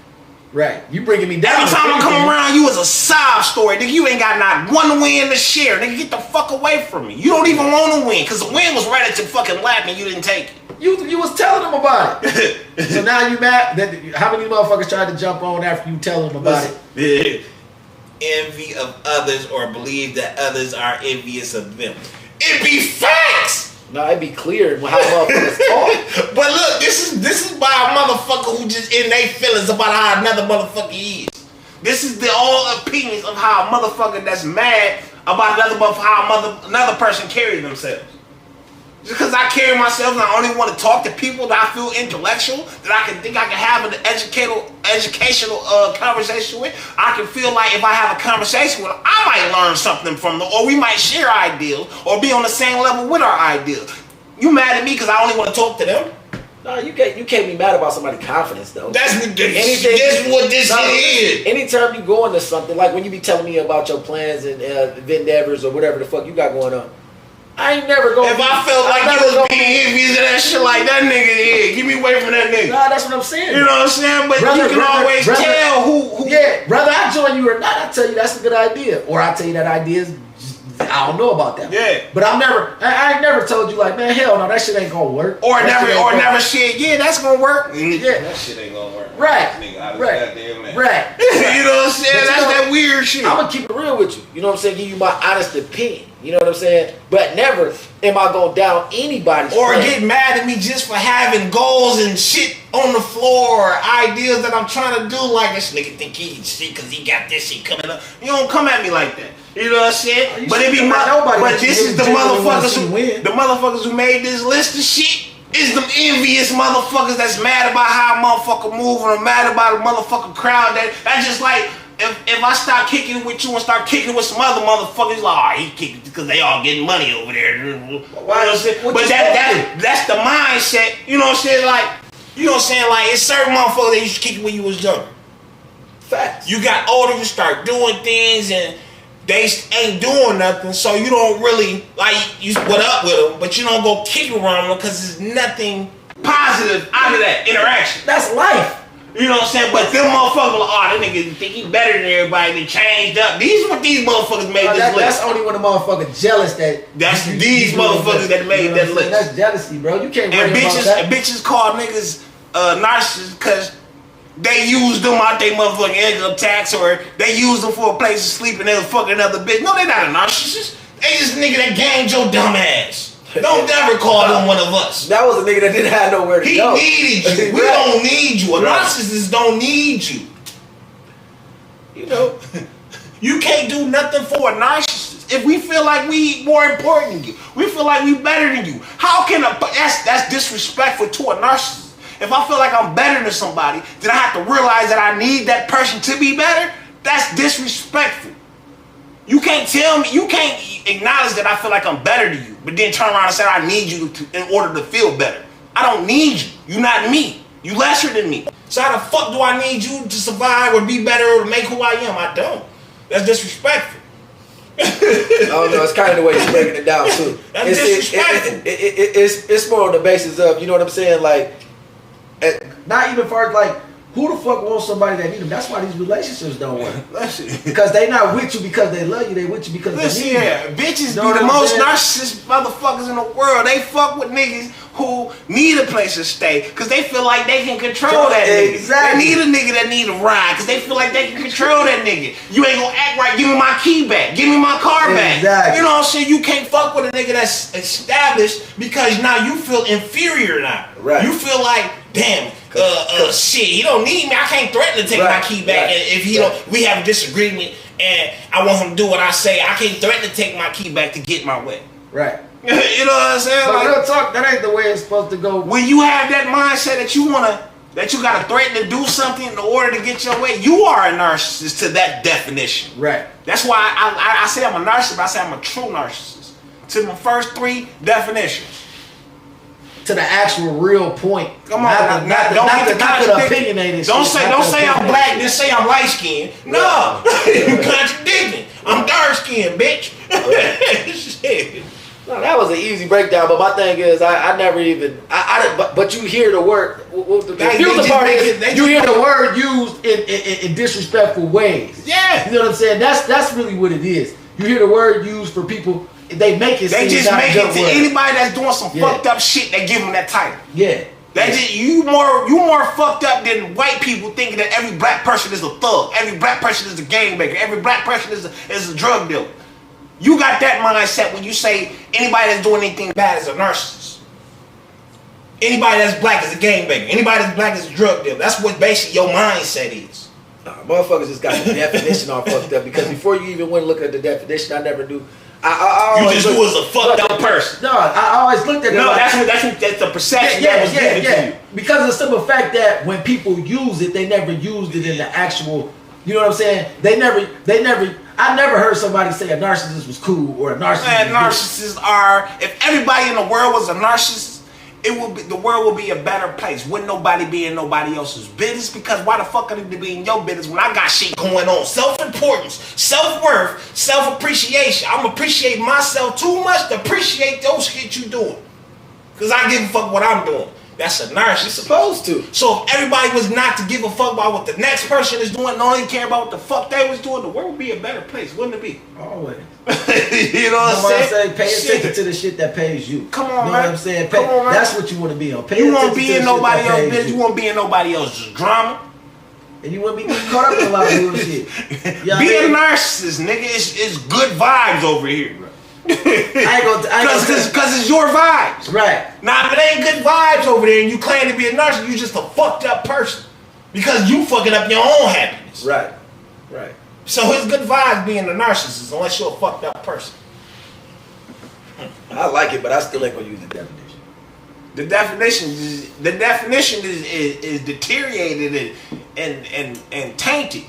Right. You bringing me down. Every time I come around, you is a sob story. Nigga, you ain't got not one win to share. Nigga, get the fuck away from me. You don't even want to win because the win was right at your fucking lap and you didn't take it. You was telling them about it. So now you mad? How many motherfuckers tried to jump on after you tell them about it? Envy of others or believe that others are envious of them. It be facts. No, it be clear how motherfuckers talk. But look, this is by a motherfucker who just in their feelings about how another motherfucker is. This is the all opinions of how a motherfucker that's mad about another motherfucker, how another person carries themselves. Just because I carry myself and I only want to talk to people that I feel intellectual, that I can think I can have an educational conversation with, I can feel like if I have a conversation with them, I might learn something from them, or we might share ideals, or be on the same level with our ideals. You mad at me because I only want to talk to them? No, you can't be mad about somebody's confidence though. That's what this is. Anytime you go into something, like when you be telling me about your plans and endeavors or whatever the fuck you got going on, I ain't never gonna. If I felt like you was being envious of that shit like that nigga, yeah, get me away from that nigga. Nah, that's what I'm saying. You know what I'm saying? But you can always tell who. Yeah, whether I join you or not, I tell you that's a good idea, or I tell you that idea is. I don't know about that. Yeah. But I ain't never told you like, man, hell no, that shit ain't gonna work. Or never said, yeah, that's gonna work. Yeah. That shit ain't gonna work. Right. Nigga, Right. Right. You know what I'm saying? That's that weird shit. I'm gonna keep it real with you. You know what I'm saying? Give you my honest opinion. You know what I'm saying? But never am I gonna down anybody's or plan. get mad at me just for having goals and shit on the floor or ideas that I'm trying to do. Like this nigga think he can see because he got this shit coming up. You don't come at me like that. You know what I'm saying? But it be but this is the motherfuckers who made this list of shit. Is them envious motherfuckers that's mad about how a motherfucker moving or mad about a motherfucking crowd. That's just like if I start kicking with you and start kicking with some other motherfuckers, like, oh, he kicking because they all getting money over there. Why you know but that's the mindset. You know what I'm saying? Like, you know what I'm saying? Like, it's certain motherfuckers that used to kick you when you was younger. Facts. You got older, you start doing things and they ain't doing nothing, so you don't really, like, you what up with them, but you don't go kick around them because there's nothing positive out of that interaction. That's life. You know what I'm saying? But them motherfuckers, that nigga think he better than everybody, they changed up. These motherfuckers made this list. That's only when the motherfucker jealous that. That's these motherfuckers that made that list. That's jealousy, bro. You can't worry about that. And bitches call niggas narcissists because they use them out their motherfucking income tax, or they use them for a place to sleep and they'll fuck another bitch. No, they not a narcissist. They just nigga that gamed your dumb ass. Don't ever call them one of us. That was a nigga that didn't have nowhere to go. He needed you. We don't need you. A narcissist don't need you. You know, you can't do nothing for a narcissist. If we feel like we more important than you, we feel like we better than you. How can that's disrespectful to a narcissist? If I feel like I'm better than somebody, then I have to realize that I need that person to be better. That's disrespectful. You can't tell me, you can't acknowledge that I feel like I'm better than you, but then turn around and say I need you in order to feel better. I don't need you. You're not me. You lesser than me. So how the fuck do I need you to survive or be better or to make who I am? I don't. That's disrespectful. Oh no, it's kind of the way he's breaking it down too. That's disrespectful. It's more on the basis of, you know what I'm saying, like, not even for like, who the fuck wants somebody that need them? That's why these relationships don't work. Because they not with you because they love you. They with you because they need you. Bitches be the most narcissist motherfuckers in the world. They fuck with niggas who need a place to stay because they feel like they can control that nigga. Exactly. They need a nigga that need a ride because they feel like they can control that nigga. You ain't gonna act right. Give me my key back. Give me my car back. Exactly. You know what I'm saying? You can't fuck with a nigga that's established because now you feel inferior now. Right. You feel like, damn, shit, he don't need me. I can't threaten to take my key back if he don't. We have a disagreement and I want him to do what I say. I can't threaten to take my key back to get my way. Right. You know what I'm saying? But Like, real talk, that ain't the way it's supposed to go. when you have that mindset that you gotta threaten to do something in order to get your way, you are a narcissist to that definition. Right. That's why I say I'm a narcissist, but I say I'm a true narcissist. To my first 3 definitions. To the actual real point. Come on, not the opinionated. Don't say I'm black, just say I'm light skinned. No, you contradicting. I'm dark skinned, bitch. Shit. No, that was an easy breakdown, but my thing is, I never even, but you hear the word, the confusing part is, you hear the word used in disrespectful ways. Yeah. You know what I'm saying? That's really what it is. You hear the word used for people, they make it. They just make it to word. anybody that's doing some fucked up shit, they give them that title. Yeah. Just, you more fucked up than white people thinking that every black person is a thug, every black person is a gangbanger, every black person is a drug dealer. You got that mindset when you say anybody that's doing anything bad is a narcissist. Anybody that's black is a gangbanger. Anybody that's black is a drug dealer. That's what basically your mindset is. Motherfuckers just got the definition all fucked up, because before you even went and look at the definition, I never knew. I you just knew as a fucked up person. No, I always looked at it. No, like, that's the perception that was given to you. Because of the simple fact that when people use it, they never used it in the actual. You know what I'm saying? I never heard somebody say a narcissist was cool or a narcissist. Man, narcissists are. If everybody in the world was a narcissist, the world would be a better place. Wouldn't nobody be in nobody else's business? Because why the fuck I need to be in your business when I got shit going on? Self-importance, self-worth, self-appreciation. I'm appreciate myself too much to appreciate those shit you doing. Because I give a fuck what I'm doing. That's a narcissist. You're supposed to. So if everybody was not to give a fuck about what the next person is doing and only care about what the fuck they was doing, the world would be a better place, wouldn't it be? Always. You know what I'm saying? Pay attention to the shit that pays you. Come on, man. You know what I'm saying? Come on, man. That's what you want to be on. You won't be in nobody else's business. You won't be in nobody else's drama. And you won't be caught up in a lot of bullshit. Be a narcissist, nigga. It's good vibes over here, bro. Because it's your vibes. Right. Now, if it ain't good vibes over there and you claim to be a narcissist, you just a fucked up person. Because you fucking up your own happiness. Right. Right. So it's good vibes being a narcissist unless you're a fucked up person. I like it, but I still ain't gonna use the definition. The definition is deteriorated and tainted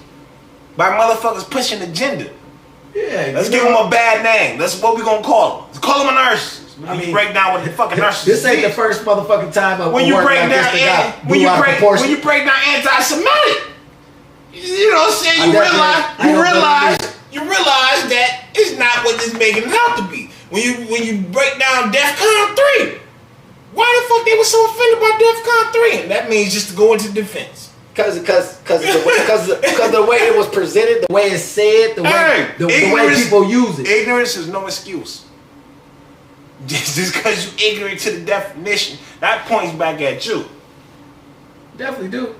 by motherfuckers pushing agenda. Yeah, let's give him a bad name. That's what we gonna call him. Let's call him a narcissist. I mean, break down what the fucking narcissist this ain't is. the first motherfucking time when you break down when you break down anti-Semitic. You know what I'm saying? You realize that it's not what it's making it out to be. When you break down DEFCON 3, why the fuck they were so offended by DEFCON 3? And that means just to go into defense. Because the way it was presented, the way it's said, the way people use it. Ignorance is no excuse. Just because you ignorant to the definition, that points back at you. Definitely do.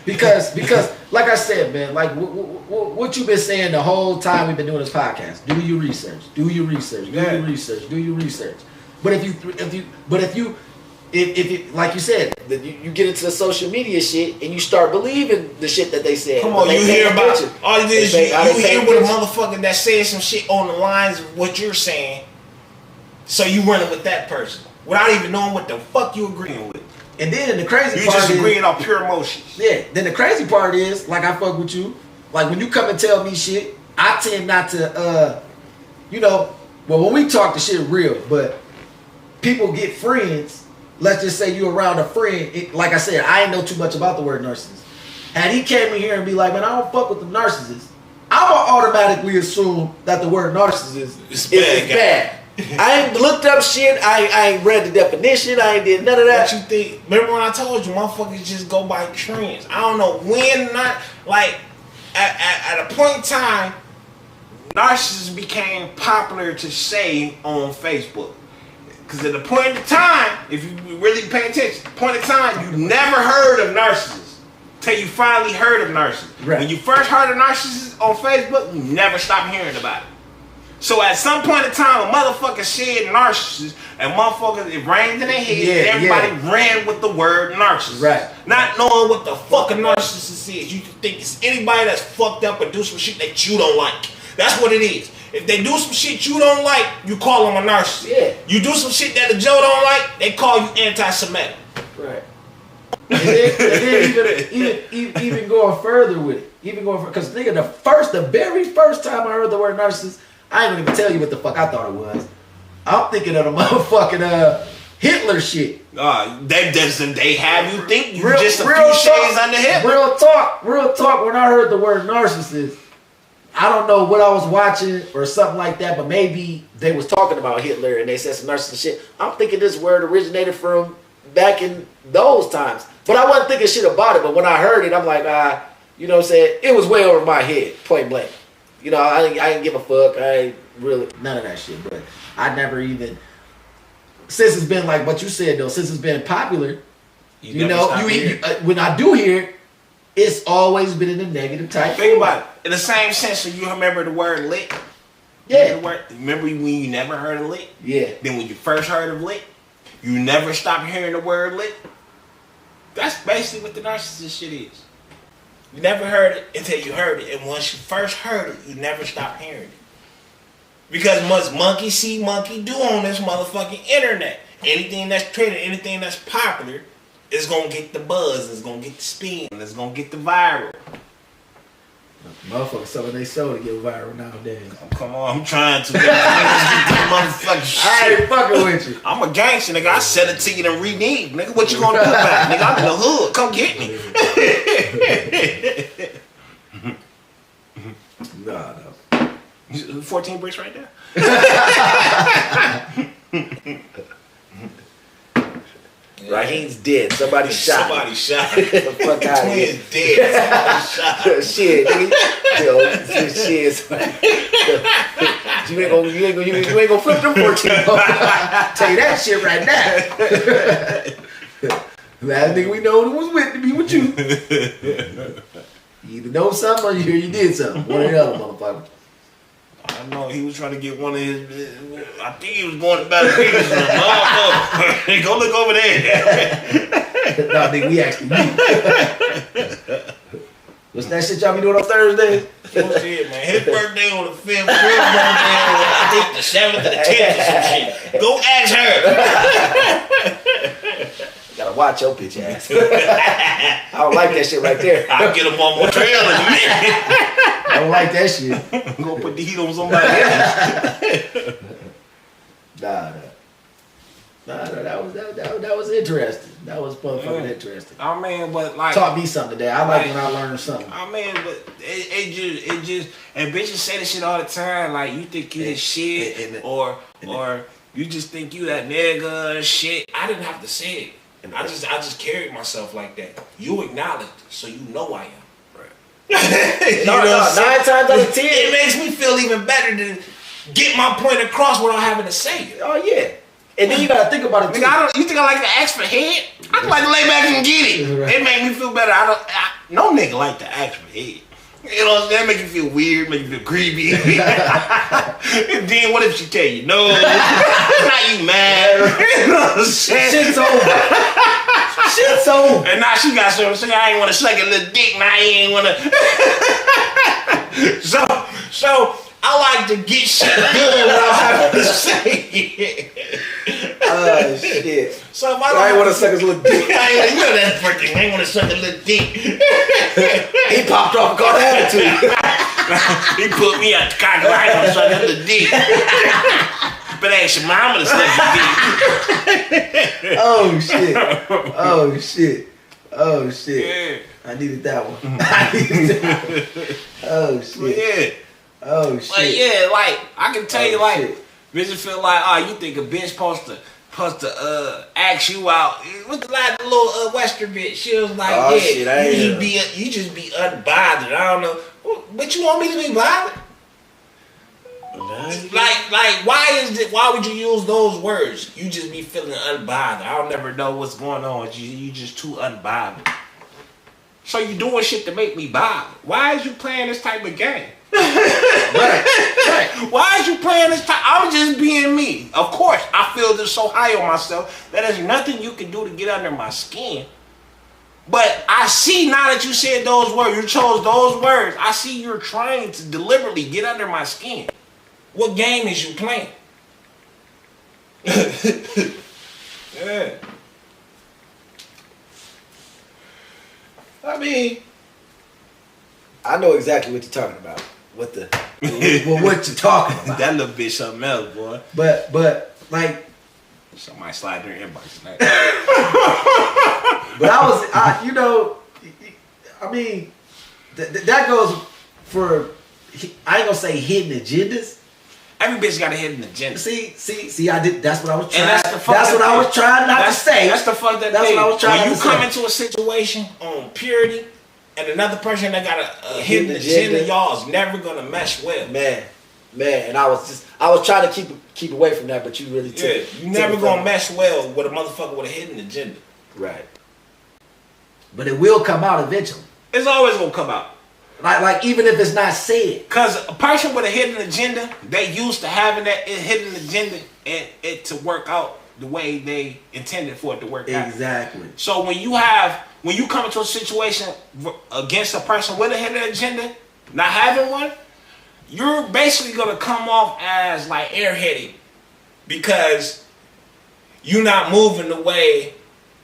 Because like I said, man, like what you've been saying the whole time we've been doing this podcast. Do your research. Do your research. Do your research. Do your research. But if you like you said, you get into the social media shit and you start believing the shit that they said. Come on, you hear about all it is. You hear with a motherfucker that says some shit on the lines of what you're saying, so you running with that person without even knowing what the fuck you agreeing with. And then the crazy you part just agreeing on pure emotions. Yeah. Then the crazy part is, like I fuck with you. Like when you come and tell me shit, I tend not to, well, when we talk the shit real, but people get friends. Let's just say you around a friend. Like I said, I ain't know too much about the word narcissist. And he came in here and be like, man, I don't fuck with the narcissist. I'm going to automatically assume that the word narcissist is bad. I ain't looked up shit. I ain't read the definition. I ain't did none of that. What you think? Remember when I told you, motherfuckers just go by trends. I don't know when, not like at a point in time, narcissists became popular to say on Facebook. Because at the point in time, if you really pay attention, the point in time, you never heard of narcissists till you finally heard of narcissists. Right. When you first heard of narcissists on Facebook, you never stopped hearing about it. So at some point in time, a motherfucker said narcissist, and motherfuckers, it rang in their head, and everybody ran with the word narcissist. Right. Not knowing what the fuck a narcissist is. You think it's anybody that's fucked up and do some shit that you don't like. That's what it is. If they do some shit you don't like, you call them a narcissist. Yeah. You do some shit that the Joe don't like, they call you anti-Semitic. Right. And then even going further with it, because nigga, the very first time I heard the word narcissist, I ain't gonna even tell you what the fuck I thought it was. I'm thinking of the motherfucking Hitler shit. They have you think you Real- just a real few talk. shades under Hitler. Real talk. When I heard the word narcissist, I don't know what I was watching or something like that, but maybe They was talking about Hitler and they said some narcissist shit. I'm thinking this word originated from back in those times. But I wasn't thinking shit about it. But when I heard it, I'm like, you know what I'm saying? It was way over my head, point blank. You know, I didn't give a fuck. I ain't really none of that shit. But I never even, since it's been like what you said though, since it's been popular, you know, when I do hear it, it's always been in a negative type. Think about it. In the same sense, so you remember the word lit? Yeah. Remember when you never heard of lit? Yeah. Then when you first heard of lit, you never stopped hearing the word lit? That's basically what the narcissist shit is. You never heard it until you heard it. And once you first heard it, you never stopped hearing it. Because much monkey see, monkey do on this motherfucking internet. Anything that's trending, anything that's popular, is going to get the buzz, it's going to get the spin, it's going to get the viral. Motherfuckers selling their soul to get viral nowadays. Oh, come on, I'm trying to. Motherfucking shit. I ain't fucking with you. I'm a gangster, nigga. I sell it to you and renege. Nigga, what you gonna do about it? Nigga, I'm in the hood. Come get me. No. 14 bricks right there. Raheem's dead. Somebody shot him. Somebody shot. The fuck out of here. Twins dead. Somebody shot. Shit, nigga. Yo, shit. You ain't gonna flip them 14. Tell you that shit right now. Last nigga we know who was with to be with you. You either know something or you did something. One or the other, motherfucker. I know he was trying to get one of his. I think he was going to better things. Go look over there. Nah, nigga, we actually meet. What's that shit y'all be doing on Thursdays? Shit, man. His birthday on the 5th. Your birthday on I think the 7th or the 10th or some shit. Go ask her. You gotta watch your bitch ass. I don't like that shit right there. I'll get him on more trail in a minute. I don't like that shit. Go put the heat on somebody else. Nah, that was interesting. That was motherfucking interesting. I mean, but like Taught me something today. I like when I learn something. I mean, but it just and bitches say this shit all the time. Like you think you the shit, or you just think you that nigga and shit. I didn't have to say it. I just carried myself like that. You acknowledged, so you know I am. Right. You know what I'm saying? 9 times out of 10. It makes me feel even better to get my point across without having to say it. Oh yeah. And then you gotta think about it too. Nigga, you think I like to ask for head? I like to lay back and get it. Right. It make me feel better. No nigga like to ask for head. You know what I'm saying? That make you feel weird, make you feel creepy. And then what if she tell you no? Now you mad. You know what I'm saying? Shit's over. Shit's over. And now she got something to say. I ain't want to suck a little dick. Now I ain't want to. So I like to get shit done without having to say it. Oh shit. So if I ain't want to suck his little dick. You know that freaking. I ain't want to suck a little dick. He popped off and caught attitude. He put me out the cock. I ain't want to suck a little dick. But ask your mama to suck your dick. Oh shit. Oh shit. Oh shit. Yeah. I needed that one. I needed that one. Oh shit. But yeah. Oh shit. But yeah, like I can tell you, like shit. bitches feel like, oh, you think a bitch supposed to ask you out? What's the like the little Western bitch? She was like, Oh, yeah, shit, you just be unbothered. I don't know, but you want me to be bothered? Like, why would you use those words? You just be feeling unbothered. I'll never know what's going on with you. You just too unbothered. So you doing shit to make me bothered. Why is you playing this type of game? Right. Why is you playing this time? I'm just being me. Of course, I feel this so high on myself that there's nothing you can do to get under my skin. But I see now that you said those words, you chose those words. I see you're trying to deliberately get under my skin. What game is you playing? Yeah. I mean, I know exactly what you're talking about. What you're talking about? That little bitch something else, boy. But like, somebody slide their inbox tonight. But I mean, that goes for, I ain't gonna say hidden agendas. Every bitch got a hidden agenda. See, I did. That's what I was trying. And That's what I was trying not to say. That's the fuck that. That's what I was trying when to you come say. into a situation on purity, and another person that got a hidden agenda, y'all's never gonna mesh well. Man, and I was trying to keep away from that, but you really took. Yeah, you never gonna mesh well with a motherfucker with a hidden agenda. Right. But it will come out eventually. It's always gonna come out. Like even if it's not said. Cause a person with a hidden agenda, they used to having that hidden agenda and it to work out the way they intended for it to work out. Exactly. So when you come into a situation against a person with a hidden agenda, not having one, you're basically gonna come off as like airheaded because you're not moving the way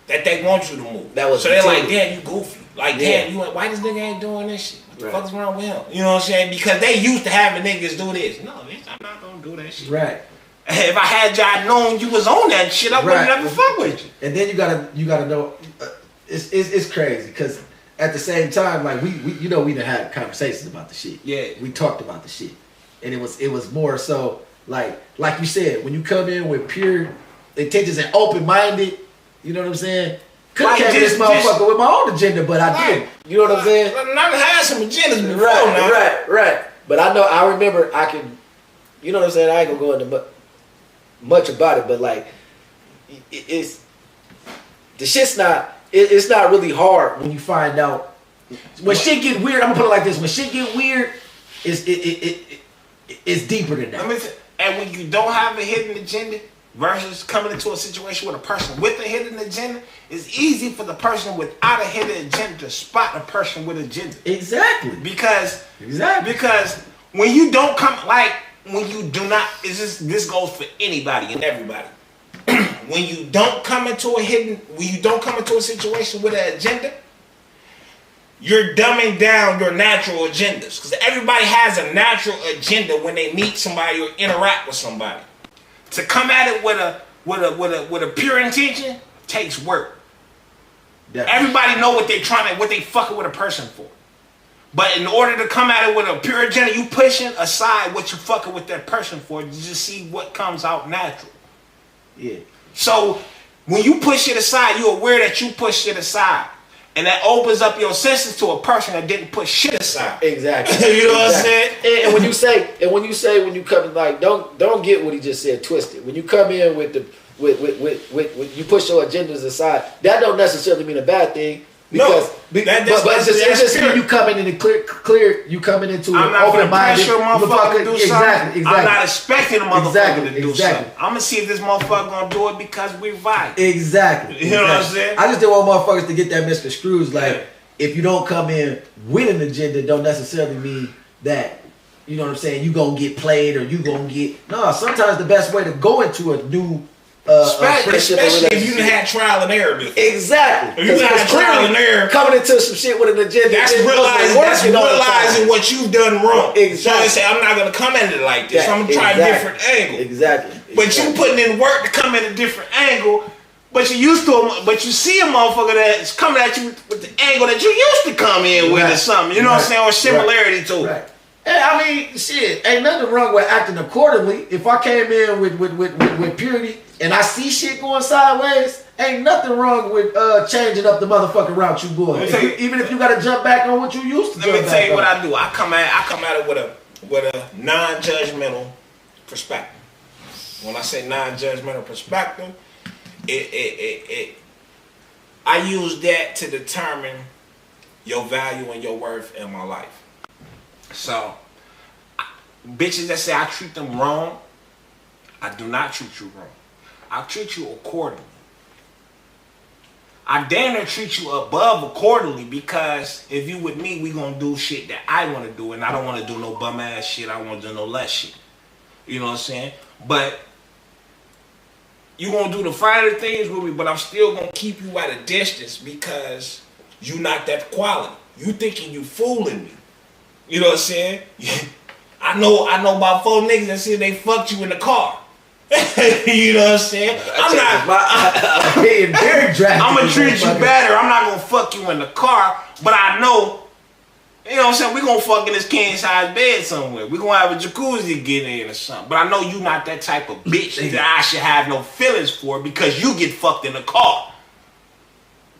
that they want you to move. So they're like, damn, you goofy. Like, damn, why this nigga ain't doing this shit? What the fuck is wrong with him? You know what I'm saying? Because they used to having niggas do this. No, bitch, I'm not gonna do that shit. Right. If I had y'all known you was on that shit, I wouldn't never fuck with you. And then you gotta know, it's crazy because at the same time, like we done had conversations about the shit. Yeah. We talked about the shit, and it was more so like you said, when you come in with pure intentions and open minded, you know what I'm saying? Couldn't catch this motherfucker with my own agenda, but I did. You know what I'm saying? I've had some agendas before. Right. But I remember I can, you know what I'm saying? I ain't gonna go into much about it, but like, it's the shit's not. It's not really hard when you find out when shit get weird. I'm gonna put it like this: when shit get weird, it's deeper than that. And when you don't have a hidden agenda versus coming into a situation with a person with a hidden agenda, it's easy for the person without a hidden agenda to spot a person with an agenda. Exactly. Because when you don't come, like when you do not, this goes for anybody and everybody. When you don't come into a situation with an agenda, you're dumbing down your natural agendas. Because everybody has a natural agenda when they meet somebody or interact with somebody. To come at it with a pure intention takes work. Definitely. Everybody know what they fucking with a person for. But in order to come at it with a pure agenda, you pushing aside what you fucking with that person for to just see what comes out natural. Yeah. So when you push it aside, you're aware that you pushed it aside. And that opens up your senses to a person that didn't push shit aside. Exactly. You know what I'm saying? And when you come like don't get what he just said twisted. When you come in with you push your agendas aside, that don't necessarily mean a bad thing. Because but it's just when you coming in and clear, you coming into I'm not open minded. Pressure a motherfucker to do something. Exactly. I'm not expecting a motherfucker to do something. I'm gonna see if this motherfucker gonna do it because we're vibing. Exactly. You know what I'm saying? I just didn't want motherfuckers to get that misconstrued. Like if you don't come in with an agenda, don't necessarily mean that. You know what I'm saying? You gonna get played or you gonna get sometimes the best way to go into a new especially if you done had trial and error before. Exactly. If you had trial and error, coming into some shit with an agenda. That's realizing what you've done wrong. Exactly. So I say, I'm not gonna come at it like this. I'm gonna try a different angle. Exactly. But you putting in work to come at a different angle. But you see a motherfucker that's coming at you with the angle that you used to come in with or something. You know what I'm saying? Or similarity to it. Right. And I mean, shit, ain't nothing wrong with acting accordingly. If I came in with purity and I see shit going sideways, ain't nothing wrong with changing up the motherfucking route you going. Even if you got to jump back on what you used to. Let me tell you what I do. I come at it with a non-judgmental perspective. When I say non-judgmental perspective, I use that to determine your value and your worth in my life. So bitches that say I treat them wrong, I do not treat you wrong. I treat you accordingly. I damn near treat you above accordingly, because if you with me, we gonna do shit that I wanna do, and I don't wanna do no bum ass shit. I wanna do no less shit. You know what I'm saying? But you gonna do the finer things with me, but I'm still gonna keep you at a distance because you not that quality. You thinking you fooling me. You know what I'm saying? I know about 4 niggas that said they fucked you in the car. You know what I'm saying? I'm gonna treat you better. I'm not gonna fuck you in the car, but I know, you know what I'm saying, we gonna fuck in this king size bed somewhere. We gonna have a jacuzzi to get in or something. But I know you not that type of bitch that I should have no feelings for because you get fucked in the car.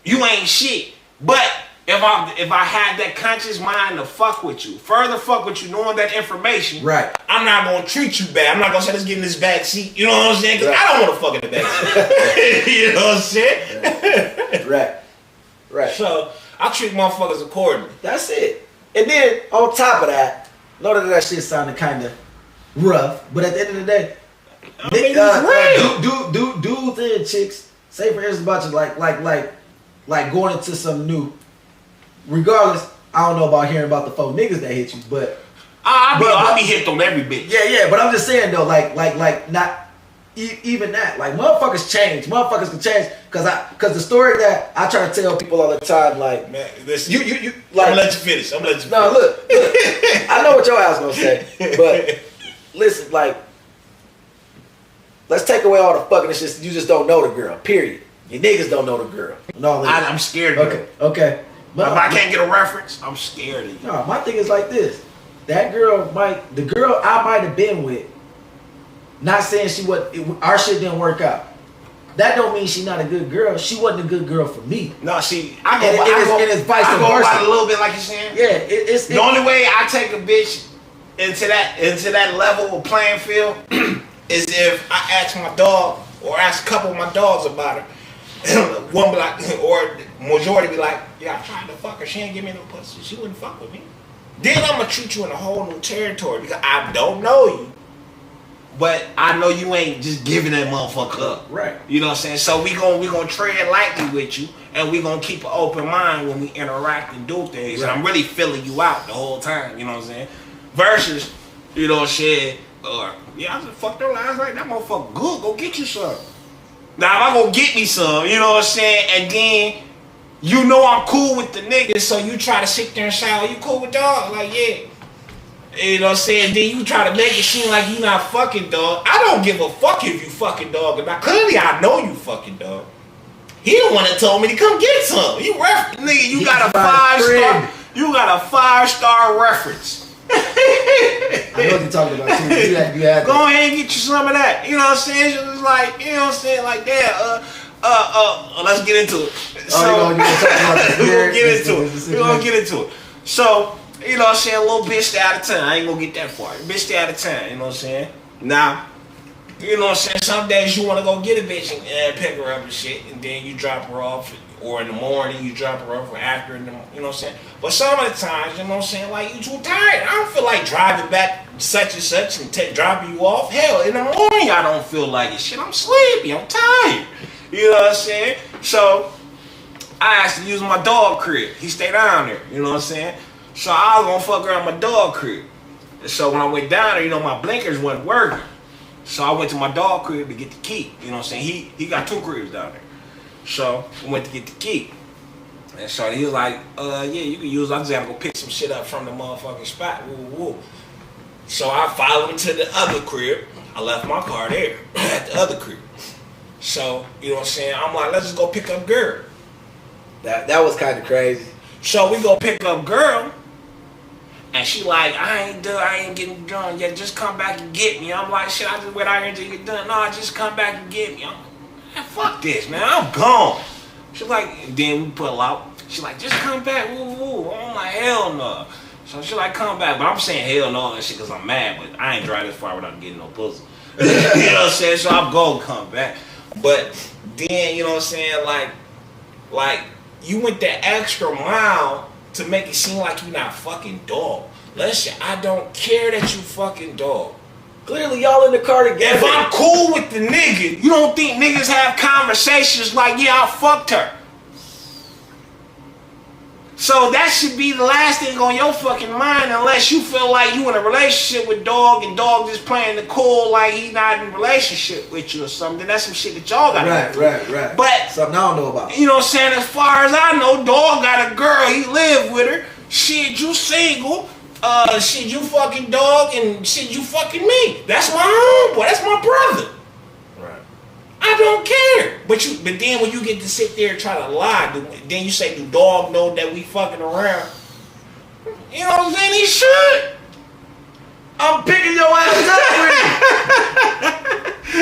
You ain't shit. But if I had that conscious mind to fuck with you, further fuck with you, knowing that information, right, I'm not gonna treat you bad. I'm not gonna say let's get in this back seat. You know what I'm saying? Because I don't want to fuck in the back seat. You know what I'm saying? Right. So I treat motherfuckers accordingly. That's it. And then on top of that, know that shit sounded kind of rough, but at the end of the day, I mean, it's real. Dudes and chicks, say for instance about you, like going into some new. Regardless, I don't know about hearing about the 4 niggas that hit you, but I'll be hit on every bitch. Yeah, but I'm just saying though, like not even that. Like motherfuckers change. Motherfuckers can change because the story that I try to tell people all the time, like, man, listen, you like, I'm gonna let you finish. No, look, I know what your ass gonna say, but listen, like, let's take away all the fucking shit. You just don't know the girl. Period. Your niggas don't know the girl. No, I'm scared of her. Okay. But if I can't get a reference, I'm scared of you. No, my thing is like this. The girl I might have been with, not saying our shit didn't work out. That don't mean she not a good girl. She wasn't a good girl for me. No, see, I go about it a little bit like you're saying. Yeah, it's the only way I take a bitch into that level of playing field is if I ask my dog or ask a couple of my dogs about her. One be like, or majority be like, yeah, I tried to fuck her. She ain't give me no pussy. She wouldn't fuck with me. Then I'm gonna treat you in a whole new territory because I don't know you, but I know you ain't just giving that motherfucker up. Right. You know what I'm saying? So we gonna tread lightly with you, and we gonna keep an open mind when we interact and do things. Right. And I'm really feeling you out the whole time. You know what I'm saying? Versus, you know what I'm saying? Or yeah, I just fucked her last night. That motherfucker good. Go get you some. Now if I go get me some, you know what I'm saying, and then you know I'm cool with the niggas, so you try to sit there and say, oh, you cool with dog? Like, yeah. You know what I'm saying? Then you try to make it seem like you not fucking dog. I don't give a fuck if you fucking dog or not. Clearly I know you fucking dog. He the one that told me to come get some. Nigga, you got a 5-star. You got a 5-star reference. I know what you're talking about too. You had go ahead and get you some of that. You know what I'm saying? It was like, you know what I'm saying? Like that. Let's get into it. So, we're gonna get into it. So, you know what I'm saying? A little bitch stay out of town. I ain't gonna get that far. Bitch stay out of town. You know what I'm saying? Now, you know what I'm saying? Some days you wanna go get a bitch and pick her up and shit, and then you drop her off. Or in the morning, you drop her off, or after, you know what I'm saying? But some of the times, you know what I'm saying, like, you too tired. I don't feel like driving back such and such and dropping you off. Hell, in the morning, I don't feel like it. Shit, I'm sleepy. I'm tired. You know what I'm saying? So, I asked to use my dog crib. He stayed down there. You know what I'm saying? So, I was going to fuck around my dog crib. And so, when I went down there, you know, my blinkers wasn't working. So, I went to my dog crib to get the key. You know what I'm saying? He got 2 cribs down there. So, we went to get the key. And so he was like, yeah, you can use it. I just gotta go pick some shit up from the motherfucking spot. Woo, woo. So I followed him to the other crib. I left my car there at the other crib. So, you know what I'm saying? I'm like, let's just go pick up girl. That was kind of crazy. So we go pick up girl. And she like, I ain't getting done yet. Just come back and get me. I'm like, shit, I just wait out here until you get done. No, just come back and get me. I'm like, man, fuck this, man. I'm gone. She's like, then we pull out. She's like, just come back. Woo, woo. I'm like, hell no. So she like, come back. But I'm saying hell no and shit because I'm mad. But I ain't drive this far without getting no pussy. You know what I'm saying? So I'm going to come back. But then, you know what I'm saying? Like you went that extra mile to make it seem like you not fucking dog. Listen, I don't care that you fucking dog. Clearly, y'all in the car together. If I'm cool with the nigga, you don't think niggas have conversations like, yeah, I fucked her. So that should be the last thing on your fucking mind, unless you feel like you in a relationship with dog and dog just playing the cool like he not in a relationship with you or something. That's some shit that y'all got. Right. But something I don't know about. You know what I'm saying? As far as I know, dog got a girl. He live with her. Shit, you single. Shit, you fucking dog, and shit, you fucking me. That's my homeboy. That's my brother. Right. I don't care. But then when you get to sit there and try to lie, then you say, do dog know that we fucking around? You know what I'm saying? He should. I'm picking your ass up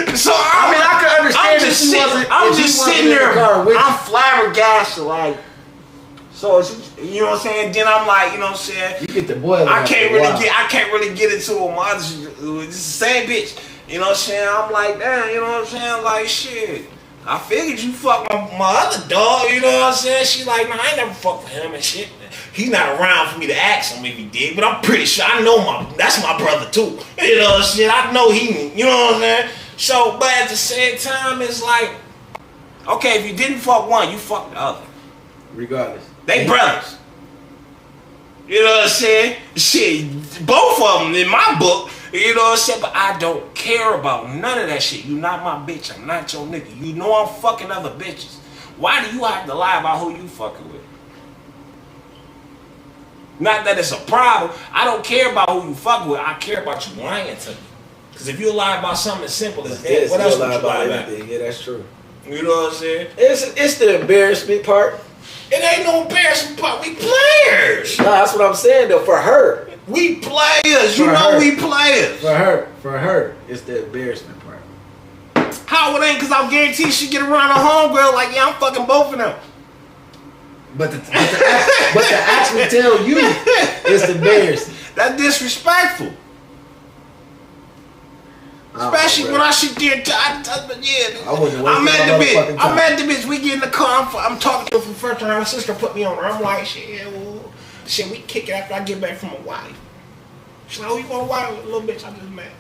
with So I mean, I can understand I'm just sitting there. I'm flabbergasted, like. So you know what I'm saying? Then I'm like, you know what I'm saying? You get the boiler. I can't really get into it. My other, it's the same bitch. You know what I'm saying? I'm like, damn. You know what I'm saying? Like, shit. I figured you fucked my other dog. You know what I'm saying? She like, nah, I ain't never fucked with him and shit. He's not around for me to ask him if he did, but I'm pretty sure I know that's my brother too. You know what I'm saying? I know he. You know what I'm saying? So, but at the same time, it's like, okay, if you didn't fuck one, you fucked the other. Regardless. They brothers. You know what I'm saying? Shit, both of them in my book. You know what I'm saying? But I don't care about none of that shit. You not my bitch. I'm not your nigga. You know I'm fucking other bitches. Why do you have to lie about who you fucking with? Not that it's a problem. I don't care about who you fucking with. I care about you lying to me. Because if you lie about something as simple as that, what else would you lie about? Yeah, that's true. You know what I'm saying? It's the embarrassment part. It ain't no embarrassment part. We players. Nah, that's what I'm saying though. For her, we players. You know we players. For her, it's the embarrassment part. How it ain't? Because I'll guarantee she get around a homegirl like, yeah, I'm fucking both of them. But to actually tell you, it's embarrassing. That's disrespectful. Especially when I sit there and I'm at the bitch. We get in the car. I'm talking to her for the first time. Her sister put me on her. I'm like, shit, we kick it after I get back from my wife. She's like, oh, you want a wife? Little bitch, I just met.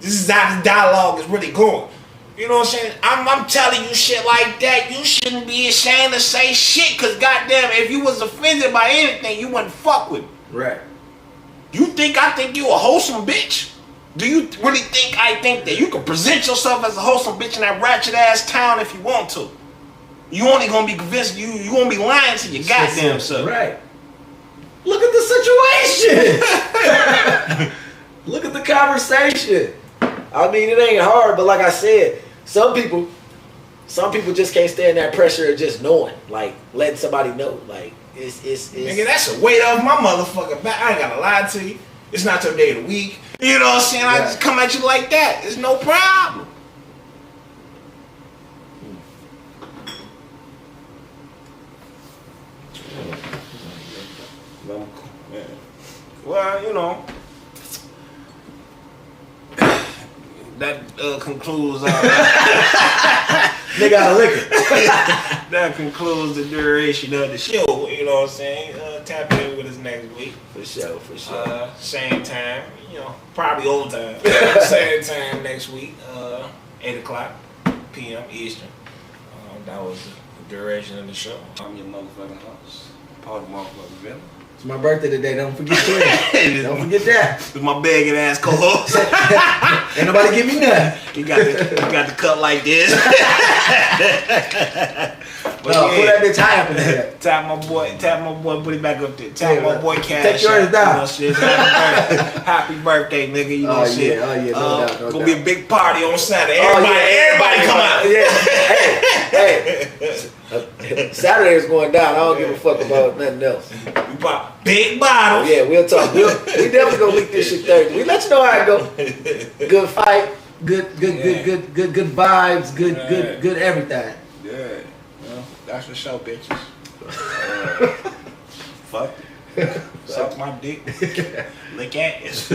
This is how the dialogue is really going. You know what I'm saying? I'm telling you shit like that. You shouldn't be ashamed to say shit. Because goddamn, if you was offended by anything, you wouldn't fuck with me. Right. You think I think you a wholesome bitch? Do you really think I think that you can present yourself as a wholesome bitch in that ratchet ass town if you want to? You only gonna be convinced you gonna be lying to your goddamn self. Right. Look at the situation. Look at the conversation. I mean, it ain't hard, but like I said, some people just can't stand that pressure of just knowing, like letting somebody know, like it's. Nigga, that's a weight off my motherfucking back. I ain't gotta lie to you. It's not your day of the week. You know what I'm saying? I just come at you like that. It's no problem. Well, you know, that concludes they got a liquor. That concludes the duration of the show. You know what I'm saying? Tap in with us next week. For sure. Same time, you know, probably old time. Same time next week, 8:00 p.m. Eastern. That was the duration of the show. I'm your motherfucking host, Paul the motherfucking Villain. It's my birthday today. Don't forget that. Don't forget that. It's my begging ass co-host. Ain't nobody give me nothing. You got the cut like this. But no, put that bitch high up in there. Tap my boy, put it back up there. Tap my boy Cash. Take yours down. You know, happy birthday, nigga. You know shit. Oh yeah, no doubt. Gonna be a big party on Saturday. Everybody come out. Yeah. Hey. Saturday is going down. I don't give a fuck about nothing else. We pop big bottles. Yeah, we'll talk. We definitely gonna leak this shit Thursday. We let you know how it go. Good fight. Good vibes. Good everything. Yeah. Well, that's for sure, bitches. Fuck. Suck my dick. Lick ass.